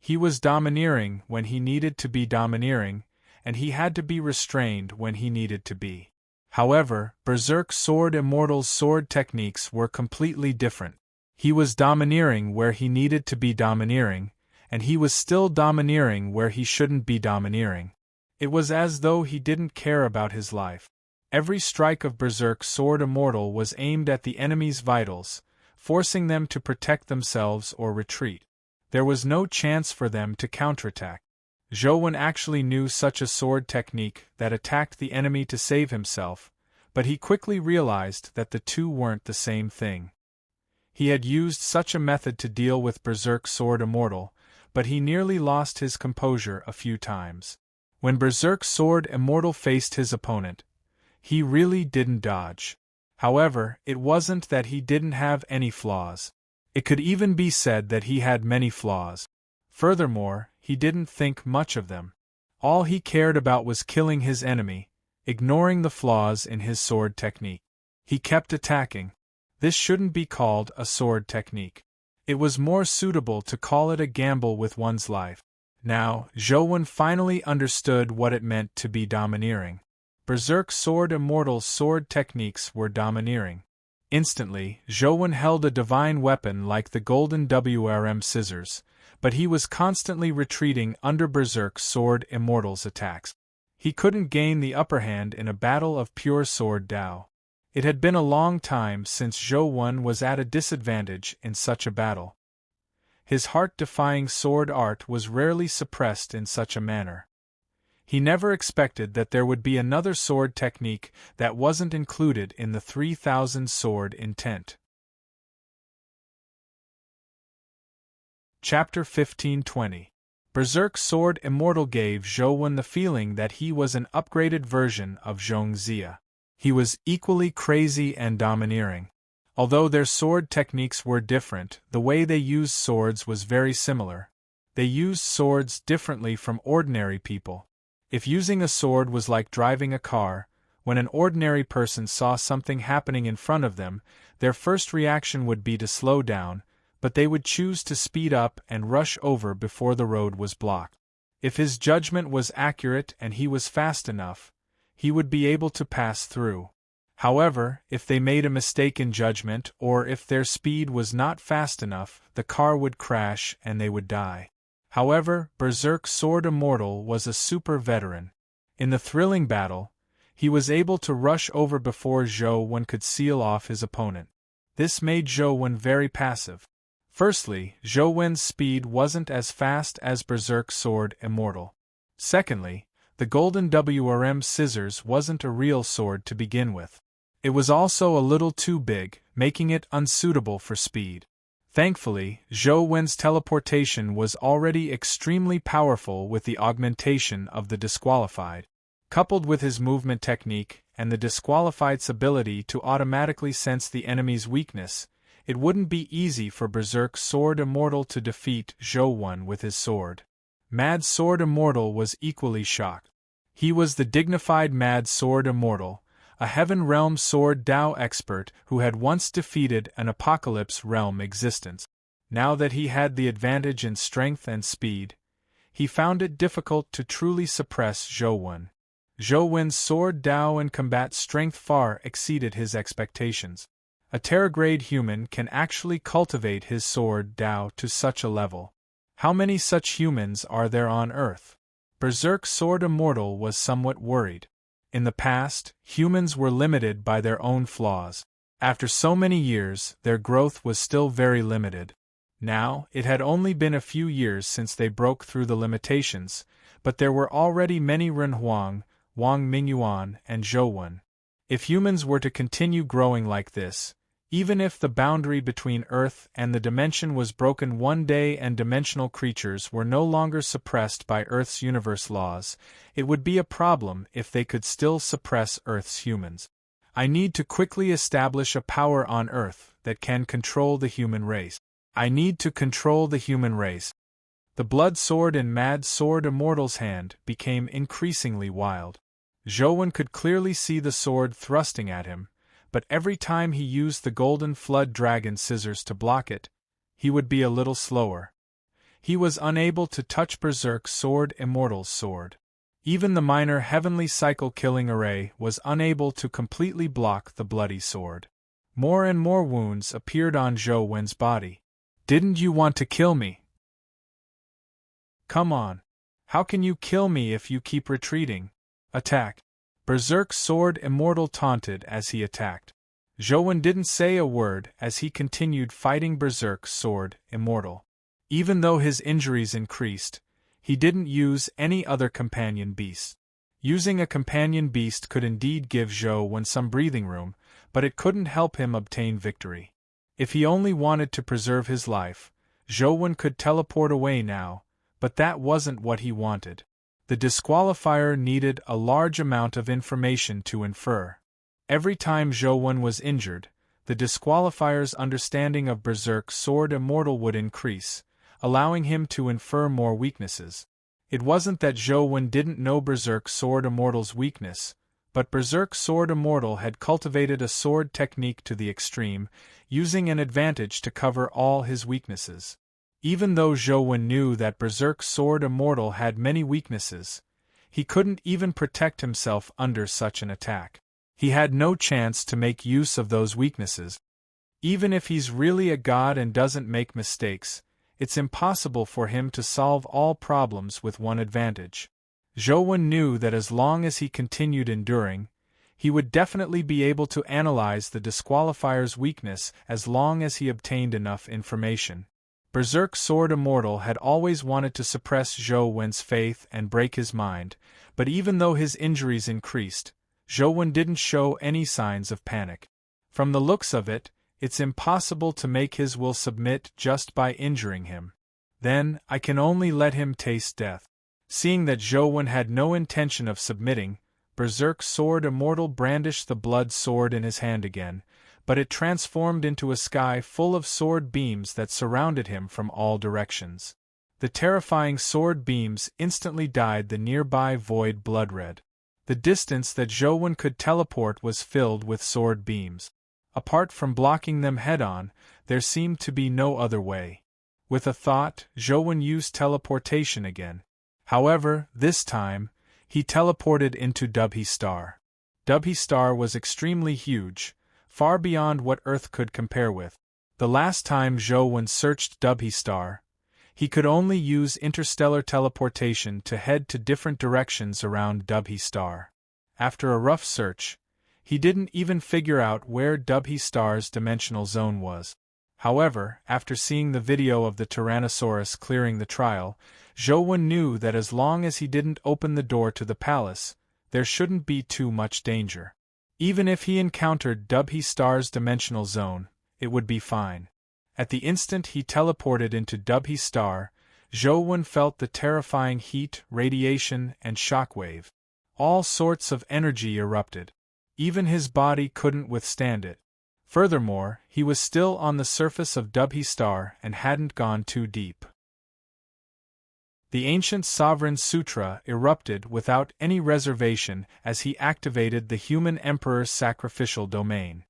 He was domineering when he needed to be domineering, and he had to be restrained when he needed to be. However, Berserk Sword Immortal's sword techniques were completely different. He was domineering where he needed to be domineering, and he was still domineering where he shouldn't be domineering. It was as though he didn't care about his life. Every strike of Berserk Sword Immortal was aimed at the enemy's vitals, forcing them to protect themselves or retreat. There was no chance for them to counterattack. Zhou Wen actually knew such a sword technique that attacked the enemy to save himself, but he quickly realized that the two weren't the same thing. He had used such a method to deal with Berserk Sword Immortal, but he nearly lost his composure a few times. When Berserk Sword Immortal faced his opponent, he really didn't dodge. However, it wasn't that he didn't have any flaws. It could even be said that he had many flaws. Furthermore, he didn't think much of them. All he cared about was killing his enemy, ignoring the flaws in his sword technique. He kept attacking. This shouldn't be called a sword technique. It was more suitable to call it a gamble with one's life. Now, Zhou finally understood what it meant to be domineering. Berserk Sword Immortal's sword techniques were domineering. Instantly, Zhou held a divine weapon like the golden WRM scissors, but he was constantly retreating under Berserk Sword Immortal's attacks. He couldn't gain the upper hand in a battle of pure sword Dao. It had been a long time since Zhou was at a disadvantage in such a battle. His heart-defying sword art was rarely suppressed in such a manner. He never expected that there would be another sword technique that wasn't included in the 3000 sword intent. Chapter 1520. Berserk Sword Immortal gave Zhou the feeling that he was an upgraded version of Zhongxia. He was equally crazy and domineering. Although their sword techniques were different, the way they used swords was very similar. They used swords differently from ordinary people. If using a sword was like driving a car, when an ordinary person saw something happening in front of them, their first reaction would be to slow down, but they would choose to speed up and rush over before the road was blocked. If his judgment was accurate and he was fast enough, he would be able to pass through. However, if they made a mistake in judgment or if their speed was not fast enough, the car would crash and they would die. However, Berserk Sword Immortal was a super veteran. In the thrilling battle, he was able to rush over before Zhou could seal off his opponent. This made Zhou very passive. Firstly, Zhou speed wasn't as fast as Berserk Sword Immortal. Secondly, the golden WRM scissors wasn't a real sword to begin with. It was also a little too big, making it unsuitable for speed. Thankfully, Zhou teleportation was already extremely powerful with the augmentation of the disqualified. Coupled with his movement technique and the disqualified's ability to automatically sense the enemy's weakness, it wouldn't be easy for Berserk Sword Immortal to defeat Zhou with his sword. Mad Sword Immortal was equally shocked. He was the dignified Mad Sword Immortal, a Heaven Realm Sword Dao expert who had once defeated an Apocalypse Realm existence. Now that he had the advantage in strength and speed, he found it difficult to truly suppress Zhou. Zhou Sword Dao and combat strength far exceeded his expectations. A Terragrade human can actually cultivate his sword Dao to such a level. How many such humans are there on Earth? Berserk Sword Immortal was somewhat worried. In the past, humans were limited by their own flaws. After so many years, their growth was still very limited. Now, it had only been a few years since they broke through the limitations, but there were already many Renhuang, Wang Mingyuan, and Zhou. If humans were to continue growing like this, even if the boundary between Earth and the dimension was broken one day and dimensional creatures were no longer suppressed by Earth's universe laws, it would be a problem if they could still suppress Earth's humans. I need to quickly establish a power on Earth that can control the human race. I need to control the human race. The blood sword in Mad Sword Immortal's hand became increasingly wild. Zhou could clearly see the sword thrusting at him, but every time he used the Golden Flood Dragon scissors to block it, he would be a little slower. He was unable to touch Berserk Sword Immortal's sword. Even the minor Heavenly Cycle Killing Array was unable to completely block the bloody sword. More and more wounds appeared on Zhou body. Didn't you want to kill me? Come on. How can you kill me if you keep retreating? Attack. Berserk Sword Immortal taunted as he attacked. Zhou didn't say a word as he continued fighting Berserk Sword Immortal. Even though his injuries increased, he didn't use any other companion beast. Using a companion beast could indeed give Zhou some breathing room, but it couldn't help him obtain victory. If he only wanted to preserve his life, Zhou could teleport away now, but that wasn't what he wanted. The disqualifier needed a large amount of information to infer. Every time Zhou was injured, the disqualifier's understanding of Berserk Sword Immortal would increase, allowing him to infer more weaknesses. It wasn't that Zhou didn't know Berserk Sword Immortal's weakness, but Berserk Sword Immortal had cultivated a sword technique to the extreme, using an advantage to cover all his weaknesses. Even though Zhou knew that Berserk Sword Immortal had many weaknesses, he couldn't even protect himself under such an attack. He had no chance to make use of those weaknesses. Even if he's really a god and doesn't make mistakes, it's impossible for him to solve all problems with one advantage. Zhou knew that as long as he continued enduring, he would definitely be able to analyze the disqualifier's weakness as long as he obtained enough information. Berserk Sword Immortal had always wanted to suppress Zhou faith and break his mind, but even though his injuries increased, Zhou didn't show any signs of panic. From the looks of it, it's impossible to make his will submit just by injuring him. Then, I can only let him taste death. Seeing that Zhou had no intention of submitting, Berserk Sword Immortal brandished the blood sword in his hand again, but it transformed into a sky full of sword beams that surrounded him from all directions. The terrifying sword beams instantly dyed the nearby void blood-red. The distance that Zhou could teleport was filled with sword beams. Apart from blocking them head-on, there seemed to be no other way. With a thought, Zhou used teleportation again. However, this time, he teleported into Dubhe Star. Dubhe Star was extremely huge, far beyond what Earth could compare with. The last time Zhou searched Dubhe Star, he could only use interstellar teleportation to head to different directions around Dubhe Star. After a rough search, he didn't even figure out where Dubhe Star's dimensional zone was. However, after seeing the video of the Tyrannosaurus clearing the trial, Zhou knew that as long as he didn't open the door to the palace, there shouldn't be too much danger. Even if he encountered Dubhe Star's dimensional zone, it would be fine. At the instant he teleported into Dubhe Star, Zhou felt the terrifying heat, radiation, and shockwave. All sorts of energy erupted. Even his body couldn't withstand it. Furthermore, he was still on the surface of Dubhe Star and hadn't gone too deep. The ancient Sovereign Sutra erupted without any reservation as he activated the human emperor's sacrificial domain.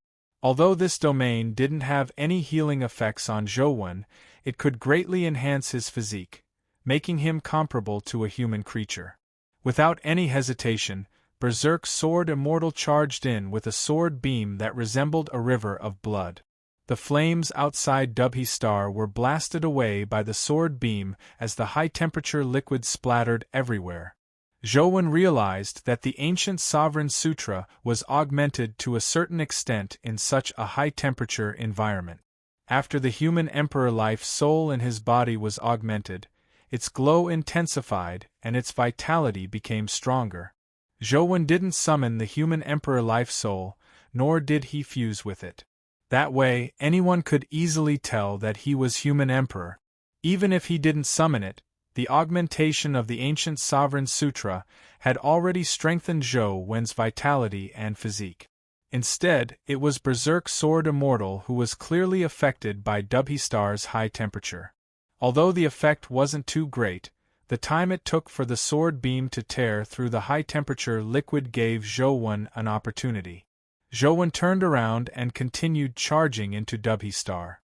Although this domain didn't have any healing effects on Zhou, it could greatly enhance his physique, making him comparable to a human creature. Without any hesitation, Berserk Sword Immortal charged in with a sword beam that resembled a river of blood. The flames outside Dubhe Star were blasted away by the sword beam as the high-temperature liquid splattered everywhere. Zhou realized that the ancient Sovereign Sutra was augmented to a certain extent in such a high-temperature environment. After the human emperor life soul in his body was augmented, its glow intensified and its vitality became stronger. Zhou didn't summon the human emperor life soul, nor did he fuse with it. That way, anyone could easily tell that he was human emperor. Even if he didn't summon it, the augmentation of the ancient Sovereign Sutra had already strengthened Zhou's vitality and physique. Instead, it was Berserk Sword Immortal who was clearly affected by Dubhe Star's high temperature. Although the effect wasn't too great, the time it took for the sword beam to tear through the high-temperature liquid gave Zhou an opportunity. Zhou turned around and continued charging into Dubhe Star.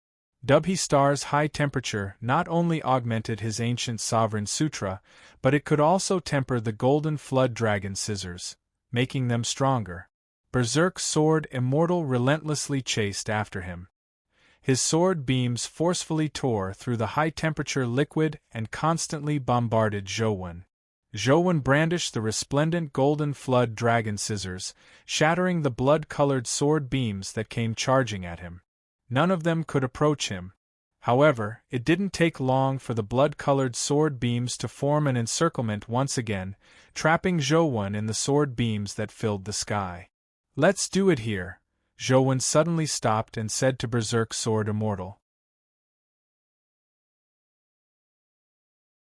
Dubhe Star's high temperature not only augmented his ancient Sovereign Sutra, but it could also temper the golden flood dragon scissors, making them stronger. Berserk Sword Immortal relentlessly chased after him. His sword beams forcefully tore through the high-temperature liquid and constantly bombarded Zhou. Zhou brandished the resplendent golden flood dragon scissors, shattering the blood-colored sword beams that came charging at him. None of them could approach him. However, it didn't take long for the blood-colored sword beams to form an encirclement once again, trapping Zhou in the sword beams that filled the sky. "Let's do it here," Zhou suddenly stopped and said to Berserk Sword Immortal.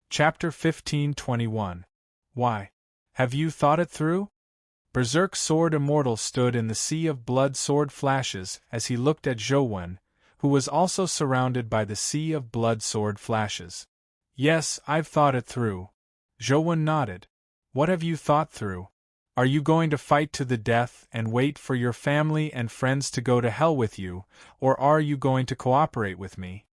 Chapter 1521. Why? Have you thought it through? Berserk Sword Immortal stood in the sea of blood sword flashes as he looked at Zhou Wen, who was also surrounded by the sea of blood sword flashes. Yes, I've thought it through. Zhou Wen nodded. What have you thought through? Are you going to fight to the death and wait for your family and friends to go to hell with you, or are you going to cooperate with me?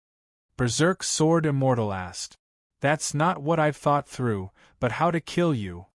Berserk Sword Immortal asked. That's not what I've thought through, but how to kill you.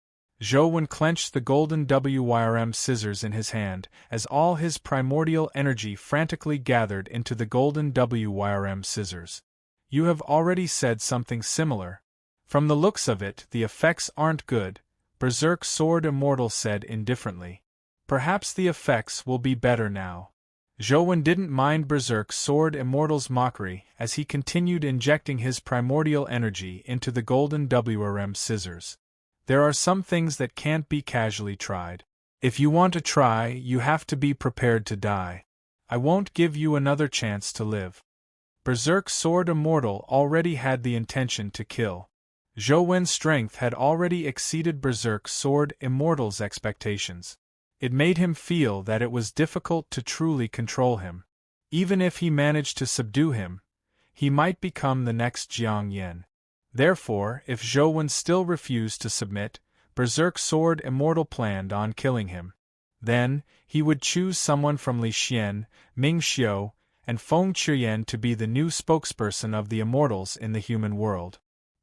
Zhou Wen clenched the golden WYRM scissors in his hand, as all his primordial energy frantically gathered into the golden WYRM scissors. You have already said something similar. From the looks of it, the effects aren't good, Berserk Sword Immortal said indifferently. Perhaps the effects will be better now. Zhou Wen didn't mind Berserk Sword Immortal's mockery as he continued injecting his primordial energy into the golden WRM scissors. There are some things that can't be casually tried. If you want to try, you have to be prepared to die. I won't give you another chance to live. Berserk Sword Immortal already had the intention to kill. Zhou Wen's strength had already exceeded Berserk Sword Immortal's expectations. It made him feel that it was difficult to truly control him. Even if he managed to subdue him, he might become the next Jiang Yan. Therefore, if Zhou Wen still refused to submit, Berserk Sword Immortal planned on killing him. Then, he would choose someone from Li Xian, Ming Xiu, and Feng Qiyan to be the new spokesperson of the immortals in the human world.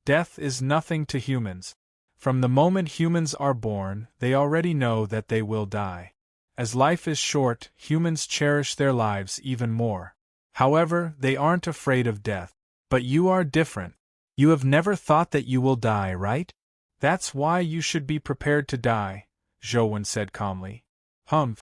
Death is nothing to humans. From the moment humans are born, they already know that they will die. As life is short, humans cherish their lives even more. However, they aren't afraid of death. But you are different. You have never thought that you will die, right? That's why you should be prepared to die, Zhou Wen said calmly. Humph.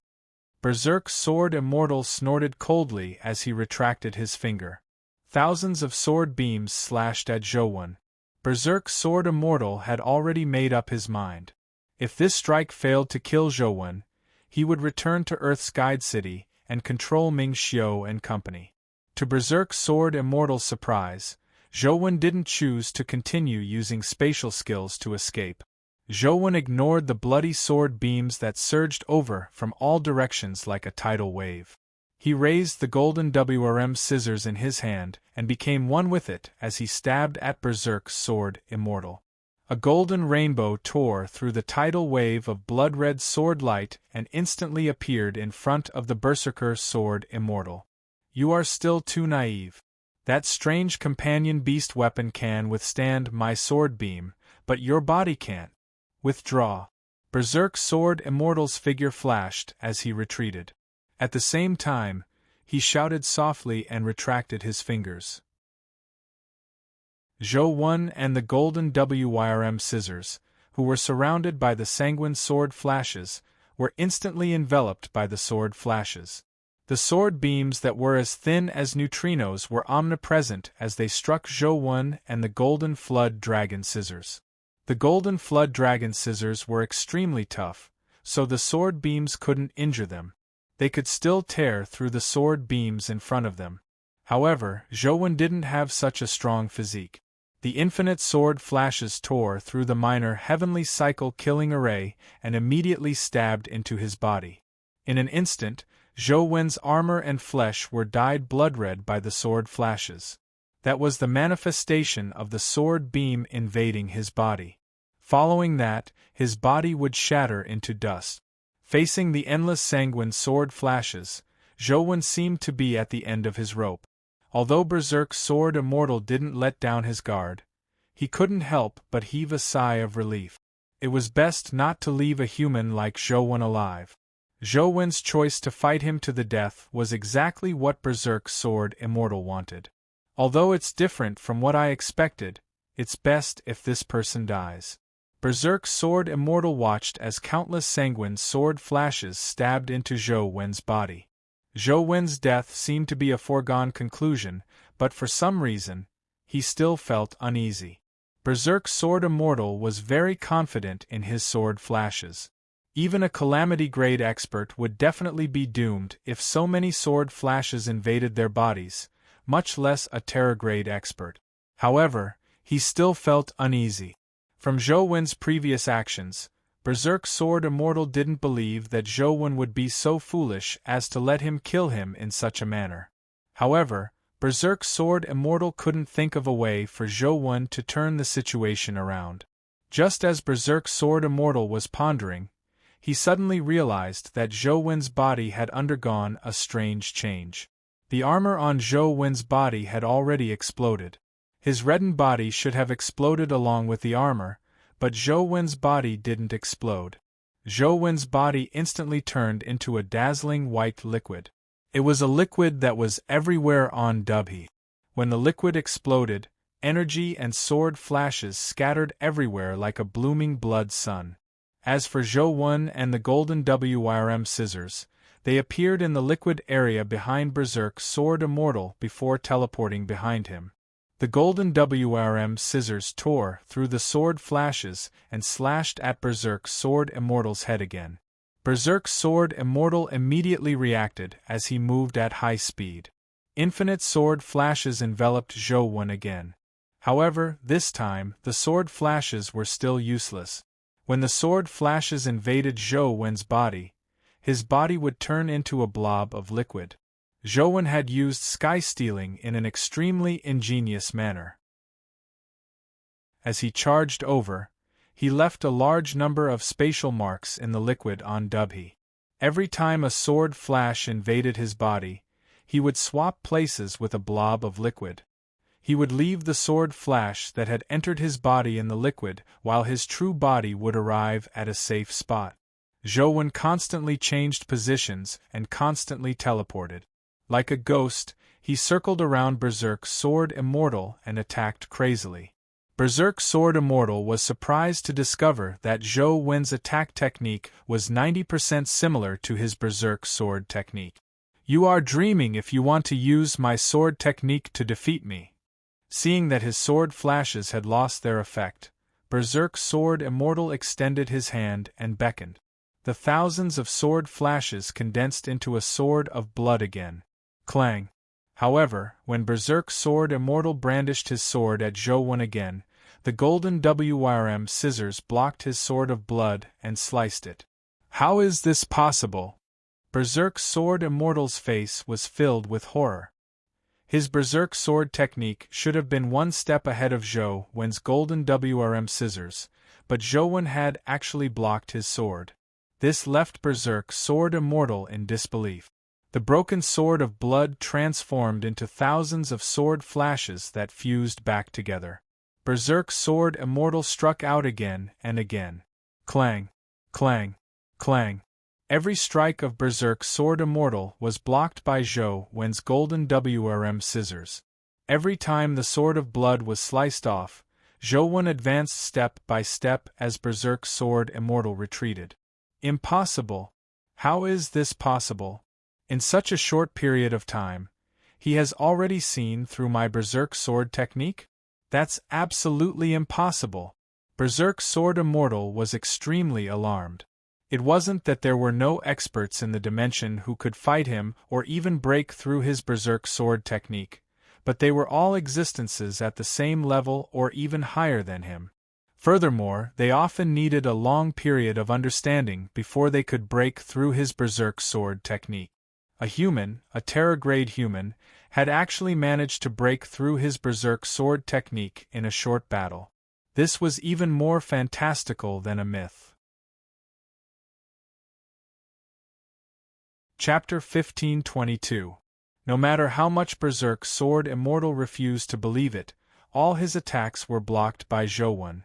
Berserk Sword Immortal snorted coldly as he retracted his finger. Thousands of sword beams slashed at Zhou Wen. Berserk Sword Immortal had already made up his mind. If this strike failed to kill Zhou Wen, he would return to Earth's Guide City and control Ming Xiu and company. To Berserk Sword Immortal's surprise, Zhou Wen didn't choose to continue using spatial skills to escape. Zhou Wen ignored the bloody sword beams that surged over from all directions like a tidal wave. He raised the golden WRM scissors in his hand and became one with it as he stabbed at Berserk Sword Immortal. A golden rainbow tore through the tidal wave of blood-red sword light and instantly appeared in front of the Berserker Sword Immortal. You are still too naive. That strange companion beast weapon can withstand my sword beam, but your body can't. Withdraw. Berserk Sword Immortal's figure flashed as he retreated. At the same time, he shouted softly and retracted his fingers. Zhou Wen and the golden WYRM scissors, who were surrounded by the sanguine sword flashes, were instantly enveloped by the sword flashes. The sword beams that were as thin as neutrinos were omnipresent as they struck Zhou Wen and the golden flood dragon scissors. The golden flood dragon scissors were extremely tough, so the sword beams couldn't injure them. They could still tear through the sword beams in front of them. However, Zhou Wen didn't have such a strong physique. The infinite sword flashes tore through the minor heavenly cycle killing array and immediately stabbed into his body. In an instant, Zhou Wen's armor and flesh were dyed blood-red by the sword flashes. That was the manifestation of the sword beam invading his body. Following that, his body would shatter into dust. Facing the endless sanguine sword flashes, Zhou Wen seemed to be at the end of his rope. Although Berserk Sword Immortal didn't let down his guard, he couldn't help but heave a sigh of relief. It was best not to leave a human like Zhou Wen alive. Zhou Wen's choice to fight him to the death was exactly what Berserk Sword Immortal wanted. Although it's different from what I expected, it's best if this person dies. Berserk Sword Immortal watched as countless sanguine sword flashes stabbed into Zhou Wen's body. Zhou Wen's death seemed to be a foregone conclusion, but for some reason, he still felt uneasy. Berserk Sword Immortal was very confident in his sword flashes. Even a calamity-grade expert would definitely be doomed if so many sword flashes invaded their bodies, much less a Terra-grade expert. However, he still felt uneasy. From Zhou Wen's previous actions, Berserk Sword Immortal didn't believe that Zhou would be so foolish as to let him kill him in such a manner. However, Berserk Sword Immortal couldn't think of a way for Zhou to turn the situation around. Just as Berserk Sword Immortal was pondering, he suddenly realized that Zhou body had undergone a strange change. The armor on Zhou body had already exploded. His reddened body should have exploded along with the armor, but Zhou body didn't explode. Zhou body instantly turned into a dazzling white liquid. It was a liquid that was everywhere on Dubhe. When the liquid exploded, energy and sword flashes scattered everywhere like a blooming blood sun. As for Zhou and the golden WRM scissors, they appeared in the liquid area behind Berserk Sword Immortal before teleporting behind him. The golden WRM scissors tore through the sword flashes and slashed at Berserk Sword Immortal's head again. Berserk Sword Immortal immediately reacted as he moved at high speed. Infinite sword flashes enveloped Zhou again. However, this time, the sword flashes were still useless. When the sword flashes invaded Zhou body, his body would turn into a blob of liquid. Zhou had used sky stealing in an extremely ingenious manner. As he charged over, he left a large number of spatial marks in the liquid on Dubhe. Every time a sword flash invaded his body, he would swap places with a blob of liquid. He would leave the sword flash that had entered his body in the liquid, while his true body would arrive at a safe spot. Zhou constantly changed positions and constantly teleported. Like a ghost, he circled around Berserk Sword Immortal and attacked crazily. Berserk Sword Immortal was surprised to discover that Zhou attack technique was 90% similar to his Berserk Sword technique. "You are dreaming if you want to use my sword technique to defeat me." Seeing that his sword flashes had lost their effect, Berserk Sword Immortal extended his hand and beckoned. The thousands of sword flashes condensed into a sword of blood again. Clang! However, when Berserk Sword Immortal brandished his sword at Zhou again, the golden WRM scissors blocked his sword of blood and sliced it. "How is this possible?" Berserk Sword Immortal's face was filled with horror. His Berserk Sword technique should have been one step ahead of Zhou's golden WRM scissors, but Zhou had actually blocked his sword. This left Berserk Sword Immortal in disbelief. The broken sword of blood transformed into thousands of sword flashes that fused back together. Berserk Sword Immortal struck out again and again. Clang! Clang! Clang! Every strike of Berserk Sword Immortal was blocked by Zhou's golden WRM scissors. Every time the sword of blood was sliced off, Zhou advanced step by step as Berserk Sword Immortal retreated. Impossible! How is this possible? In such a short period of time, he has already seen through my Berserk Sword technique? That's absolutely impossible. Berserk Sword Immortal was extremely alarmed. It wasn't that there were no experts in the dimension who could fight him or even break through his Berserk Sword technique, but they were all existences at the same level or even higher than him. Furthermore, they often needed a long period of understanding before they could break through his Berserk Sword technique. A human, a Terra-grade human, had actually managed to break through his Berserk Sword technique in a short battle. This was even more fantastical than a myth. Chapter 1522. No matter how much Berserk Sword Immortal refused to believe it, all his attacks were blocked by Zhou.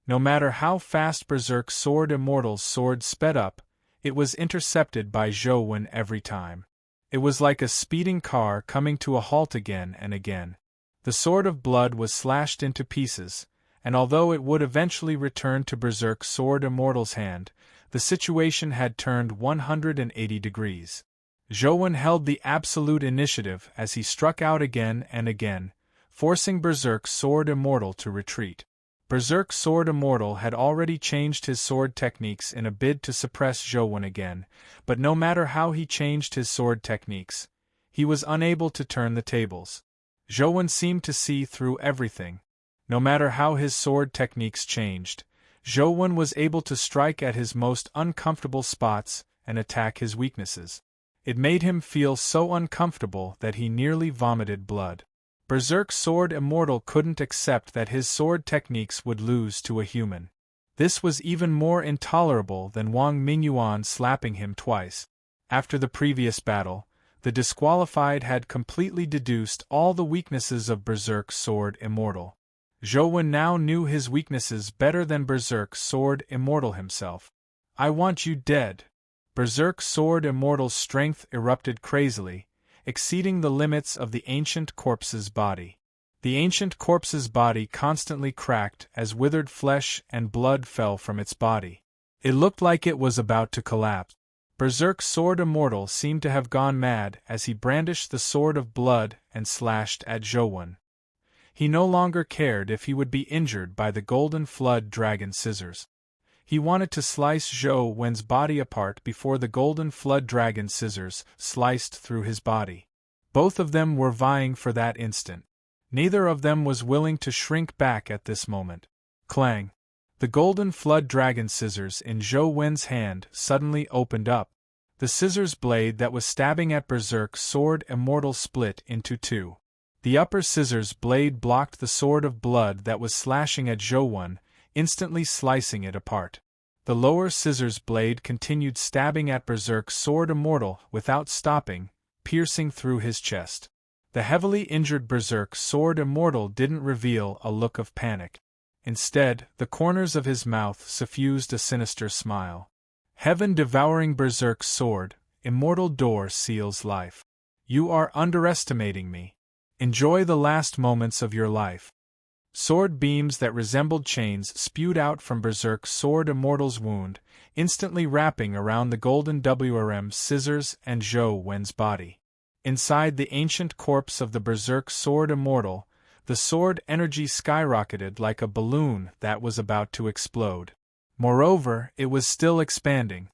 No matter how fast Berserk Sword Immortal's sword sped up, it was intercepted by Zhou every time. It was like a speeding car coming to a halt again and again. The sword of blood was slashed into pieces, and although it would eventually return to Berserk Sword Immortal's hand, the situation had turned 180 degrees. Zhou held the absolute initiative as he struck out again and again, forcing Berserk Sword Immortal to retreat. Berserk Sword Immortal had already changed his sword techniques in a bid to suppress Zhou again, but no matter how he changed his sword techniques, he was unable to turn the tables. Zhou seemed to see through everything. No matter how his sword techniques changed, Zhou Wen was able to strike at his most uncomfortable spots and attack his weaknesses. It made him feel so uncomfortable that he nearly vomited blood. Berserk Sword Immortal couldn't accept that his sword techniques would lose to a human. This was even more intolerable than Wang Mingyuan slapping him twice. After the previous battle, the disqualified had completely deduced all the weaknesses of Berserk Sword Immortal. Zhou Wen now knew his weaknesses better than Berserk Sword Immortal himself. "I want you dead." Berserk Sword Immortal's strength erupted crazily, exceeding the limits of the ancient corpse's body. The ancient corpse's body constantly cracked as withered flesh and blood fell from its body. It looked like it was about to collapse. Berserk Sword Immortal seemed to have gone mad as he brandished the sword of blood and slashed at Zhou Wen. He no longer cared if he would be injured by the Golden Flood Dragon Scissors. He wanted to slice Zhou Wen's body apart before the Golden Flood Dragon Scissors sliced through his body. Both of them were vying for that instant. Neither of them was willing to shrink back at this moment. Clang! The Golden Flood Dragon Scissors in Zhou Wen's hand suddenly opened up. The scissors blade that was stabbing at Berserk Sword Immortal split into two. The upper scissors blade blocked the sword of blood that was slashing at Zhou Wen, instantly slicing it apart. The lower scissors blade continued stabbing at Berserk Sword Immortal without stopping, piercing through his chest. The heavily injured Berserk Sword Immortal didn't reveal a look of panic. Instead, the corners of his mouth suffused a sinister smile. Heaven-devouring Berserk Sword, Immortal door seals life. You are underestimating me. Enjoy the last moments of your life. Sword beams that resembled chains spewed out from Berserk Sword Immortal's wound, instantly wrapping around the golden WRM scissors and Zhou Wen's body. Inside the ancient corpse of the Berserk Sword Immortal, the sword energy skyrocketed like a balloon that was about to explode. Moreover, it was still expanding.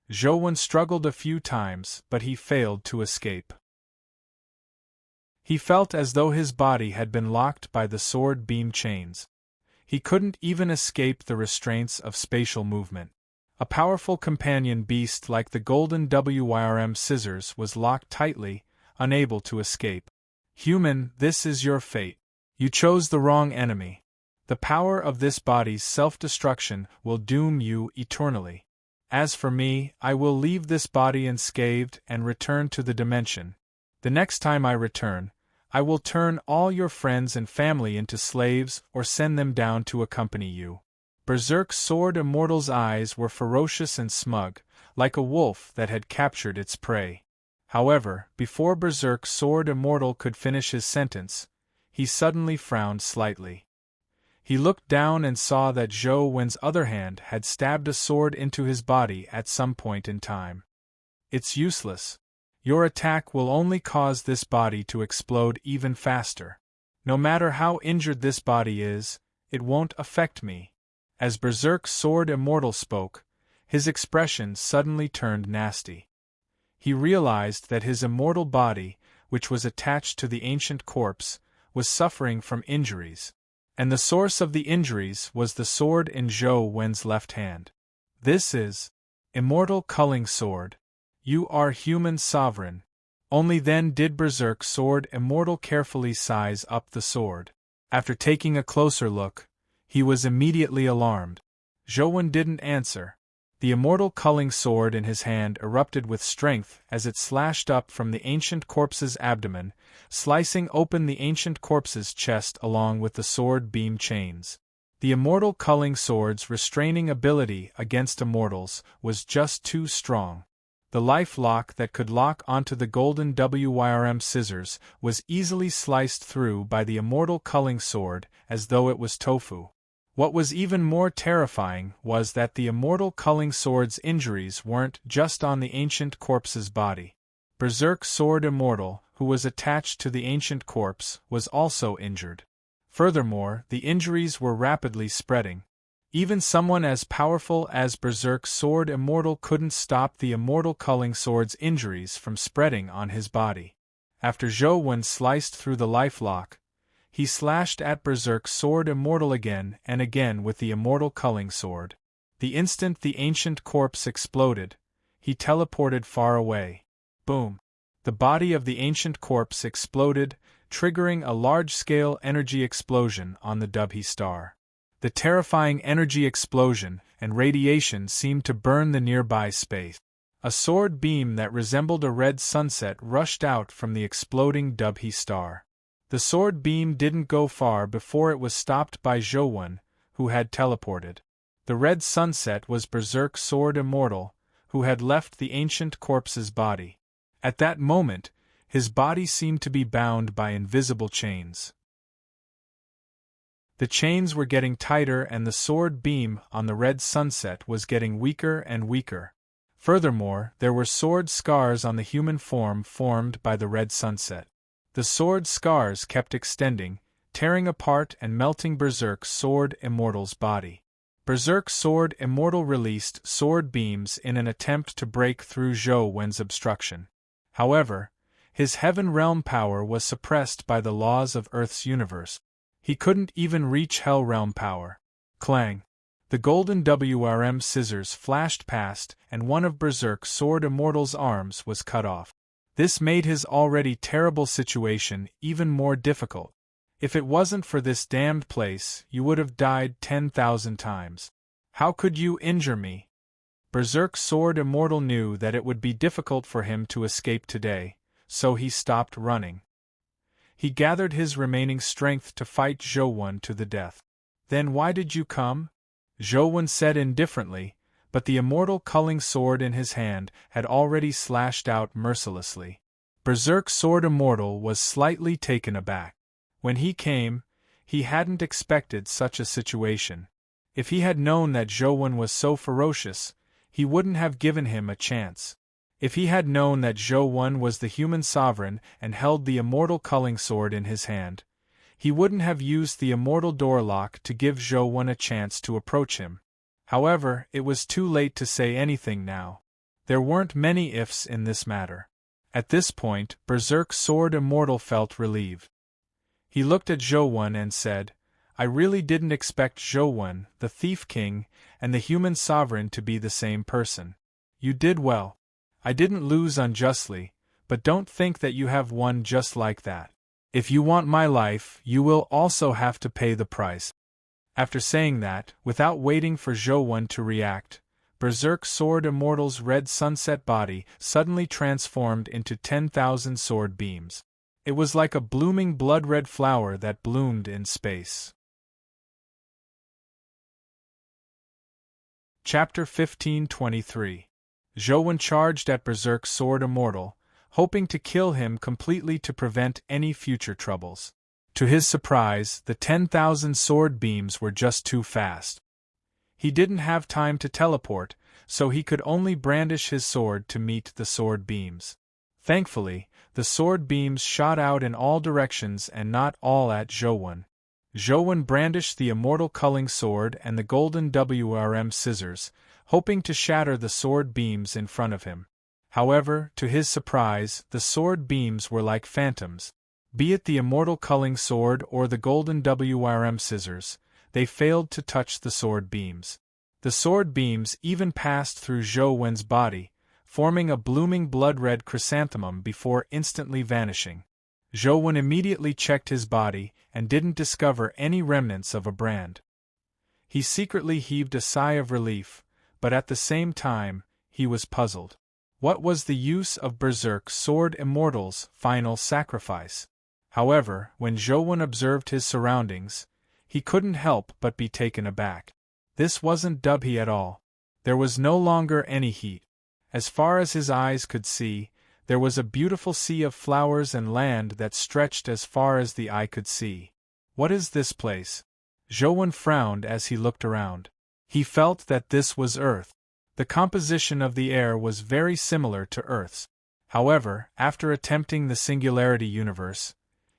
Zhou Wen struggled a few times, but he failed to escape. He felt as though his body had been locked by the sword beam chains. He couldn't even escape the restraints of spatial movement. A powerful companion beast like the golden WYRM scissors was locked tightly, unable to escape. Human, this is your fate. You chose the wrong enemy. The power of this body's self-destruction will doom you eternally. As for me, I will leave this body unscathed and return to the dimension. The next time I return, I will turn all your friends and family into slaves or send them down to accompany you. Berserk Sword Immortal's eyes were ferocious and smug, like a wolf that had captured its prey. However, before Berserk Sword Immortal could finish his sentence, he suddenly frowned slightly. He looked down and saw that Zhou Wen's other hand had stabbed a sword into his body at some point in time. It's useless. Your attack will only cause this body to explode even faster. No matter how injured this body is, it won't affect me. As Berserk Sword Immortal spoke, his expression suddenly turned nasty. He realized that his immortal body, which was attached to the ancient corpse, was suffering from injuries. And the source of the injuries was the sword in Zhou Wen's left hand. This is Immortal Culling Sword. You are human sovereign. Only then did Berserk Sword Immortal carefully size up the sword. After taking a closer look, he was immediately alarmed. Zhou Wen didn't answer. The immortal culling sword in his hand erupted with strength as it slashed up from the ancient corpse's abdomen, slicing open the ancient corpse's chest along with the sword beam chains. The immortal culling sword's restraining ability against immortals was just too strong. The life lock that could lock onto the golden WYRM scissors was easily sliced through by the immortal culling sword as though it was tofu. What was even more terrifying was that the immortal culling sword's injuries weren't just on the ancient corpse's body. Berserk Sword Immortal, who was attached to the ancient corpse, was also injured. Furthermore, the injuries were rapidly spreading. Even someone as powerful as Berserk Sword Immortal couldn't stop the immortal culling sword's injuries from spreading on his body. After Zhou Wen sliced through the life lock, He slashed at Berserk's sword immortal again and again with the immortal culling sword. The instant the ancient corpse exploded, he teleported far away. Boom! The body of the ancient corpse exploded, triggering a large-scale energy explosion on the Dubhe star. The terrifying energy explosion and radiation seemed to burn the nearby space. A sword beam that resembled a red sunset rushed out from the exploding Dubhe star. The sword beam didn't go far before it was stopped by Zhou, who had teleported. The red sunset was Berserk's sword immortal, who had left the ancient corpse's body. At that moment, his body seemed to be bound by invisible chains. The chains were getting tighter and the sword beam on the red sunset was getting weaker and weaker. Furthermore, there were sword scars on the human form formed by the red sunset. The sword scars kept extending, tearing apart and melting Berserk's sword immortal's body. Berserk's sword immortal released sword beams in an attempt to break through Zhou Wen's obstruction. However, his heaven realm power was suppressed by the laws of Earth's universe. He couldn't even reach hell realm power. Clang! The golden WRM scissors flashed past and one of Berserk's sword immortal's arms was cut off. This made his already terrible situation even more difficult. If it wasn't for this damned place, you would have died 10,000 times. How could you injure me? Berserk's sword immortal knew that it would be difficult for him to escape today, so he stopped running. He gathered his remaining strength to fight Zhou to the death. Then why did you come? Zhou said indifferently, but the immortal culling sword in his hand had already slashed out mercilessly. Berserk's sword immortal was slightly taken aback. When he came, he hadn't expected such a situation. If he had known that Zhou was so ferocious, he wouldn't have given him a chance. If he had known that Zhou was the human sovereign and held the immortal culling sword in his hand, he wouldn't have used the immortal door lock to give Zhou a chance to approach him. However, it was too late to say anything now. There weren't many ifs in this matter. At this point, Berserk's sword immortal felt relieved. He looked at Zhou and said, I really didn't expect Zhou, the Thief King, and the human sovereign to be the same person. You did well. I didn't lose unjustly, but don't think that you have won just like that. If you want my life, you will also have to pay the price. After saying that, without waiting for Zhou to react, Berserk's sword immortal's red sunset body suddenly transformed into 10,000 sword beams. It was like a blooming blood-red flower that bloomed in space. Chapter 1523. Zhou charged at Berserk's sword immortal, hoping to kill him completely to prevent any future troubles. To his surprise, the 10,000 sword beams were just too fast. He didn't have time to teleport, so he could only brandish his sword to meet the sword beams. Thankfully, the sword beams shot out in all directions and not all at Zhou. Zhou brandished the immortal culling sword and the golden WRM scissors, hoping to shatter the sword beams in front of him. However, to his surprise, the sword beams were like phantoms. Be it the immortal culling sword or the golden WRM scissors, they failed to touch the sword beams. The sword beams even passed through Zhou body, forming a blooming blood-red chrysanthemum before instantly vanishing. Zhou immediately checked his body and didn't discover any remnants of a brand. He secretly heaved a sigh of relief, but at the same time, he was puzzled. What was the use of Berserk's sword immortal's final sacrifice? However, when Zhou observed his surroundings, he couldn't help but be taken aback. This wasn't Dubhe at all. There was no longer any heat. As far as his eyes could see, there was a beautiful sea of flowers and land that stretched as far as the eye could see. What is this place? Zhou frowned as he looked around. He felt that this was Earth. The composition of the air was very similar to Earth's. However, after attempting the Singularity universe,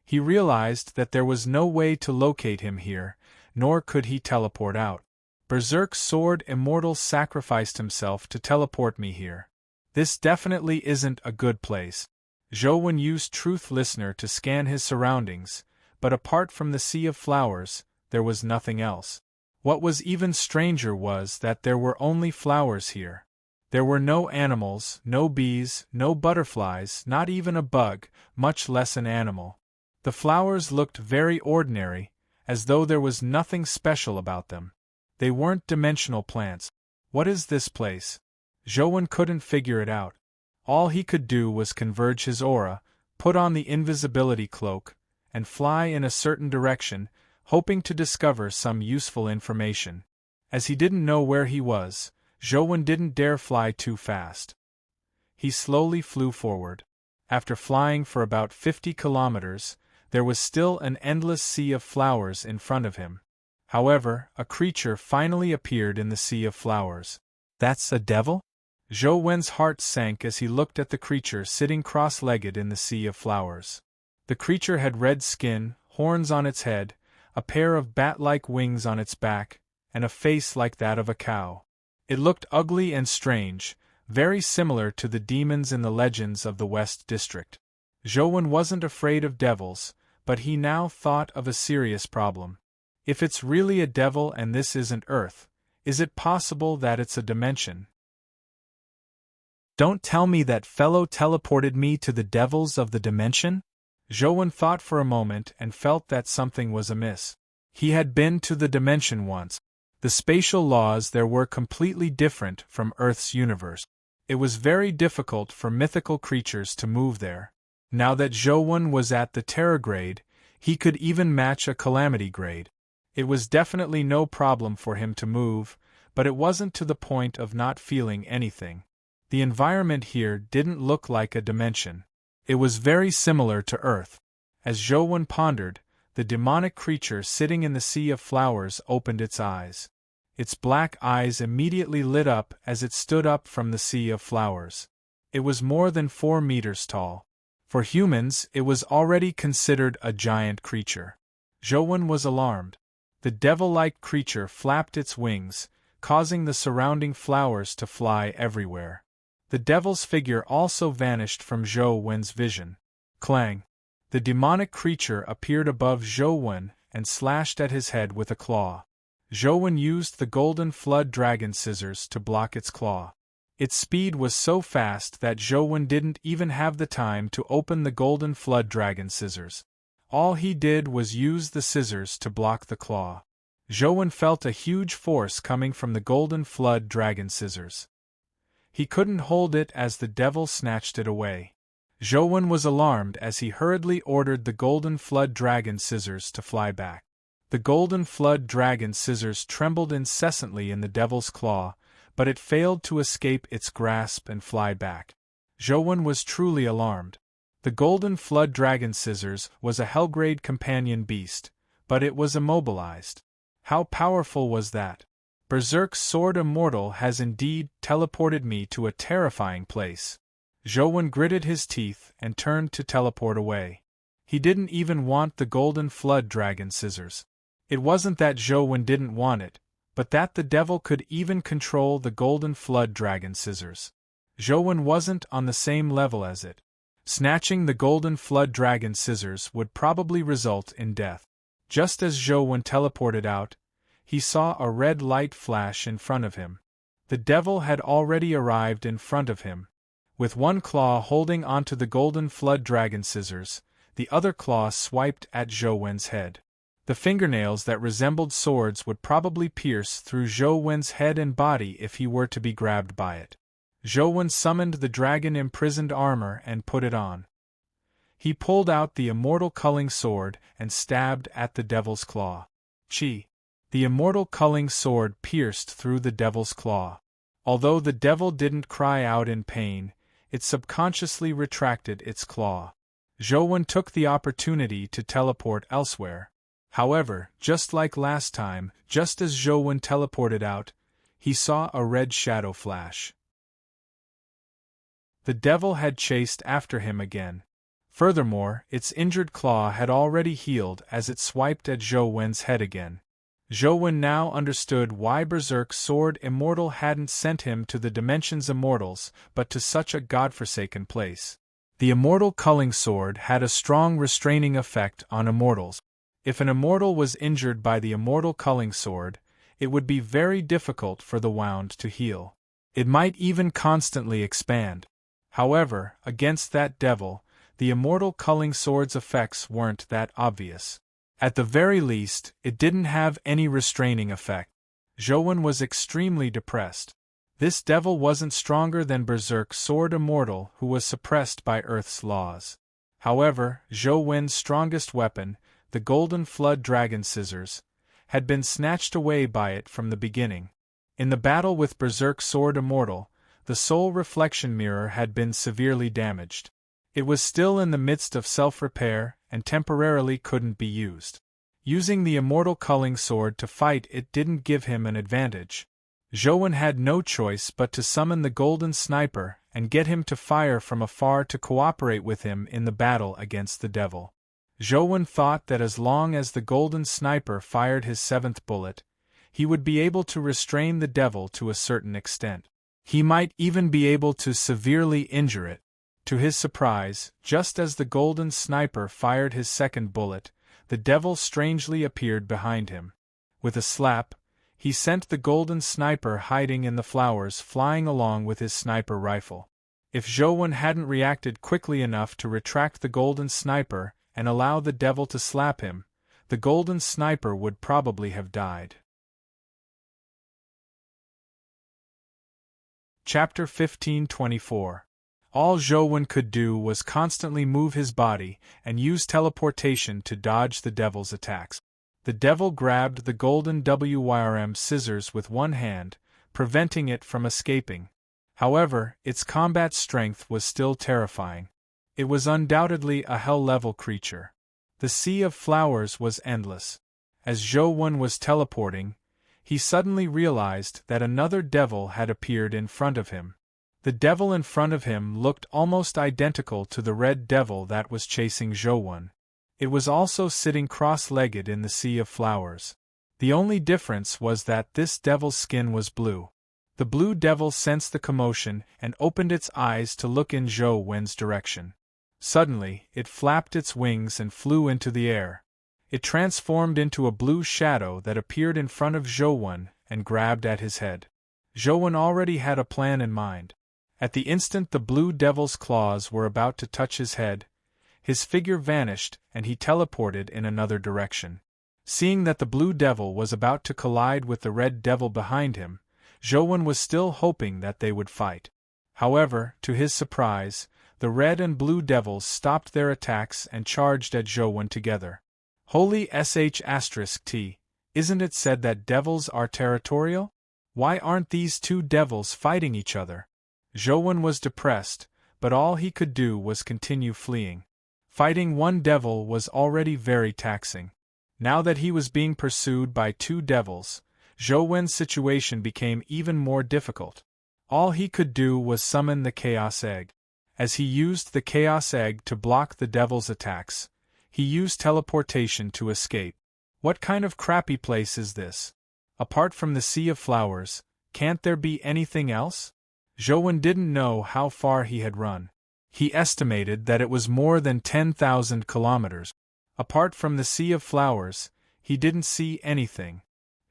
he realized that there was no way to locate him here, nor could he teleport out. Berserk's sword immortal sacrificed himself to teleport me here. This definitely isn't a good place. Zhou used Truth Listener to scan his surroundings, but apart from the sea of flowers, there was nothing else. What was even stranger was that there were only flowers here. There were no animals, no bees, no butterflies, not even a bug, much less an animal. The flowers looked very ordinary, as though there was nothing special about them. They weren't dimensional plants. What is this place? Zhou couldn't figure it out. All he could do was converge his aura, put on the invisibility cloak, and fly in a certain direction, hoping to discover some useful information. As he didn't know where he was, Zhou didn't dare fly too fast. He slowly flew forward. After flying for about 50 kilometers, there was still an endless sea of flowers in front of him. However, a creature finally appeared in the sea of flowers. That's a devil? Zhou's heart sank as he looked at the creature sitting cross-legged in the sea of flowers. The creature had red skin, horns on its head, a pair of bat-like wings on its back, and a face like that of a cow. It looked ugly and strange, very similar to the demons in the legends of the West District. Zhou wasn't afraid of devils, but he now thought of a serious problem. If it's really a devil and this isn't Earth, is it possible that it's a dimension? Don't tell me that fellow teleported me to the devils of the dimension? Zhou thought for a moment and felt that something was amiss. He had been to the dimension once. The spatial laws there were completely different from Earth's universe. It was very difficult for mythical creatures to move there. Now that Zhou was at the Terror grade, he could even match a Calamity grade. It was definitely no problem for him to move, but it wasn't to the point of not feeling anything. The environment here didn't look like a dimension. It was very similar to Earth. As Zhou pondered, the demonic creature sitting in the sea of flowers opened its eyes. Its black eyes immediately lit up as it stood up from the sea of flowers. It was more than 4 meters tall. For humans, it was already considered a giant creature. Zhou was alarmed. The devil-like creature flapped its wings, causing the surrounding flowers to fly everywhere. The devil's figure also vanished from Zhou's vision. Clang! The demonic creature appeared above Zhou and slashed at his head with a claw. Zhou used the golden flood dragon scissors to block its claw. Its speed was so fast that Zhou didn't even have the time to open the golden flood dragon scissors. All he did was use the scissors to block the claw. Zhou felt a huge force coming from the golden flood dragon scissors. He couldn't hold it as the devil snatched it away. Zhou was alarmed as he hurriedly ordered the golden flood dragon scissors to fly back. The golden flood dragon scissors trembled incessantly in the devil's claw, but it failed to escape its grasp and fly back. Zhou was truly alarmed. The golden flood dragon scissors was a Hellgrade companion beast, but it was immobilized. How powerful was that? Berserk's sword immortal has indeed teleported me to a terrifying place. Zhou gritted his teeth and turned to teleport away. He didn't even want the golden flood dragon scissors. It wasn't that Zhou didn't want it, but that the devil could even control the golden flood dragon scissors. Zhou wasn't on the same level as it. Snatching the golden flood dragon scissors would probably result in death. Just as Zhou teleported out, he saw a red light flash in front of him. The devil had already arrived in front of him. With one claw holding onto the golden flood dragon scissors, the other claw swiped at Zhou's head. The fingernails that resembled swords would probably pierce through Zhou's head and body if he were to be grabbed by it. Zhou summoned the dragon-imprisoned armor and put it on. He pulled out the immortal culling sword and stabbed at the devil's claw. Chi! The immortal culling sword pierced through the devil's claw. Although the devil didn't cry out in pain, it subconsciously retracted its claw. Zhou took the opportunity to teleport elsewhere. However, just like last time, just as Zhou teleported out, he saw a red shadow flash. The devil had chased after him again. Furthermore, its injured claw had already healed as it swiped at Zhou's head again. Zhou now understood why Berserk's sword immortal hadn't sent him to the dimension's immortals, but to such a godforsaken place. The immortal culling sword had a strong restraining effect on immortals. If an immortal was injured by the immortal culling sword, it would be very difficult for the wound to heal. It might even constantly expand. However, against that devil, the immortal culling sword's effects weren't that obvious. At the very least, it didn't have any restraining effect. Zhou was extremely depressed. This devil wasn't stronger than Berserk Sword Immortal, who was suppressed by Earth's laws. However, Zhou strongest weapon, the Golden Flood Dragon Scissors, had been snatched away by it from the beginning. In the battle with Berserk Sword Immortal, the Soul Reflection Mirror had been severely damaged. It was still in the midst of self-repair and temporarily couldn't be used. Using the Immortal Culling Sword to fight it didn't give him an advantage. Zhou had no choice but to summon the Golden Sniper and get him to fire from afar to cooperate with him in the battle against the devil. Zhou thought that as long as the Golden Sniper fired his seventh bullet, he would be able to restrain the devil to a certain extent. He might even be able to severely injure it. To his surprise, just as the Golden Sniper fired his second bullet, the devil strangely appeared behind him. With a slap, he sent the Golden Sniper hiding in the flowers flying along with his sniper rifle. If Zhou hadn't reacted quickly enough to retract the Golden Sniper and allow the devil to slap him, the Golden Sniper would probably have died. Chapter 1524. All Zhou could do was constantly move his body and use teleportation to dodge the devil's attacks. The devil grabbed the golden WYRM scissors with one hand, preventing it from escaping. However, its combat strength was still terrifying. It was undoubtedly a hell-level creature. The sea of flowers was endless. As Zhou was teleporting, he suddenly realized that another devil had appeared in front of him. The devil in front of him looked almost identical to the red devil that was chasing Zhou. It was also sitting cross-legged in the sea of flowers. The only difference was that this devil's skin was blue. The blue devil sensed the commotion and opened its eyes to look in Zhou's direction. Suddenly, it flapped its wings and flew into the air. It transformed into a blue shadow that appeared in front of Zhou and grabbed at his head. Zhou already had a plan in mind. At the instant the blue devil's claws were about to touch his head, his figure vanished and he teleported in another direction. Seeing that the blue devil was about to collide with the red devil behind him, Zhou was still hoping that they would fight. However, to his surprise, the red and blue devils stopped their attacks and charged at Zhou together. Holy sh*t, isn't it said that devils are territorial? Why aren't these two devils fighting each other? Zhou was depressed, but all he could do was continue fleeing. Fighting one devil was already very taxing. Now that he was being pursued by two devils, Zhou's situation became even more difficult. All he could do was summon the Chaos Egg. As he used the Chaos Egg to block the devil's attacks, he used teleportation to escape. What kind of crappy place is this? Apart from the Sea of Flowers, can't there be anything else? Zhou didn't know how far he had run. He estimated that it was more than 10,000 kilometers. Apart from the Sea of Flowers, he didn't see anything.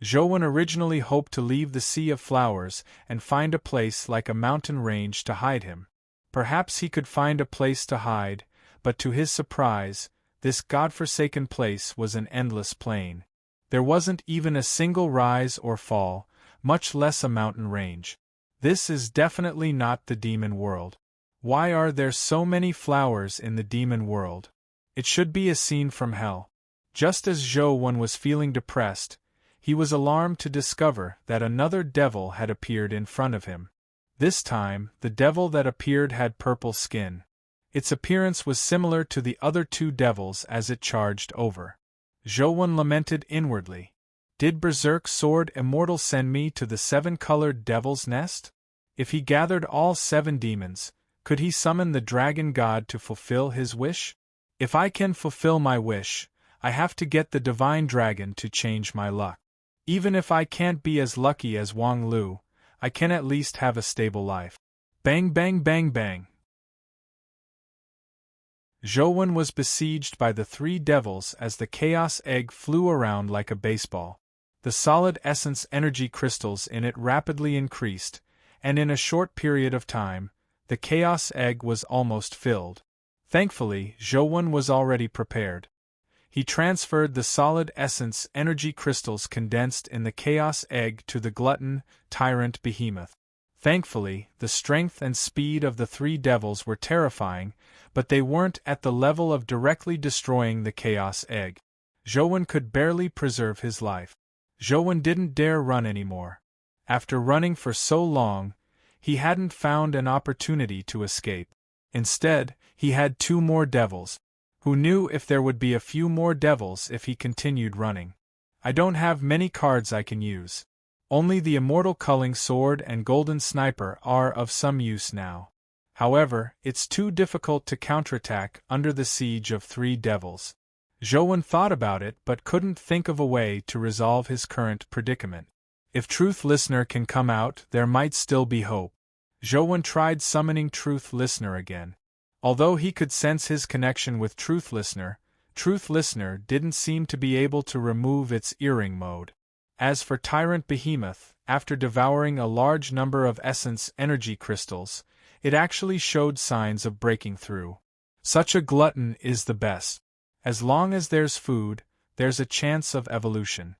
Zhou originally hoped to leave the Sea of Flowers and find a place like a mountain range to hide him. Perhaps he could find a place to hide, but to his surprise, this godforsaken place was an endless plain. There wasn't even a single rise or fall, much less a mountain range. This is definitely not the demon world. Why are there so many flowers in the demon world? It should be a scene from hell. Just as Zhou was feeling depressed, he was alarmed to discover that another devil had appeared in front of him. This time, the devil that appeared had purple skin. Its appearance was similar to the other two devils as it charged over. Zhou lamented inwardly. Did Berserk Sword Immortal send me to the seven-colored devil's nest? If he gathered all 7 demons, could he summon the dragon god to fulfill his wish? If I can fulfill my wish, I have to get the divine dragon to change my luck. Even if I can't be as lucky as Wang Lu, I can at least have a stable life. Bang bang bang bang. Zhouwen was besieged by the three devils as the chaos egg flew around like a baseball. The solid essence energy crystals in it rapidly increased, and in a short period of time, the chaos egg was almost filled. Thankfully, Zhouwen was already prepared. He transferred the solid essence energy crystals condensed in the chaos egg to the glutton, tyrant behemoth. Thankfully, the strength and speed of the three devils were terrifying, but they weren't at the level of directly destroying the chaos egg. Zhouwen could barely preserve his life. Zhouwen didn't dare run anymore. After running for so long, he hadn't found an opportunity to escape. Instead, he had two more devils. Who knew if there would be a few more devils if he continued running? I don't have many cards I can use. Only the immortal culling sword and golden sniper are of some use now. However, it's too difficult to counterattack under the siege of three devils. Zhouwen thought about it but couldn't think of a way to resolve his current predicament. If Truth Listener can come out, there might still be hope. Zhouwen tried summoning Truth Listener again. Although he could sense his connection with Truth Listener didn't seem to be able to remove its earring mode. As for Tyrant Behemoth, after devouring a large number of essence energy crystals, it actually showed signs of breaking through. Such a glutton is the best. As long as there's food, there's a chance of evolution.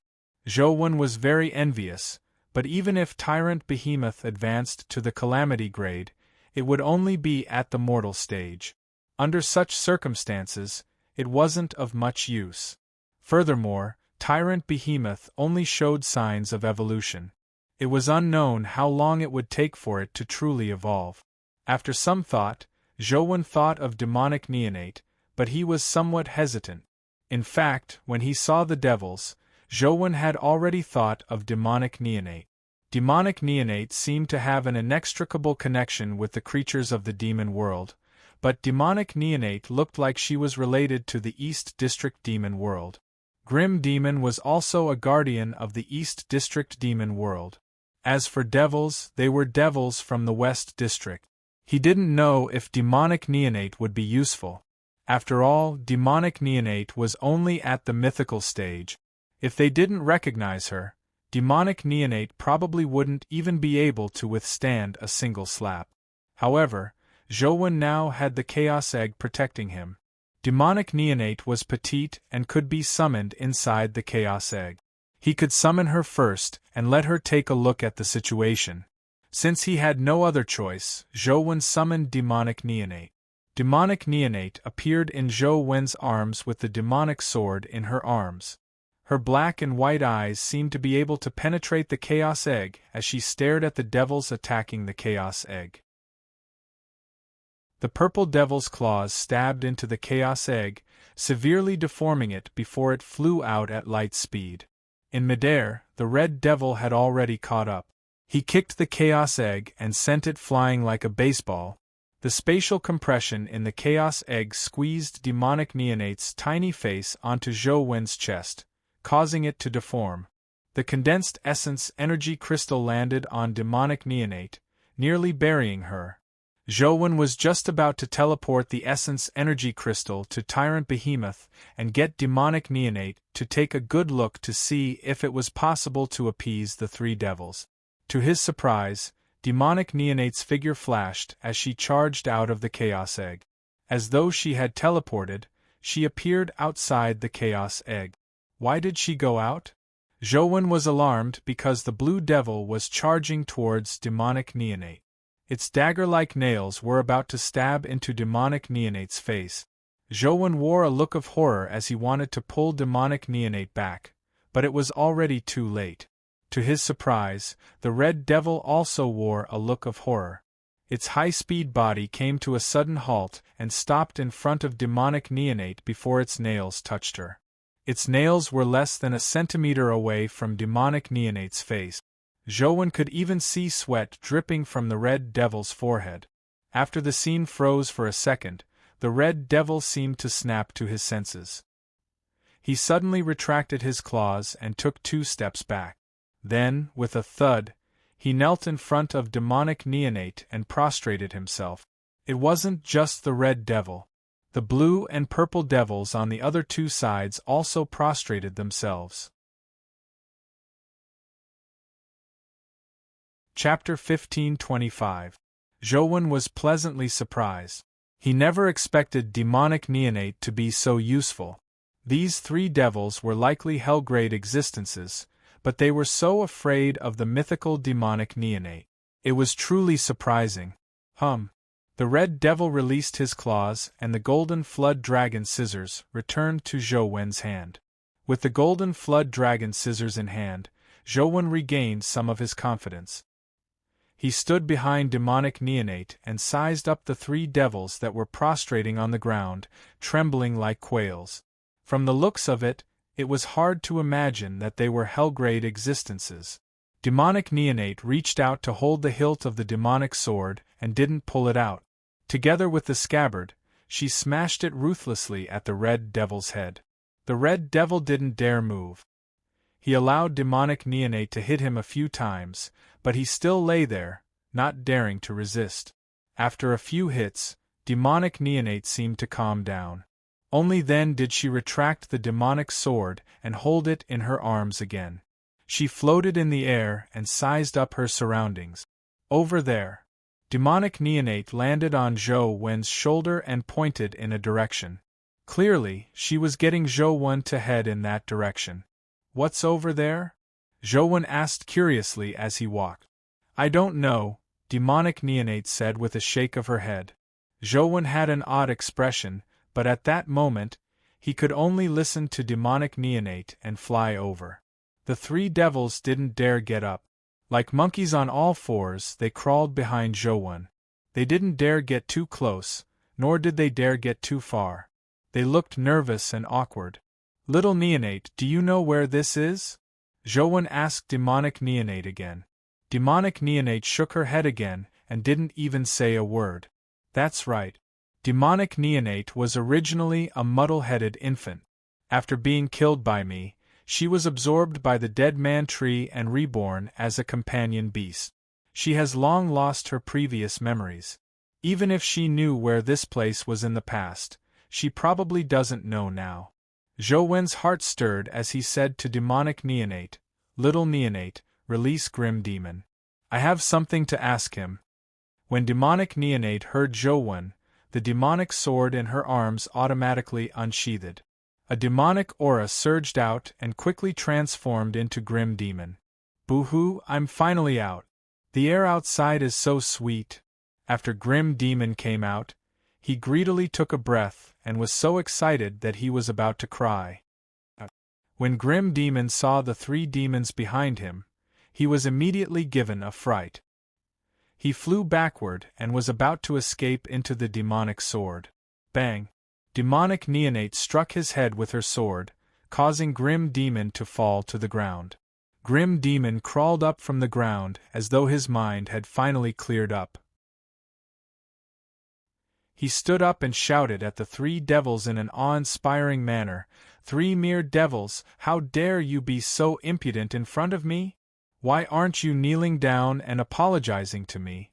Zhouwen was very envious, but even if Tyrant Behemoth advanced to the Calamity grade, it would only be at the mortal stage. Under such circumstances, it wasn't of much use. Furthermore, Tyrant Behemoth only showed signs of evolution. It was unknown how long it would take for it to truly evolve. After some thought, Zhouwen thought of demonic neonate, but he was somewhat hesitant. In fact, when he saw the devils, Zhouwen had already thought of demonic neonate. Demonic neonate seemed to have an inextricable connection with the creatures of the demon world, but demonic neonate looked like she was related to the East District demon world. Grim Demon was also a guardian of the East District demon world. As for devils, they were devils from the West District. He didn't know if demonic neonate would be useful. After all, demonic neonate was only at the mythical stage. If they didn't recognize her, demonic neonate probably wouldn't even be able to withstand a single slap. However, Zhouwen now had the Chaos Egg protecting him. Demonic neonate was petite and could be summoned inside the Chaos Egg. He could summon her first and let her take a look at the situation. Since he had no other choice, Zhouwen summoned demonic neonate. Demonic neonate appeared in Zhouwen's arms with the demonic sword in her arms. Her black and white eyes seemed to be able to penetrate the Chaos Egg as she stared at the devils attacking the Chaos Egg. The purple devil's claws stabbed into the Chaos Egg, severely deforming it before it flew out at light speed. In midair, the red devil had already caught up. He kicked the Chaos Egg and sent it flying like a baseball. The spatial compression in the Chaos Egg squeezed demonic neonate's tiny face onto Zhouwen's chest, causing it to deform. The condensed essence energy crystal landed on demonic neonate, nearly burying her. Zhouwen was just about to teleport the essence energy crystal to Tyrant Behemoth and get demonic neonate to take a good look to see if it was possible to appease the three devils. To his surprise, demonic neonate's figure flashed as she charged out of the Chaos Egg. As though she had teleported, she appeared outside the Chaos Egg. Why did she go out? Zhouwen was alarmed because the blue devil was charging towards demonic neonate. Its dagger-like nails were about to stab into demonic neonate's face. Zhouwen wore a look of horror as he wanted to pull demonic neonate back, but it was already too late. To his surprise, the red devil also wore a look of horror. Its high-speed body came to a sudden halt and stopped in front of demonic neonate before its nails touched her. Its nails were less than a centimeter away from demonic neonate's face. Zhouwen could even see sweat dripping from the red devil's forehead. After the scene froze for a second, the red devil seemed to snap to his senses. He suddenly retracted his claws and took 2 steps back. Then, with a thud, he knelt in front of demonic neonate and prostrated himself. It wasn't just the red devil. The blue and purple devils on the other two sides also prostrated themselves. Chapter 1525. Zhouwen was pleasantly surprised. He never expected demonic neonate to be so useful. These three devils were likely hell-grade existences, but they were so afraid of the mythical demonic neonate. It was truly surprising. The red devil released his claws, and the golden flood dragon scissors returned to Zhouwen's hand. With the golden flood dragon scissors in hand, Zhouwen regained some of his confidence. He stood behind demonic neonate and sized up the three devils that were prostrating on the ground, trembling like quails. From the looks of it, it was hard to imagine that they were hell-grade existences. Demonic neonate reached out to hold the hilt of the demonic sword and didn't pull it out. Together with the scabbard, she smashed it ruthlessly at the red devil's head. The red devil didn't dare move. He allowed demonic neonate to hit him a few times, but he still lay there, not daring to resist. After a few hits, demonic neonate seemed to calm down. Only then did she retract the demonic sword and hold it in her arms again. She floated in the air and sized up her surroundings. Over there. Demonic neonate landed on Zhouwen's shoulder and pointed in a direction. Clearly, she was getting Zhouwen to head in that direction. What's over there? Zhouwen asked curiously as he walked. I don't know, demonic neonate said with a shake of her head. Zhouwen had an odd expression, but at that moment, he could only listen to demonic neonate and fly over. The three devils didn't dare get up. Like monkeys on all fours, they crawled behind Zhouwen. They didn't dare get too close, nor did they dare get too far. They looked nervous and awkward. Little neonate, do you know where this is? Zhouwen asked demonic neonate again. Demonic neonate shook her head again and didn't even say a word. That's right. Demonic neonate was originally a muddle-headed infant. After being killed by me, she was absorbed by the dead man tree and reborn as a companion beast. She has long lost her previous memories. Even if she knew where this place was in the past, she probably doesn't know now. Zhouwen's heart stirred as he said to demonic neonate, Little neonate, release Grim Demon. I have something to ask him. When demonic neonate heard Zhouwen, the demonic sword in her arms automatically unsheathed. A demonic aura surged out and quickly transformed into Grim Demon. Boo-hoo, I'm finally out. The air outside is so sweet. After Grim Demon came out, he greedily took a breath and was so excited that he was about to cry. When Grim Demon saw the three demons behind him, he was immediately given a fright. He flew backward and was about to escape into the demonic sword. Bang! Demonic neonate struck his head with her sword, causing Grim Demon to fall to the ground. Grim Demon crawled up from the ground as though his mind had finally cleared up. He stood up and shouted at the three devils in an awe-inspiring manner, Three mere devils, how dare you be so impudent in front of me? Why aren't you kneeling down and apologizing to me?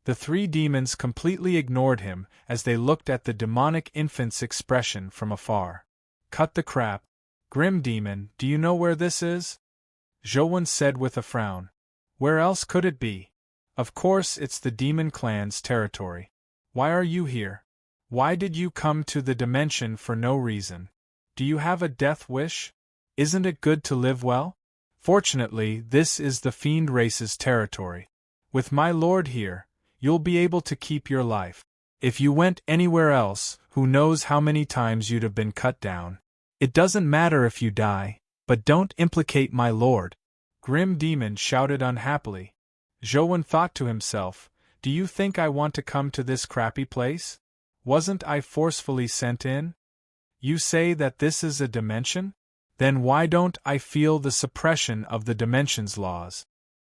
The three demons completely ignored him as they looked at the demonic infant's expression from afar. Cut the crap. Grim Demon, do you know where this is? Zhouwen said with a frown. Where else could it be? Of course it's the demon clan's territory. Why are you here? Why did you come to the dimension for no reason? Do you have a death wish? Isn't it good to live well? Fortunately, this is the fiend race's territory. With my lord here, you'll be able to keep your life. If you went anywhere else, who knows how many times you'd have been cut down. It doesn't matter if you die, but don't implicate my lord. Grim Demon shouted unhappily. Zhouwen thought to himself, do you think I want to come to this crappy place? Wasn't I forcefully sent in? You say that this is a dimension? Then why don't I feel the suppression of the dimension's laws?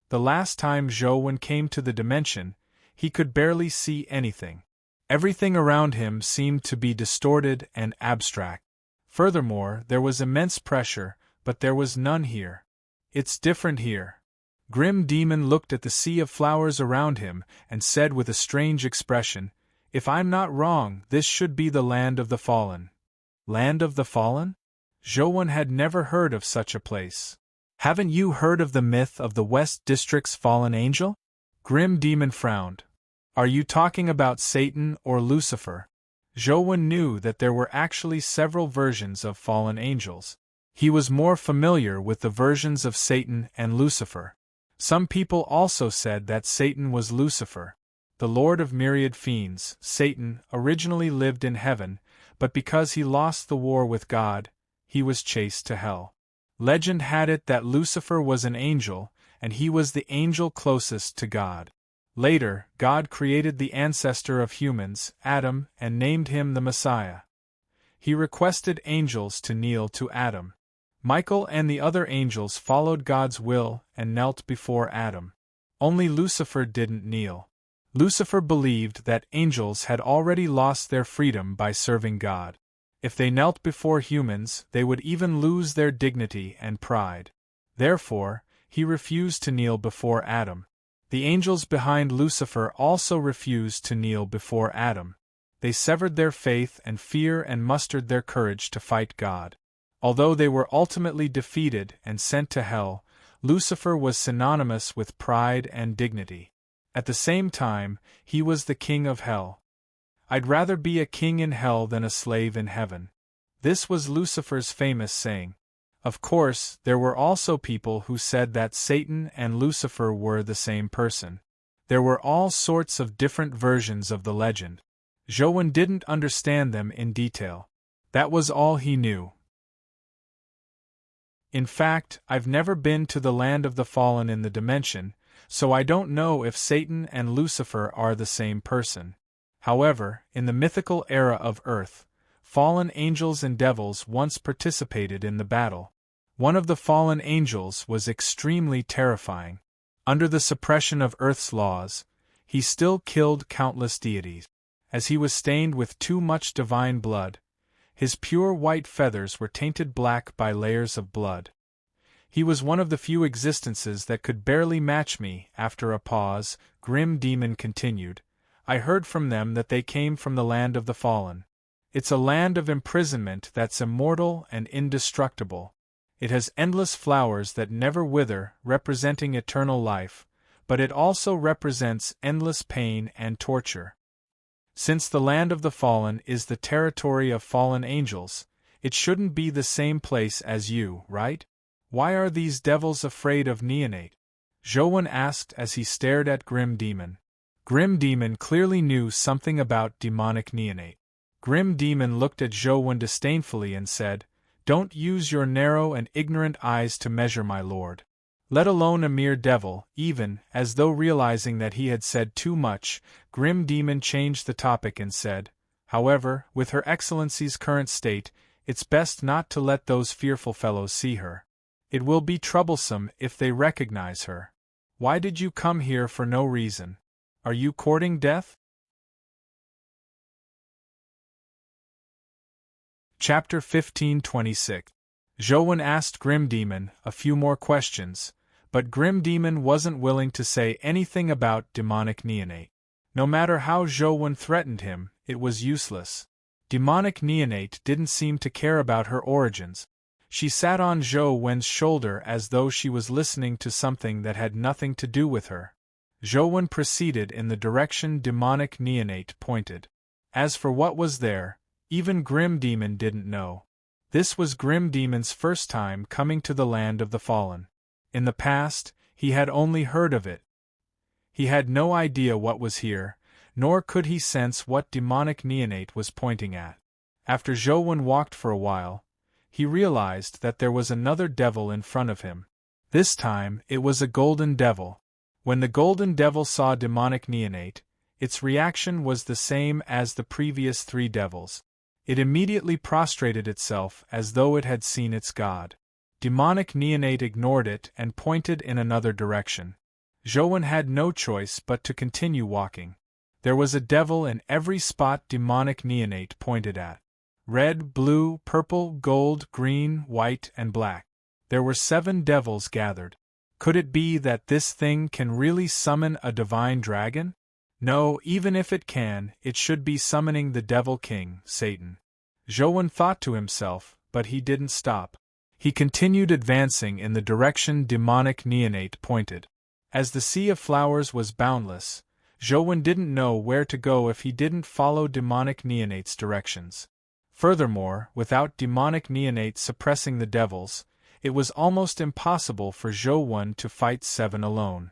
The last time Zhouwen came to the dimension, he could barely see anything. Everything around him seemed to be distorted and abstract. Furthermore, there was immense pressure, but there was none here. It's different here. Grim Demon looked at the sea of flowers around him and said with a strange expression, If I'm not wrong, this should be the land of the fallen. Land of the fallen? Zhou had never heard of such a place. Haven't you heard of the myth of the West District's fallen angel? Grim Demon frowned. Are you talking about Satan or Lucifer? Zhou knew that there were actually several versions of fallen angels. He was more familiar with the versions of Satan and Lucifer. Some people also said that Satan was Lucifer. The lord of myriad fiends, Satan, originally lived in heaven, but because he lost the war with God, he was chased to hell. Legend had it that Lucifer was an angel, and he was the angel closest to God. Later, God created the ancestor of humans, Adam, and named him the Messiah. He requested angels to kneel to Adam. Michael and the other angels followed God's will and knelt before Adam. Only Lucifer didn't kneel. Lucifer believed that angels had already lost their freedom by serving God. If they knelt before humans, they would even lose their dignity and pride. Therefore, he refused to kneel before Adam. The angels behind Lucifer also refused to kneel before Adam. They severed their faith and fear and mustered their courage to fight God. Although they were ultimately defeated and sent to hell, Lucifer was synonymous with pride and dignity. At the same time, he was the king of hell. I'd rather be a king in hell than a slave in heaven. This was Lucifer's famous saying. Of course, there were also people who said that Satan and Lucifer were the same person. There were all sorts of different versions of the legend. Zhou didn't understand them in detail. That was all he knew. In fact, I've never been to the land of the fallen in the dimension, so I don't know if Satan and Lucifer are the same person. However, in the mythical era of Earth, fallen angels and devils once participated in the battle. One of the fallen angels was extremely terrifying. Under the suppression of Earth's laws, he still killed countless deities. As he was stained with too much divine blood, his pure white feathers were tainted black by layers of blood. He was one of the few existences that could barely match me. After a pause, Grim Demon continued. I heard from them that they came from the land of the fallen. It's a land of imprisonment that's immortal and indestructible. It has endless flowers that never wither, representing eternal life, but it also represents endless pain and torture. Since the land of the fallen is the territory of fallen angels, it shouldn't be the same place as you, right? Why are these devils afraid of neonate? Zhou asked as he stared at Grim Demon. Grim Demon clearly knew something about demonic neonate. Grim Demon looked at Zhou disdainfully and said, Don't use your narrow and ignorant eyes to measure my lord. Let alone a mere devil. Even, as though realizing that he had said too much, Grim Demon changed the topic and said, However, with Her Excellency's current state, it's best not to let those fearful fellows see her. It will be troublesome if they recognize her. Why did you come here for no reason? Are you courting death? Chapter 1526. Zhou asked Grim Demon a few more questions, but Grim Demon wasn't willing to say anything about demonic neonate. No matter how Zhou threatened him, it was useless. Demonic neonate didn't seem to care about her origins. She sat on Zhou's shoulder as though she was listening to something that had nothing to do with her. Zhou proceeded in the direction demonic neonate pointed. As for what was there, even Grim Demon didn't know. This was Grim Demon's first time coming to the land of the fallen. In the past, he had only heard of it. He had no idea what was here, nor could he sense what demonic neonate was pointing at. After Zhou walked for a while, he realized that there was another devil in front of him. This time, it was a golden devil. When the golden devil saw demonic neonate, its reaction was the same as the previous three devils. It immediately prostrated itself as though it had seen its god. Demonic neonate ignored it and pointed in another direction. Zhou had no choice but to continue walking. There was a devil in every spot demonic neonate pointed at. Red, blue, purple, gold, green, white, and black. There were 7 devils gathered. Could it be that this thing can really summon a divine dragon? No, even if it can, it should be summoning the Devil King, Satan. Zhouwen thought to himself, but he didn't stop. He continued advancing in the direction demonic neonate pointed. As the sea of flowers was boundless, Zhouwen didn't know where to go if he didn't follow demonic neonate's directions. Furthermore, without demonic neonate suppressing the devils, it was almost impossible for Zhouwen to fight 7 alone.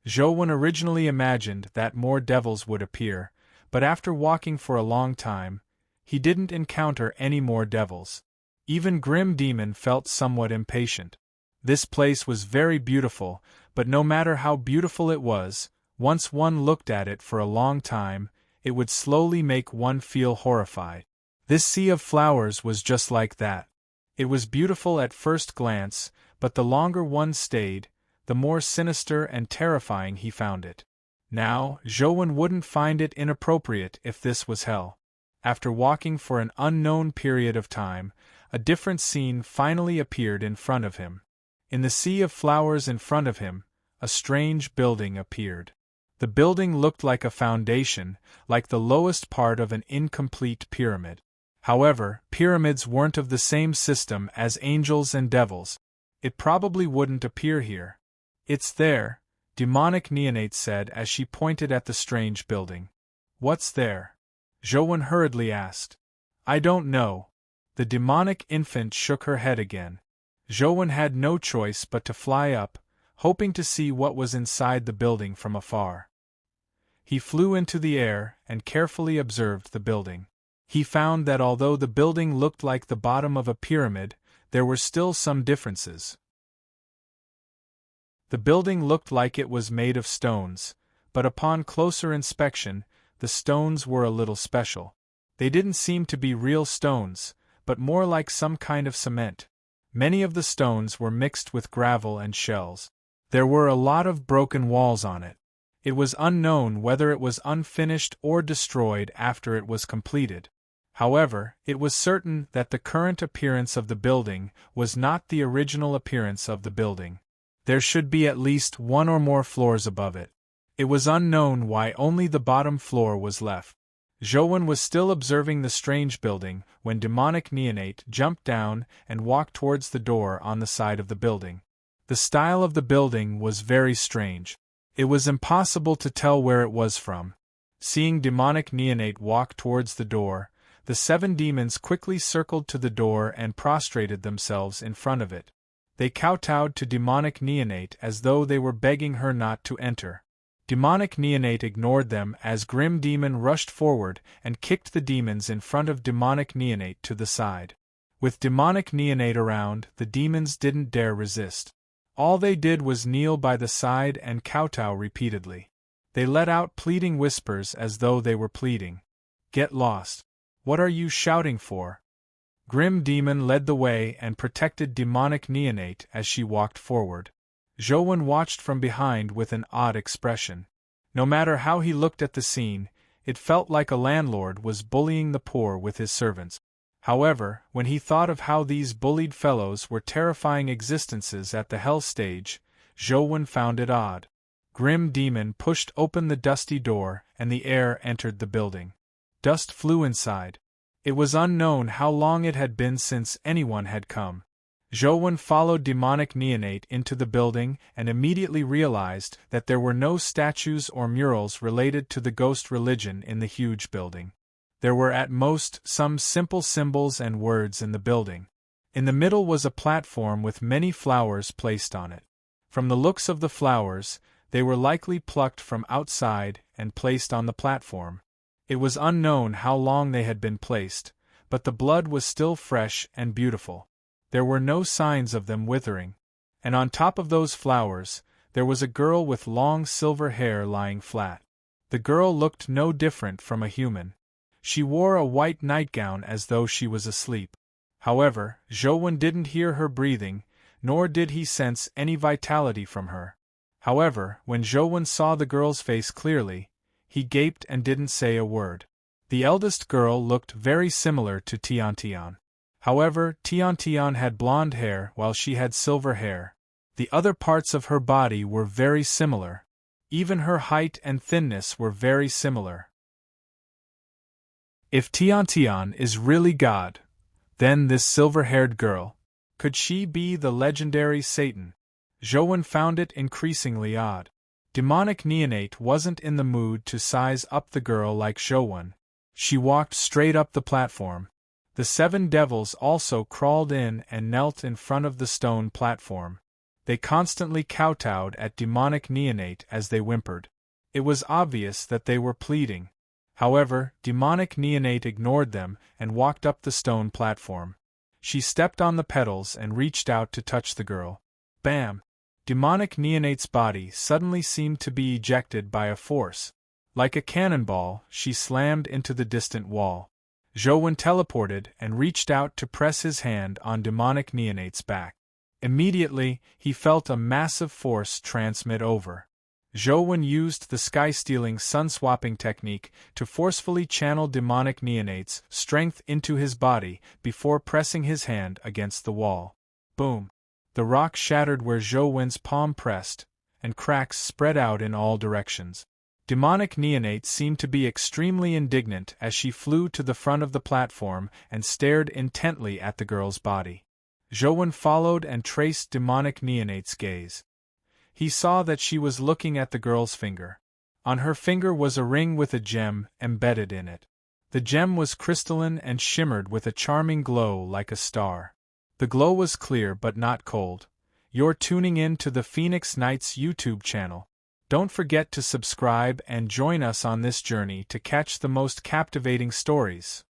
Zhouwen originally imagined that more devils would appear, but after walking for a long time, he didn't encounter any more devils. Even Grim Demon felt somewhat impatient. This place was very beautiful, but no matter how beautiful it was, once one looked at it for a long time, it would slowly make one feel horrified. This sea of flowers was just like that. It was beautiful at first glance, but the longer one stayed, the more sinister and terrifying he found it. Now, Zhouwen wouldn't find it inappropriate if this was hell. After walking for an unknown period of time, a different scene finally appeared in front of him. In the sea of flowers in front of him, a strange building appeared. The building looked like a foundation, like the lowest part of an incomplete pyramid. However, pyramids weren't of the same system as angels and devils. It probably wouldn't appear here. It's there, demonic neonate said as she pointed at the strange building. What's there? Zhouwen hurriedly asked. I don't know. The demonic infant shook her head again. Zhouwen had no choice but to fly up, hoping to see what was inside the building from afar. He flew into the air and carefully observed the building. He found that although the building looked like the bottom of a pyramid, there were still some differences. The building looked like it was made of stones, but upon closer inspection, the stones were a little special. They didn't seem to be real stones, but more like some kind of cement. Many of the stones were mixed with gravel and shells. There were a lot of broken walls on it. It was unknown whether it was unfinished or destroyed after it was completed. However, it was certain that the current appearance of the building was not the original appearance of the building. There should be at least 1 or more floors above it. It was unknown why only the bottom floor was left. Zhouwen was still observing the strange building when demonic neonate jumped down and walked towards the door on the side of the building. The style of the building was very strange. It was impossible to tell where it was from. Seeing demonic neonate walk towards the door, the 7 demons quickly circled to the door and prostrated themselves in front of it. They kowtowed to demonic neonate as though they were begging her not to enter. Demonic neonate ignored them as Grim Demon rushed forward and kicked the demons in front of demonic neonate to the side. With demonic neonate around, the demons didn't dare resist. All they did was kneel by the side and kowtow repeatedly. They let out pleading whispers as though they were pleading. Get lost. What are you shouting for? Grim Demon led the way and protected demonic neonate as she walked forward. Zhouwen watched from behind with an odd expression. No matter how he looked at the scene, it felt like a landlord was bullying the poor with his servants. However, when he thought of how these bullied fellows were terrifying existences at the hell stage, Zhouwen found it odd. Grim Demon pushed open the dusty door and the air entered the building. Dust flew inside. It was unknown how long it had been since anyone had come. Zhouwen followed demonic neonate into the building and immediately realized that there were no statues or murals related to the ghost religion in the huge building. There were at most some simple symbols and words in the building. In the middle was a platform with many flowers placed on it. From the looks of the flowers, they were likely plucked from outside and placed on the platform. It was unknown how long they had been placed, but the blood was still fresh and beautiful. There were no signs of them withering. And on top of those flowers, there was a girl with long silver hair lying flat. The girl looked no different from a human. She wore a white nightgown as though she was asleep. However, Zhouwen didn't hear her breathing, nor did he sense any vitality from her. However, when Zhouwen saw the girl's face clearly, he gaped and didn't say a word. The eldest girl looked very similar to Tiantian. However, Tiantian had blonde hair while she had silver hair. The other parts of her body were very similar. Even her height and thinness were very similar. If Tian is really God, then this silver-haired girl, could she be the legendary Satan? Zhouwen found it increasingly odd. Demonic Neonate wasn't in the mood to size up the girl like Zhouwen. She walked straight up the platform. The 7 devils also crawled in and knelt in front of the stone platform. They constantly kowtowed at Demonic Neonate as they whimpered. It was obvious that they were pleading. However, Demonic Neonate ignored them and walked up the stone platform. She stepped on the pedals and reached out to touch the girl. Bam! Demonic Neonate's body suddenly seemed to be ejected by a force. Like a cannonball, she slammed into the distant wall. Zhouwen teleported and reached out to press his hand on Demonic Neonate's back. Immediately, he felt a massive force transmit over. Zhouwen used the sky-stealing sun-swapping technique to forcefully channel Demonic Neonate's strength into his body before pressing his hand against the wall. Boom! The rock shattered where Zhouwen's palm pressed, and cracks spread out in all directions. Demonic Neonate seemed to be extremely indignant as she flew to the front of the platform and stared intently at the girl's body. Zhouwen followed and traced Demonic Neonate's gaze. He saw that she was looking at the girl's finger. On her finger was a ring with a gem embedded in it. The gem was crystalline and shimmered with a charming glow like a star. The glow was clear but not cold. You're tuning in to the Phoenix Knights YouTube channel. Don't forget to subscribe and join us on this journey to catch the most captivating stories.